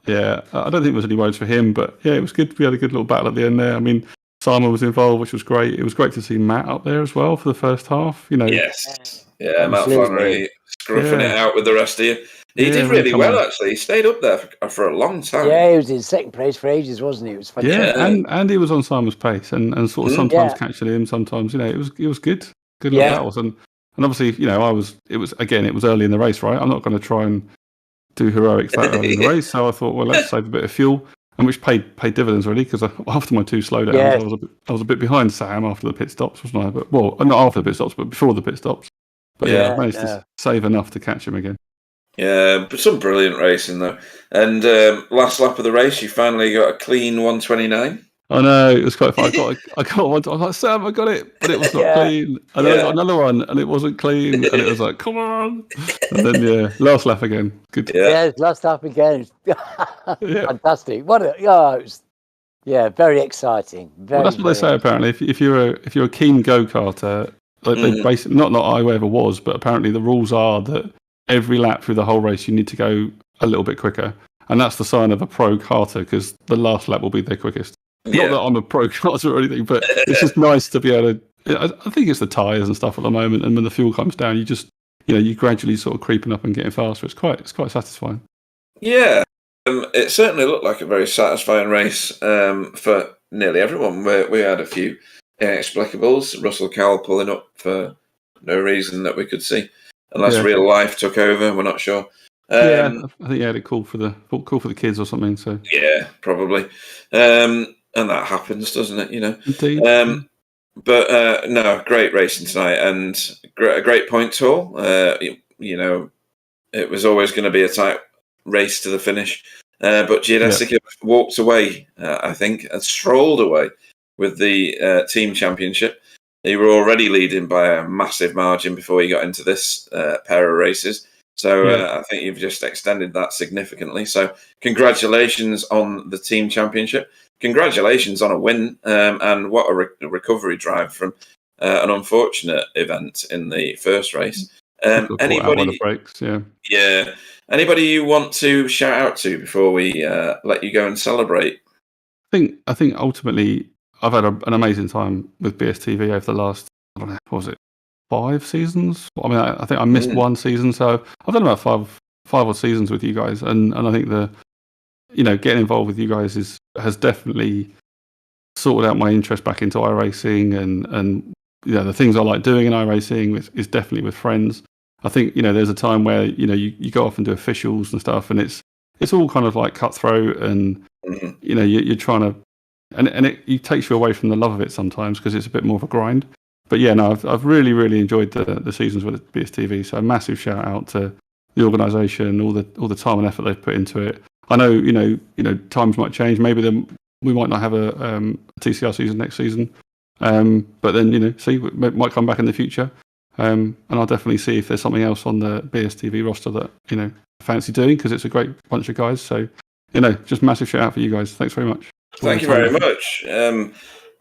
Yeah. I don't think there was any worries for him, but yeah, it was good. We had a good little battle at the end there. I mean, Simon was involved, which was great. It was great to see Matt up there as well for the first half. Yes. Yeah, Matt Flannery scruffing it out with the rest of you. He did really well, actually. He stayed up there for a long time. Yeah, he was in second place for ages, wasn't he? It was fantastic. Yeah, and he was on Simon's pace and sort of sometimes catching him, sometimes, it was good. Good little battles. And obviously, it was early in the race, right? I'm not going to try and do heroics that early in the race. So I thought, well, let's save a bit of fuel. And which paid dividends really, because after my 2 slowdowns, I was a bit behind Sam after the pit stops, wasn't I? But not after the pit stops, but before the pit stops. But yeah, I managed to save enough to catch him again. Yeah, but some brilliant racing though. And last lap of the race, you finally got a clean 129. I know, it was quite fun. I got one. I was like, Sam, I got it, but it was not clean. And then I got another one, and it wasn't clean. And it was like, come on. And then last lap again. Good. Yeah, last lap again. Fantastic. What a it was, very exciting. Very, well, that's what they say apparently. If you're a keen go-karter, like they basically not I ever was, but apparently the rules are that every lap through the whole race you need to go a little bit quicker, and that's the sign of a pro karter because the last lap will be their quickest. Not that I'm a pro karter or anything, but it's just nice to be able to. I think it's the tyres and stuff at the moment, and when the fuel comes down, you just you gradually sort of creeping up and getting faster. It's quite satisfying. Yeah, it certainly looked like a very satisfying race for nearly everyone. We had a few inexplicables. Russell Cowell pulling up for no reason that we could see, unless real life took over. We're not sure. I think he had it cool for the kids or something. So yeah, probably, and that happens, doesn't it? Indeed. But no, great racing tonight and a great point haul. It was always going to be a tight race to the finish, but Giudesica walked away. I think and strolled away with the team championship. They were already leading by a massive margin before he got into this pair of races. So I think you've just extended that significantly. So congratulations on the team championship. Congratulations on a win, and what a recovery drive from an unfortunate event in the first race. Anybody? Breaks, Anybody you want to shout out to before we let you go and celebrate? I think ultimately I've had an amazing time with BSTV over the last, I don't know, what was it, 5 seasons? I mean, I think I missed one season, so I've done about five odd seasons with you guys, and I think getting involved with you guys has definitely sorted out my interest back into iRacing, and the things I like doing in iRacing is definitely with friends. I think there's a time where you go off and do officials and stuff, and it's all kind of like cutthroat, and you're trying to, and it takes you away from the love of it sometimes because it's a bit more of a grind. But I've really, really enjoyed the seasons with BSTV. So a massive shout out to the organisation, all the time and effort they've put into it. I know times might change. Maybe we might not have a TCR season next season, but then it might come back in the future. And I'll definitely see if there's something else on the BSTV roster that I fancy doing because it's a great bunch of guys. So just massive shout out for you guys. Thanks very much. Thank you very much.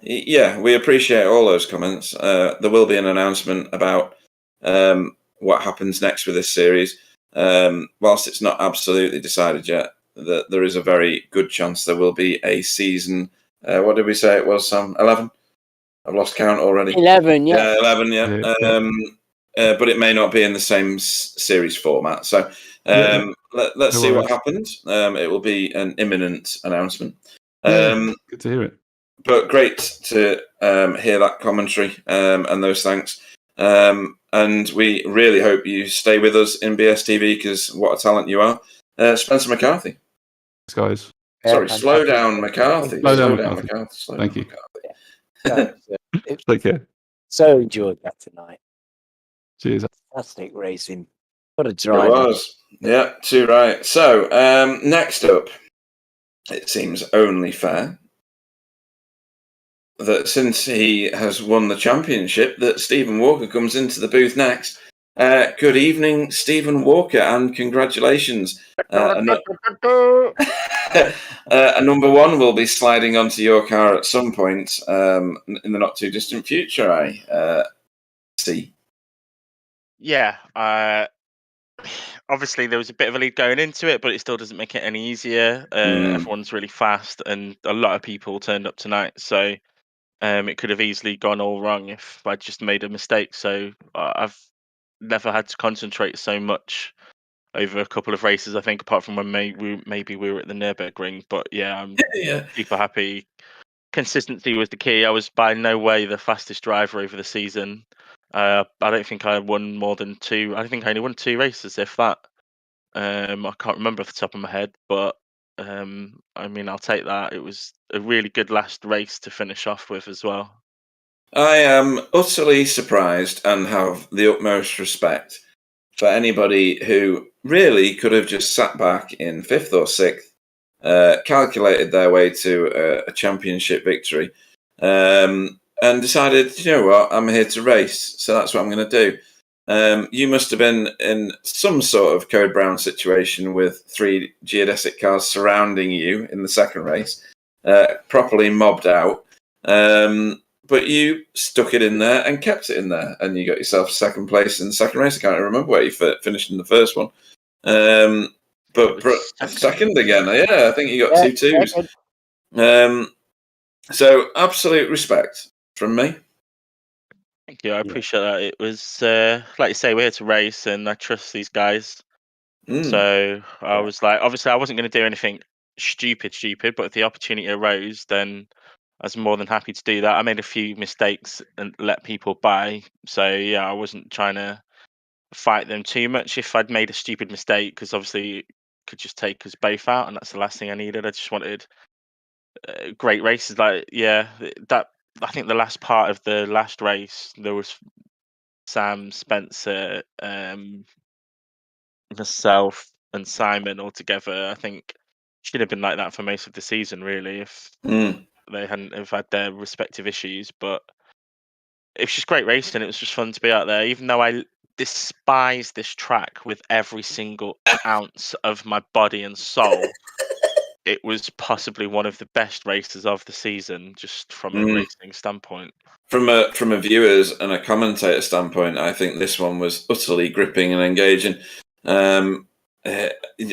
We appreciate all those comments. There will be an announcement about what happens next with this series. Whilst it's not absolutely decided yet, that there is a very good chance there will be a season. What did we say it was, Sam? 11? I've lost count already. 11, yeah. 11, yeah. But it may not be in the same series format. So let's see what happens. It will be an imminent announcement. Good to hear it. But great to hear that commentary and those thanks. And we really hope you stay with us in BSTV because what a talent you are. Spencer McCarthy. Thanks, guys. Sorry, slow down, McCarthy. Slow down, McCarthy. Thank you. Take care. So enjoyed that tonight. Cheers. Fantastic racing. What a drive. It was. Yeah, too right. So, next up, it seems only fair that since he has won the championship, that Stephen Walker comes into the booth next. Good evening, Stephen Walker, and congratulations. A number one will be sliding onto your car at some point in the not too distant future, I see. Yeah, obviously there was a bit of a lead going into it, but it still doesn't make it any easier. Everyone's really fast, and a lot of people turned up tonight, so it could have easily gone all wrong if I just made a mistake. So I've never had to concentrate so much over a couple of races, I think, apart from when maybe we were at the Nürburgring. But yeah, I'm super happy. Consistency was the key. I was by no way the fastest driver over the season. I don't think I won more than 2. I think I only won 2 races, if that. I can't remember off the top of my head, but I mean, I'll take that. It was a really good last race to finish off with as well. I am utterly surprised and have the utmost respect for anybody who really could have just sat back in 5th or 6th, calculated their way to a championship victory, and decided, you know what, I'm here to race, so that's what I'm going to do. You must have been in some sort of Code Brown situation with 3 geodesic cars surrounding you in the second race, properly mobbed out. But you stuck it in there and kept it in there, and you got yourself second place in the second race. I can't remember where you finished in the first one. But second again. Yeah, I think you got 2 2s. So absolute respect from me. Thank you. I appreciate that. It was like you say, we're here to race, and I trust these guys. So I was like, obviously, I wasn't going to do anything stupid, but if the opportunity arose, then I was more than happy to do that. I made a few mistakes and let people by. So yeah, I wasn't trying to fight them too much if I'd made a stupid mistake, because obviously it could just take us both out, and that's the last thing I needed. I just wanted great races. Like, yeah, that I think the last part of the last race, there was Sam, Spencer, myself, and Simon all together. I think should have been like that for most of the season, really, if they hadn't have had their respective issues. But it was just great racing. It was just fun to be out there, even though I despise this track with every single ounce of my body and soul. It was possibly one of the best races of the season, just from a racing standpoint. From a viewers and a commentator standpoint, I think this one was utterly gripping and engaging.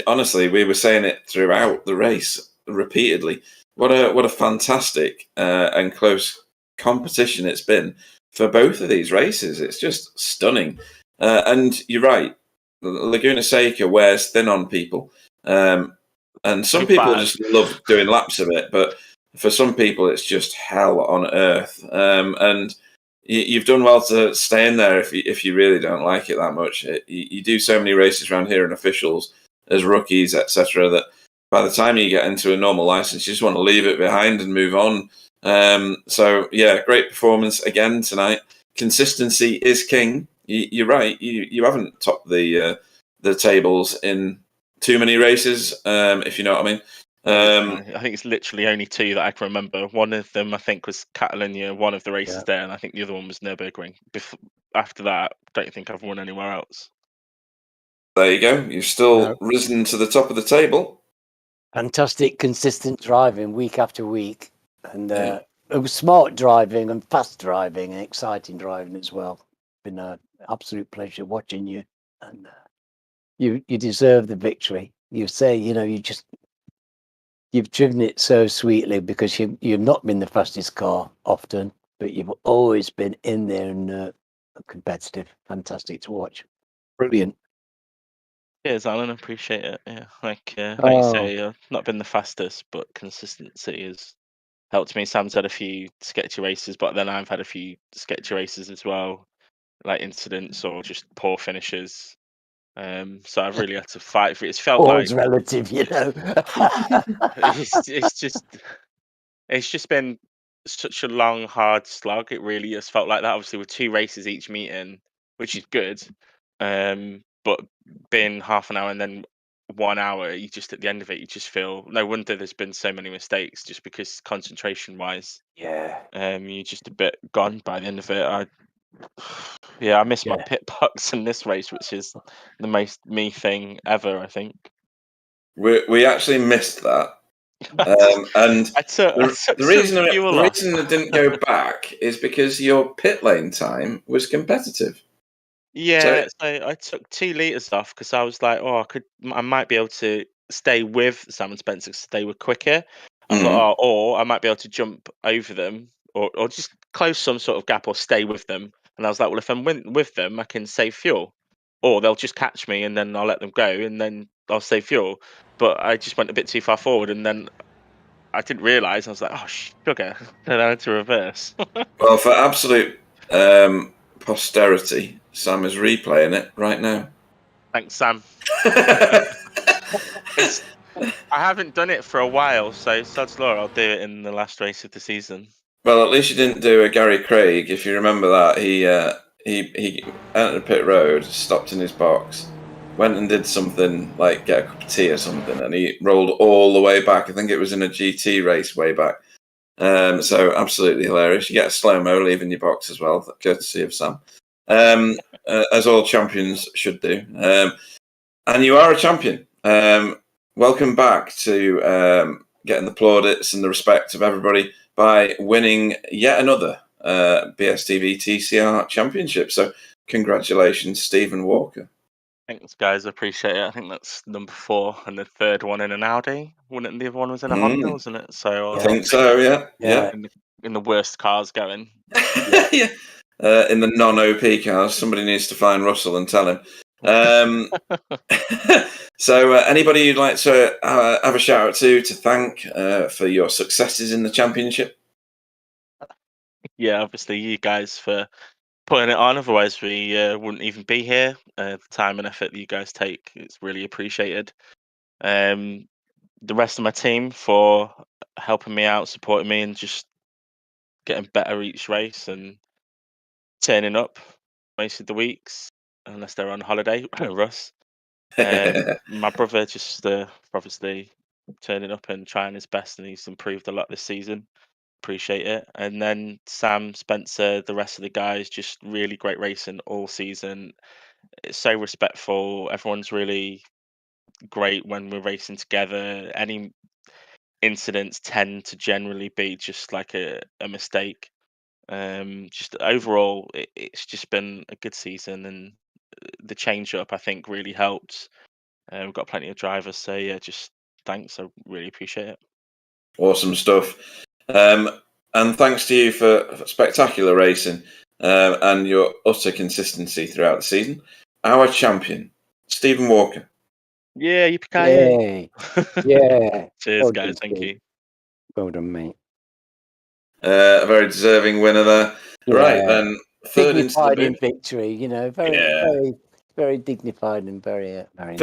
Honestly, we were saying it throughout the race repeatedly. What a fantastic and close competition it's been for both of these races. It's just stunning. And you're right, Laguna Seca wears thin on people. And some people just love doing laps of it, but for some people, it's just hell on earth. And you've done well to stay in there if you really don't like it that much. You do so many races around here and officials as rookies, etc., that by the time you get into a normal license, you just want to leave it behind and move on. So yeah, great performance again tonight. Consistency is king. You're right. You haven't topped the tables in too many races, if you know what I mean. I think it's literally only 2 that I can remember. One of them, I think, was Catalonia, one of the races there, and I think the other one was Nürburgring. After that, I don't think I've won anywhere else. There you go. You've still risen to the top of the table. Fantastic, consistent driving week after week, and it was smart driving and fast driving and exciting driving as well. Been an absolute pleasure watching you, and you deserve the victory. You say, you've driven it so sweetly, because you've not been the fastest car often, but you've always been in there and competitive. Fantastic to watch. Brilliant. Cheers, Alan. I appreciate it. Yeah, like you say, not been the fastest, but consistency has helped me. Sam's had a few sketchy races, but then I've had a few sketchy races as well, like incidents or just poor finishes. So I've really had to fight for it. It's felt All's like relative, it's just been such a long, hard slog. It really has felt like that. Obviously, with 2 races each meeting, which is good. But being half an hour and then 1 hour, you just at the end of it, you just feel no wonder there's been so many mistakes, just because concentration wise, you're just a bit gone by the end of it. I missed my pit box in this race, which is the most me thing ever, I think. We actually missed that. And the reason I didn't go back is because your pit lane time was competitive. Yeah, so I took 2 liters off because I was like, I might be able to stay with Sam and Spencer because they were quicker. I thought, or I might be able to jump over them, or just close some sort of gap, or stay with them. And I was like, well, if I'm with them, I can save fuel, or they'll just catch me and then I'll let them go and then I'll save fuel. But I just went a bit too far forward, and then I didn't realise. I was like, oh, sugar. Then I had to reverse. Well, for absolute posterity, Sam is replaying it right now. Thanks, Sam. I haven't done it for a while, so sod's law, I'll do it in the last race of the season. Well, at least you didn't do a Gary Craig. If you remember that, he entered pit road, stopped in his box, went and did something like get a cup of tea or something, and he rolled all the way back. I think it was in a GT race way back. So absolutely hilarious. You get a slow-mo leaving your box as well, courtesy of Sam, as all champions should do. And you are a champion. Welcome back to getting the plaudits and the respect of everybody by winning yet another BSTV TCR championship. So congratulations, Stephen Walker. Thanks, guys. I appreciate it. I think that's number 4, and the third one in an Audi. Wouldn't the other one was in a Honda, wasn't it? So I think so. Yeah. In the worst cars going. Yeah. In the non-OP cars, somebody needs to find Russell and tell him. So, anybody you'd like to have a shout out to thank for your successes in the championship? Yeah, obviously you guys for putting it on. Otherwise, we wouldn't even be here. The time and effort that you guys take, it's really appreciated. The rest of my team for helping me out, supporting me, and just getting better each race and turning up most of the weeks, unless they're on holiday. Russ. My brother just obviously turning up and trying his best, and he's improved a lot this season. Appreciate it. And then Sam, Spencer, the rest of the guys, just really great racing all season. It's so respectful. Everyone's really great when we're racing together. Any incidents tend to generally be just like a mistake. Just overall, it's just been a good season, and the change up I think really helped. We've got plenty of drivers, so yeah, just thanks. I really appreciate it. Awesome stuff. And thanks to you for spectacular racing and your utter consistency throughout the season. Our champion, Stephen Walker. Yeah, yippee-ki-yay. Yeah. Cheers, guys. Thank you. Well done, mate. A very deserving winner there. Yeah. Right, then. Third dignified in victory, very dignified and very nice.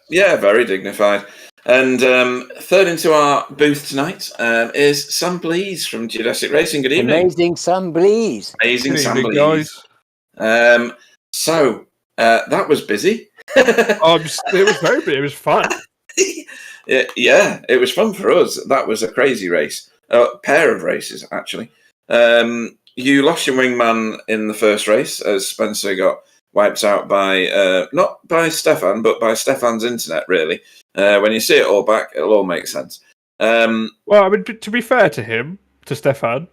Yeah, very dignified. And third into our booth tonight is Sam Blees from Geodesic Racing. Good evening. Amazing Sam Blees. Amazing Sam Blees. So that was busy. It was very busy. It was fun. Yeah, it was fun for us. That was a crazy race. A pair of races, actually. You lost your wingman in the first race as Spencer got wiped out by, not by Stefan, but by Stefan's internet, really. When you see it all back, it'll all make sense. Well, I mean, to be fair to him, to Stefan,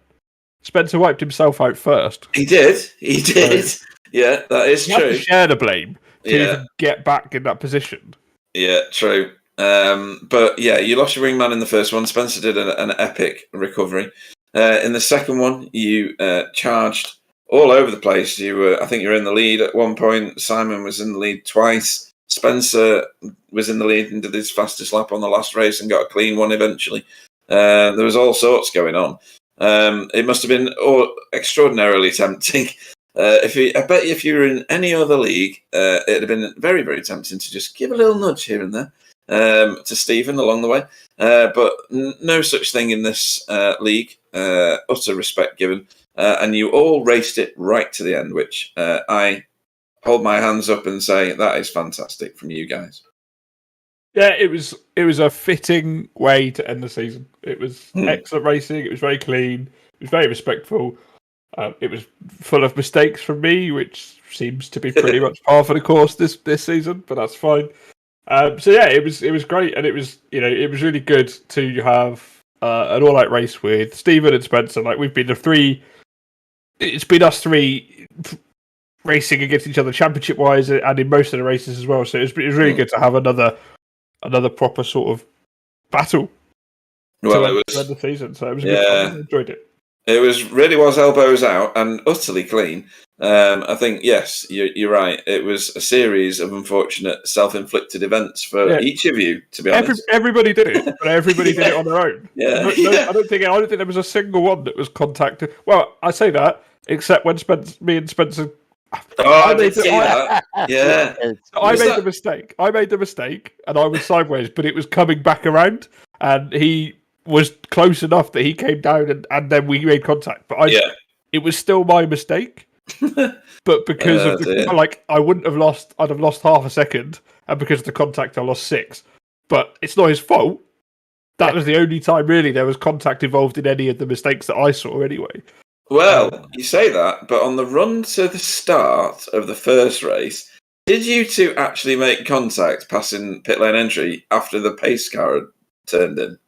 Spencer wiped himself out first. He did. So, yeah, that is true. You have to share the blame to even get back in that position. Yeah, true. But yeah, you lost your wingman in the first one. Spencer did an epic recovery. In the second one, you charged all over the place. I think you were in the lead at one point. Simon was in the lead twice. Spencer was in the lead and did his fastest lap on the last race and got a clean one eventually. There was all sorts going on. It must have been extraordinarily tempting. I bet if you were in any other league, it'd have been very, very tempting to just give a little nudge here and there to Stephen along the way. But no such thing in this league. Utter respect given. And you all raced it right to the end, which I hold my hands up and say that is fantastic from you guys. Yeah, it was a fitting way to end the season. It was excellent racing. It was very clean. It was very respectful. It was full of mistakes from me, which seems to be pretty much par for the course this season, but that's fine. So yeah, it was great, and it was really good to have an all-out race with Stephen and Spencer. Like we've been it's been us three racing against each other championship-wise, and in most of the races as well. So it was really good to have another proper sort of battle. Well, it was the season, so it was good fun. I enjoyed it. It really was elbows out and utterly clean. I think, yes, you're right. It was a series of unfortunate self-inflicted events for each of you, to be honest. Everybody did it, but everybody did it on their own. Yeah. I don't think there was a single one that was contacted. Well, I say that, except when me and Spencer... I did see that. Yeah. I made the mistake. I made the mistake, and I was sideways, but it was coming back around, and he was close enough that he came down and then we made contact. But it was still my mistake. But because of I wouldn't have lost. I'd have lost half a second, and because of the contact, I lost 6. But it's not his fault. That was the only time really there was contact involved in any of the mistakes that I saw. Anyway. Well, you say that, but on the run to the start of the first race, did you two actually make contact passing pit lane entry after the pace car had turned in?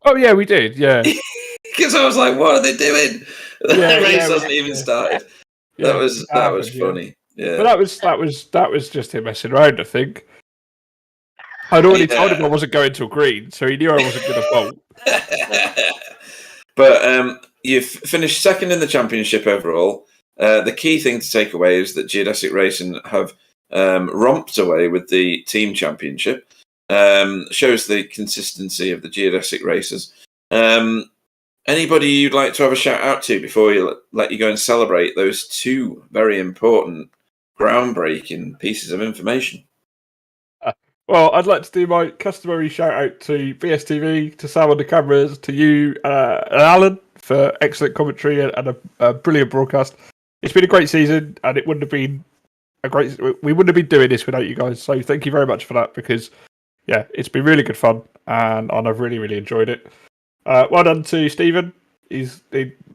Oh yeah, we did. Yeah, because I was like, "What are they doing?" The race hasn't even started. Yeah, that was funny. Yeah, but that was just him messing around. I think I'd already told him I wasn't going to a green, so he knew I wasn't going to bolt. But you've finished second in the championship overall. The key thing to take away is that Geodesic Racing have romped away with the team championship. Shows the consistency of the Geodesic racers. Anybody you'd like to have a shout out to before we let you go and celebrate those 2 very important, groundbreaking pieces of information? Well, I'd like to do my customary shout out to BSTV, to Sam on the cameras, to you and Alan for excellent commentary and a brilliant broadcast. It's been a great season, and it wouldn't have been we wouldn't have been doing this without you guys. So thank you very much for that, because it's been really good fun, and I've really, really enjoyed it. Well done to Stephen. He's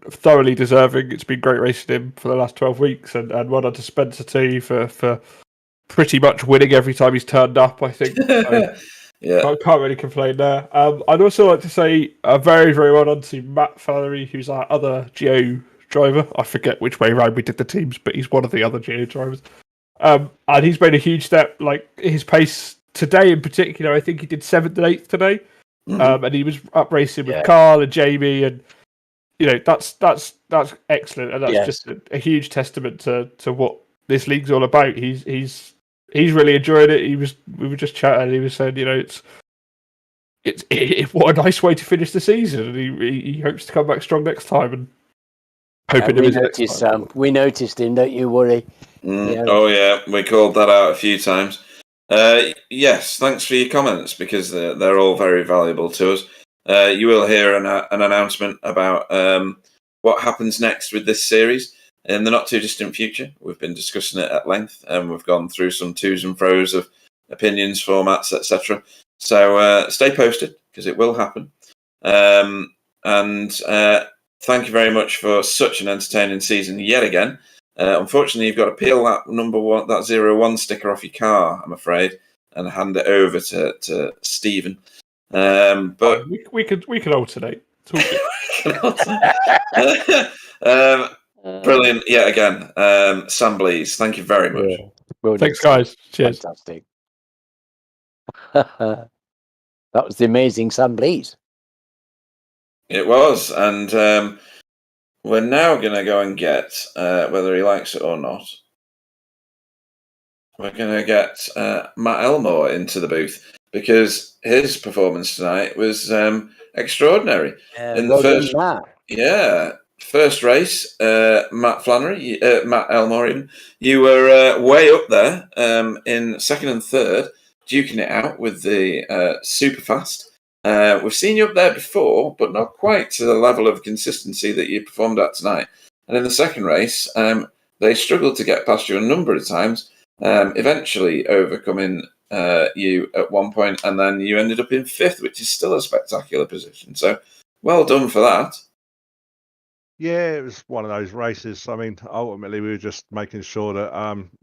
thoroughly deserving. It's been great racing him for the last 12 weeks, and well done to Spencer too for pretty much winning every time he's turned up, I think. So, I can't really complain there. I'd also like to say a very, very well done to Matt Flannery, who's our other Geo driver. I forget which way around we did the teams, but he's one of the other Geo drivers. And he's made a huge step. Like his pace today in particular, I think he did 7th and 8th today. And he was up racing with Carl and Jamie, and that's excellent, and that's just a huge testament to what this league's all about. He's really enjoyed it. We were just chatting, and he was saying, it's what a nice way to finish the season, and he hopes to come back strong next time, and hoping we noticed him. Don't you worry. Oh yeah, we called that out a few times. Yes, thanks for your comments, because they're all very valuable to us. You will hear an announcement about what happens next with this series in the not too distant future. We've been discussing it at length, and we've gone through some to's and fro's of opinions, formats, etc. So stay posted, because it will happen. And thank you very much for such an entertaining season yet again. Unfortunately, you've got to peel that number 1, that 01 sticker off your car, I'm afraid, and hand it over to Stephen. But we could alternate. Brilliant, yet again, Sam Blees. Thank you very much. Well, thanks, guys. Cheers. Fantastic. That was the amazing Sam Blees. It was, and we're now going to go and get, whether he likes it or not, we're going to get Matt Elmore into the booth, because his performance tonight was extraordinary. In the first race, Matt Elmore, you were way up there in 2nd and 3rd, duking it out with the super fast. We've seen you up there before, but not quite to the level of consistency that you performed at tonight. And in the second race, they struggled to get past you a number of times, eventually overcoming you at one point, and then you ended up in 5th, which is still a spectacular position. So well done for that. Yeah, it was one of those races. I mean, ultimately, we were just making sure that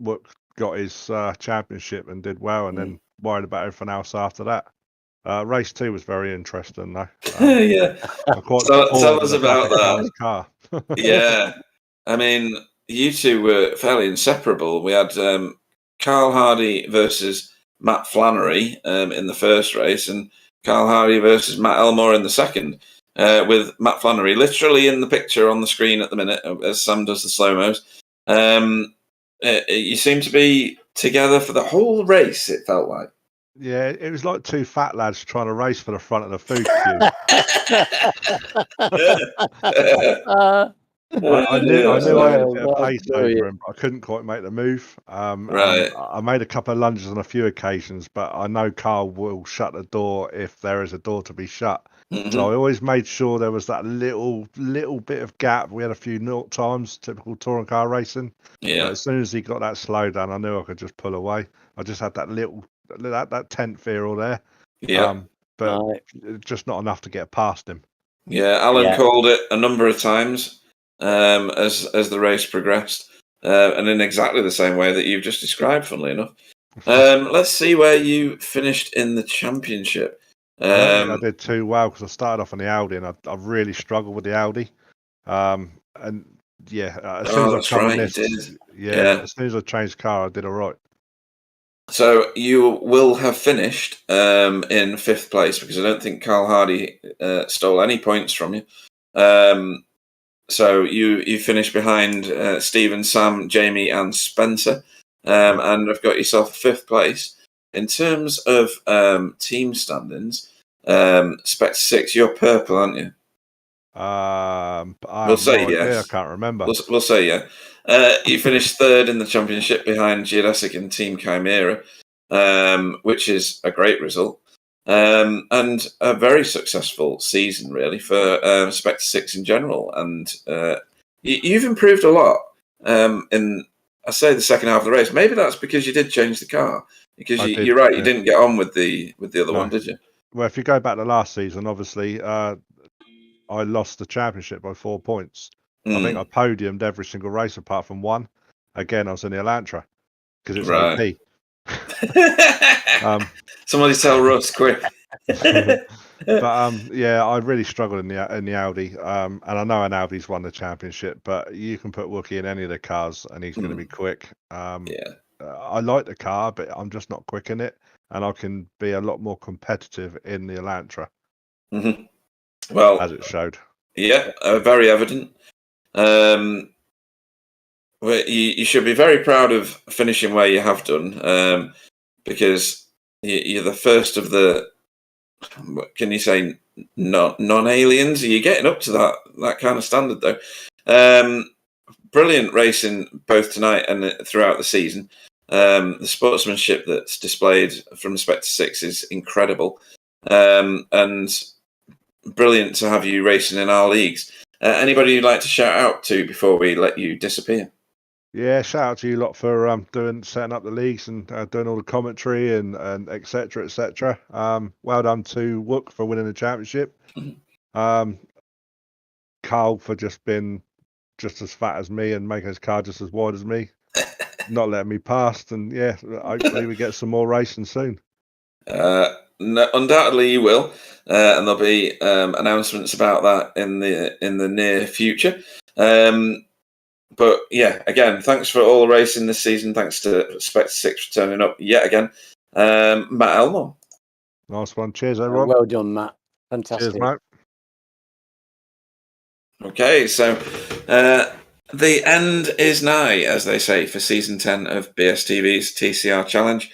Wook got his championship and did well, and then worried about everything else after that. Race 2 was very interesting, though. Yeah. Tell us about that. Car. Yeah. I mean, you two were fairly inseparable. We had Carl Hardy versus Matt Flannery in the first race, and Carl Hardy versus Matt Elmore in the second, with Matt Flannery literally in the picture on the screen at the minute, as Sam does the slow-mos. You seem to be together for the whole race, it felt like. Yeah, it was like 2 fat lads trying to race for the front of the food I knew I had a bit of Well, pace over him, but I couldn't quite make the move. Right. I made a couple of lunges on a few occasions, but I know Carl will shut the door if there is a door to be shut. So I always made sure there was that little bit of gap. We had a few naught times, typical touring car racing. Yeah. But as soon as he got that slow down, I knew I could just pull away. I just had that little that tent feel there. Yeah. But just not enough to get past him. Yeah, Alan called it a number of times as the race progressed, and in exactly the same way that you've just described, funnily enough. Let's see where you finished in the championship. I don't think I did too well because I started off on the Audi and I really struggled with the Audi. And yeah, as soon as I come on this, as soon as I changed car, I did all right. So you will have finished in 5th place because I don't think Carl Hardy stole any points from you. So you finished behind Stephen, Sam, Jamie, and Spencer, and have got yourself 5th place. In terms of team standings, Spec 6, you're purple, aren't you? We'll say yes. I can't remember. We'll say yeah. You finished 3rd in the championship behind Geodesic and Team Chimera, which is a great result. And a very successful season, really, for Spec 6 in general. And you've improved a lot in, I say, the second half of the race. Maybe that's because you did change the car. Because you're right, you didn't get on with the other one, did you? Well, if you go back to last season, obviously, I lost the championship by 4 points. I think I podiumed every single race apart from one. Again, I was in the Elantra because it's OP. Somebody tell Russ quick. But yeah, I really struggled in the Audi. And I know an Audi's won the championship, but you can put Wookie in any of the cars and he's going to be quick. I like the car, but I'm just not quick in it, and I can be a lot more competitive in the Elantra. Well, as it showed. Yeah, very evident. You should be very proud of finishing where you have done, because you're the first of the, what can you say, non-aliens? You're getting up to that kind of standard, though. Brilliant racing both tonight and throughout the season. The sportsmanship that's displayed from Spectre 6 is incredible. And brilliant to have you racing in our leagues. Anybody you'd like to shout out to before we let you disappear? Yeah, shout out to you lot for setting up the leagues and doing all the commentary and et cetera, et cetera. Well done to Wook for winning the championship. Carl for just being just as fat as me and making his car just as wide as me, not letting me past. And yeah, hopefully we get some more racing soon. No, undoubtedly you will, and there'll be announcements about that in the near future. But yeah, again, thanks for all the racing this season. Thanks to Spectre 6 for turning up yet again. Matt Elmore. Nice one. Cheers, everyone. Well done, Matt. Fantastic. Cheers, mate. Okay, so the end is nigh, as they say, for season 10 of BSTV's TCR Challenge.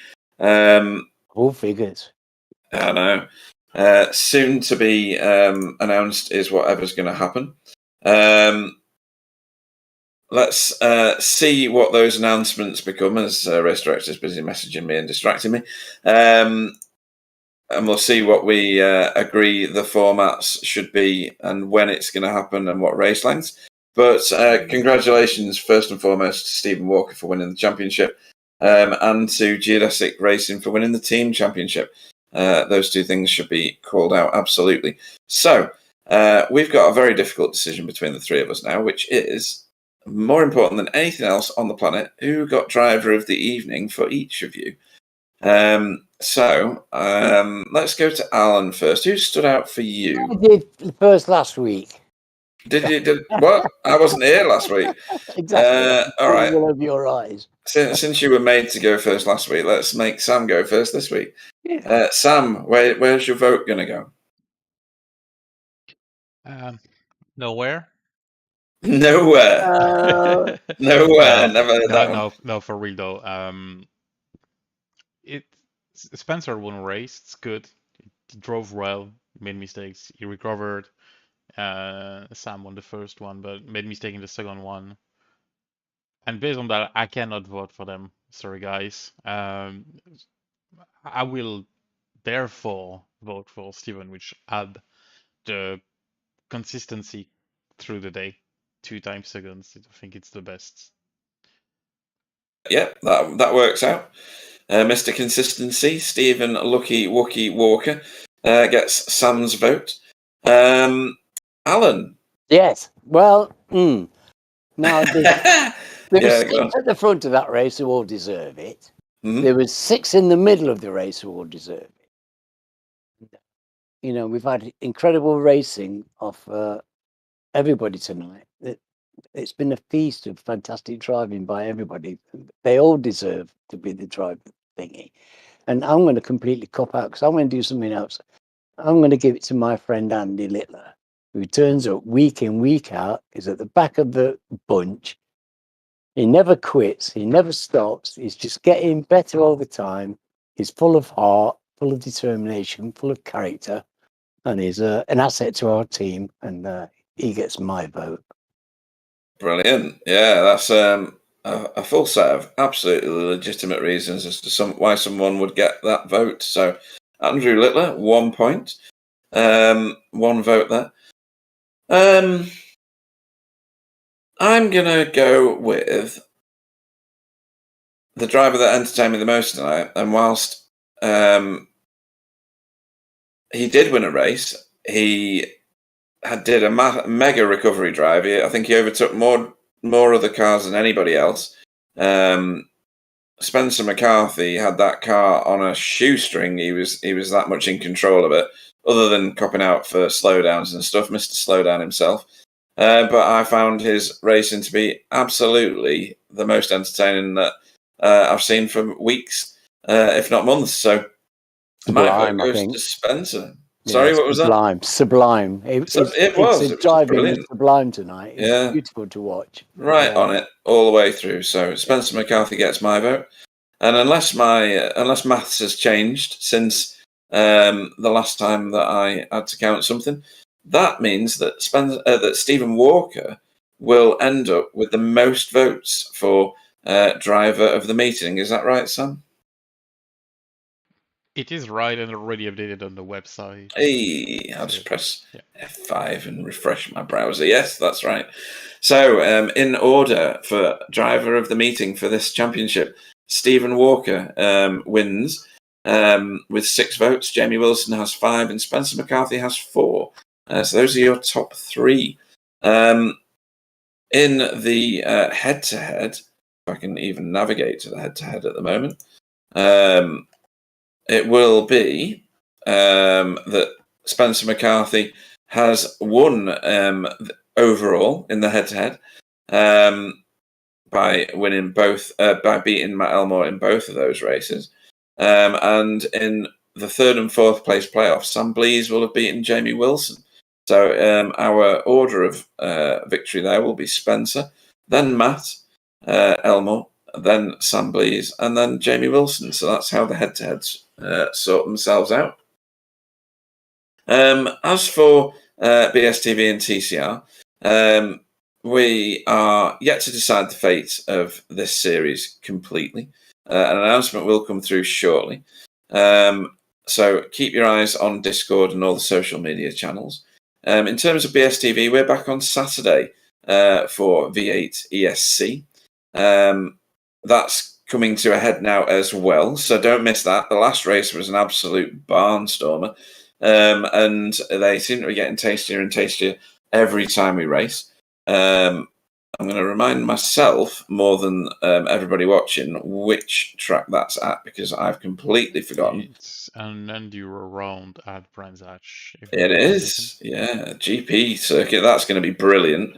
All figures. I know. Soon to be announced is whatever's going to happen. Let's see what those announcements become, as race director is busy messaging me and distracting me. And we'll see what we agree the formats should be and when it's going to happen and what race lengths. But congratulations, first and foremost, to Stephen Walker for winning the championship, and to Geodesic Racing for winning the team championship. Those two things should be called out, absolutely. So we've got a very difficult decision between the three of us now, which is, more important than anything else on the planet, who got driver of the evening for each of you. So let's go to Alan first. Who stood out for you? I did first last week. Did you? What? I wasn't here last week. Exactly. All right. All of your eyes. Since you were made to go first last week, let's make Sam go first this week. Yeah. Sam, where's your vote going to go? Nowhere. Nowhere. Nowhere. Never heard that one. No, for real though. Spencer won a race. It's good. He drove well. He made mistakes. He recovered. Sam won the first one, but made a mistake in the second one. And based on that, I cannot vote for them. Sorry, guys. I will therefore vote for Steven, which had the consistency through the day, 2 times seconds. I think it's the best. Yeah, that works out. Mr. Consistency, Stephen Lucky Wookie Walker gets Sam's vote. Alan. Yes. Well, now there were 6 at the front of that race who all deserve it. Mm-hmm. There was 6 in the middle of the race who all deserve it. You know, we've had incredible racing of everybody tonight. It's been a feast of fantastic driving by everybody. They all deserve to be the driver thingy. And I'm going to completely cop out because I'm going to do something else. I'm going to give it to my friend Andy Littler, who turns up week in, week out, is at the back of the bunch. He never quits. He never stops. He's just getting better all the time. He's full of heart, full of determination, full of character, and he's an asset to our team. And he gets my vote. Brilliant. Yeah, that's a full set of absolutely legitimate reasons as to why someone would get that vote. So, Andrew Littler, 1 point. 1 vote there. I'm going to go with the driver that entertained me the most tonight. And whilst he did win a race, he did a mega recovery drive. I think he overtook more other cars than anybody else. Spencer McCarthy had that car on a shoestring. He was that much in control of it, other than copping out for slowdowns and stuff. Mr. Slowdown himself. But I found his racing to be absolutely the most entertaining that I've seen for weeks, if not months. So my vote goes to Spencer. Sorry, what was that? Sublime. It was driving sublime tonight. It was beautiful to watch. Right on it all the way through. So Spencer McCarthy gets my vote. And unless maths has changed since the last time that I had to count something, that means that that Stephen Walker will end up with the most votes for driver of the meeting. Is that right, Sam? It is right and already updated on the website. Hey, I'll just press F5 and refresh my browser. Yes, that's right. So, in order for driver of the meeting for this championship, Stephen Walker wins with 6 votes. Jamie Wilson has 5 and Spencer McCarthy has 4. So those are your top 3. In the head-to-head, if I can even navigate to the head-to-head at the moment, it will be that Spencer McCarthy has won overall in the head-to-head by winning both, by beating Matt Elmore in both of those races. And in the 3rd and 4th place playoffs, Sam Blease will have beaten Jamie Wilson. So our order of victory there will be Spencer, then Matt Elmore, then Sam Blease, and then Jamie Wilson. So that's how the head-to-heads sort themselves out. As for BSTV and TCR, we are yet to decide the fate of this series completely. An announcement will come through shortly. So keep your eyes on Discord and all the social media channels. In terms of BSTV, we're back on Saturday for V8 ESC. That's coming to a head now as well, so don't miss that. The last race was an absolute barnstormer, and they seem to be getting tastier and tastier every time we race. I'm going to remind myself more than everybody watching which track that's at, because I've completely forgotten. It's an enduro round at Brands Hatch. It is, yeah, GP circuit. That's going to be brilliant.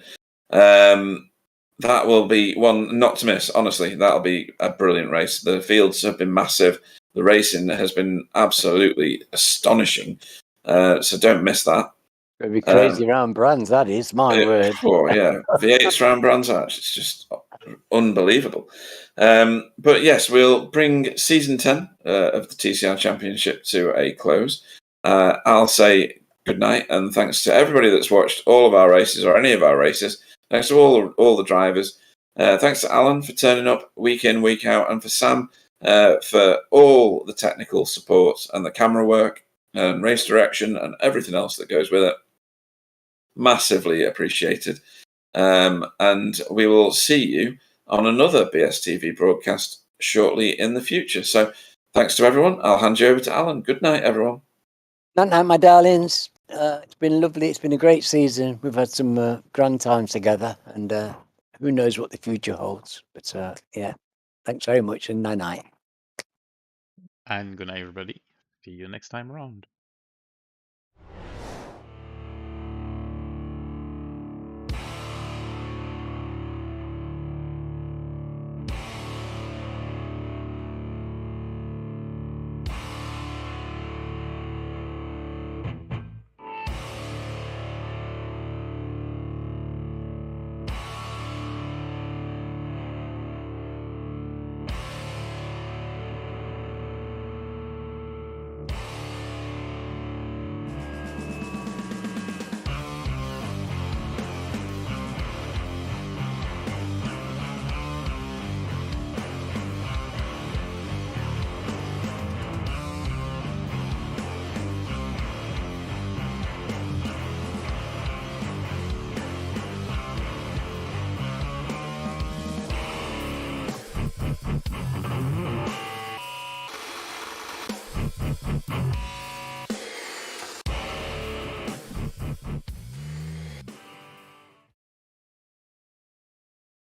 That will be one not to miss. Honestly, that'll be a brilliant race. The fields have been massive. The racing has been absolutely astonishing. So don't miss that. It'll be crazy round Brands, that is, my word. Oh, yeah. V8's round Brands Hatch. It's just unbelievable. But yes, we'll bring season 10 of the TCR Championship to a close. I'll say good night, and thanks to everybody that's watched all of our races or any of our races. Thanks to all the drivers. Thanks to Alan for turning up week in, week out, and for Sam for all the technical support and the camera work and race direction and everything else that goes with it. Massively appreciated. And we will see you on another BSTV broadcast shortly in the future. So thanks to everyone. I'll hand you over to Alan. Good night, everyone. Good night, my darlings. It's been lovely. It's been a great season. We've had some grand times together, and who knows what the future holds. But yeah, thanks very much, and night. And good night, everybody. See you next time around.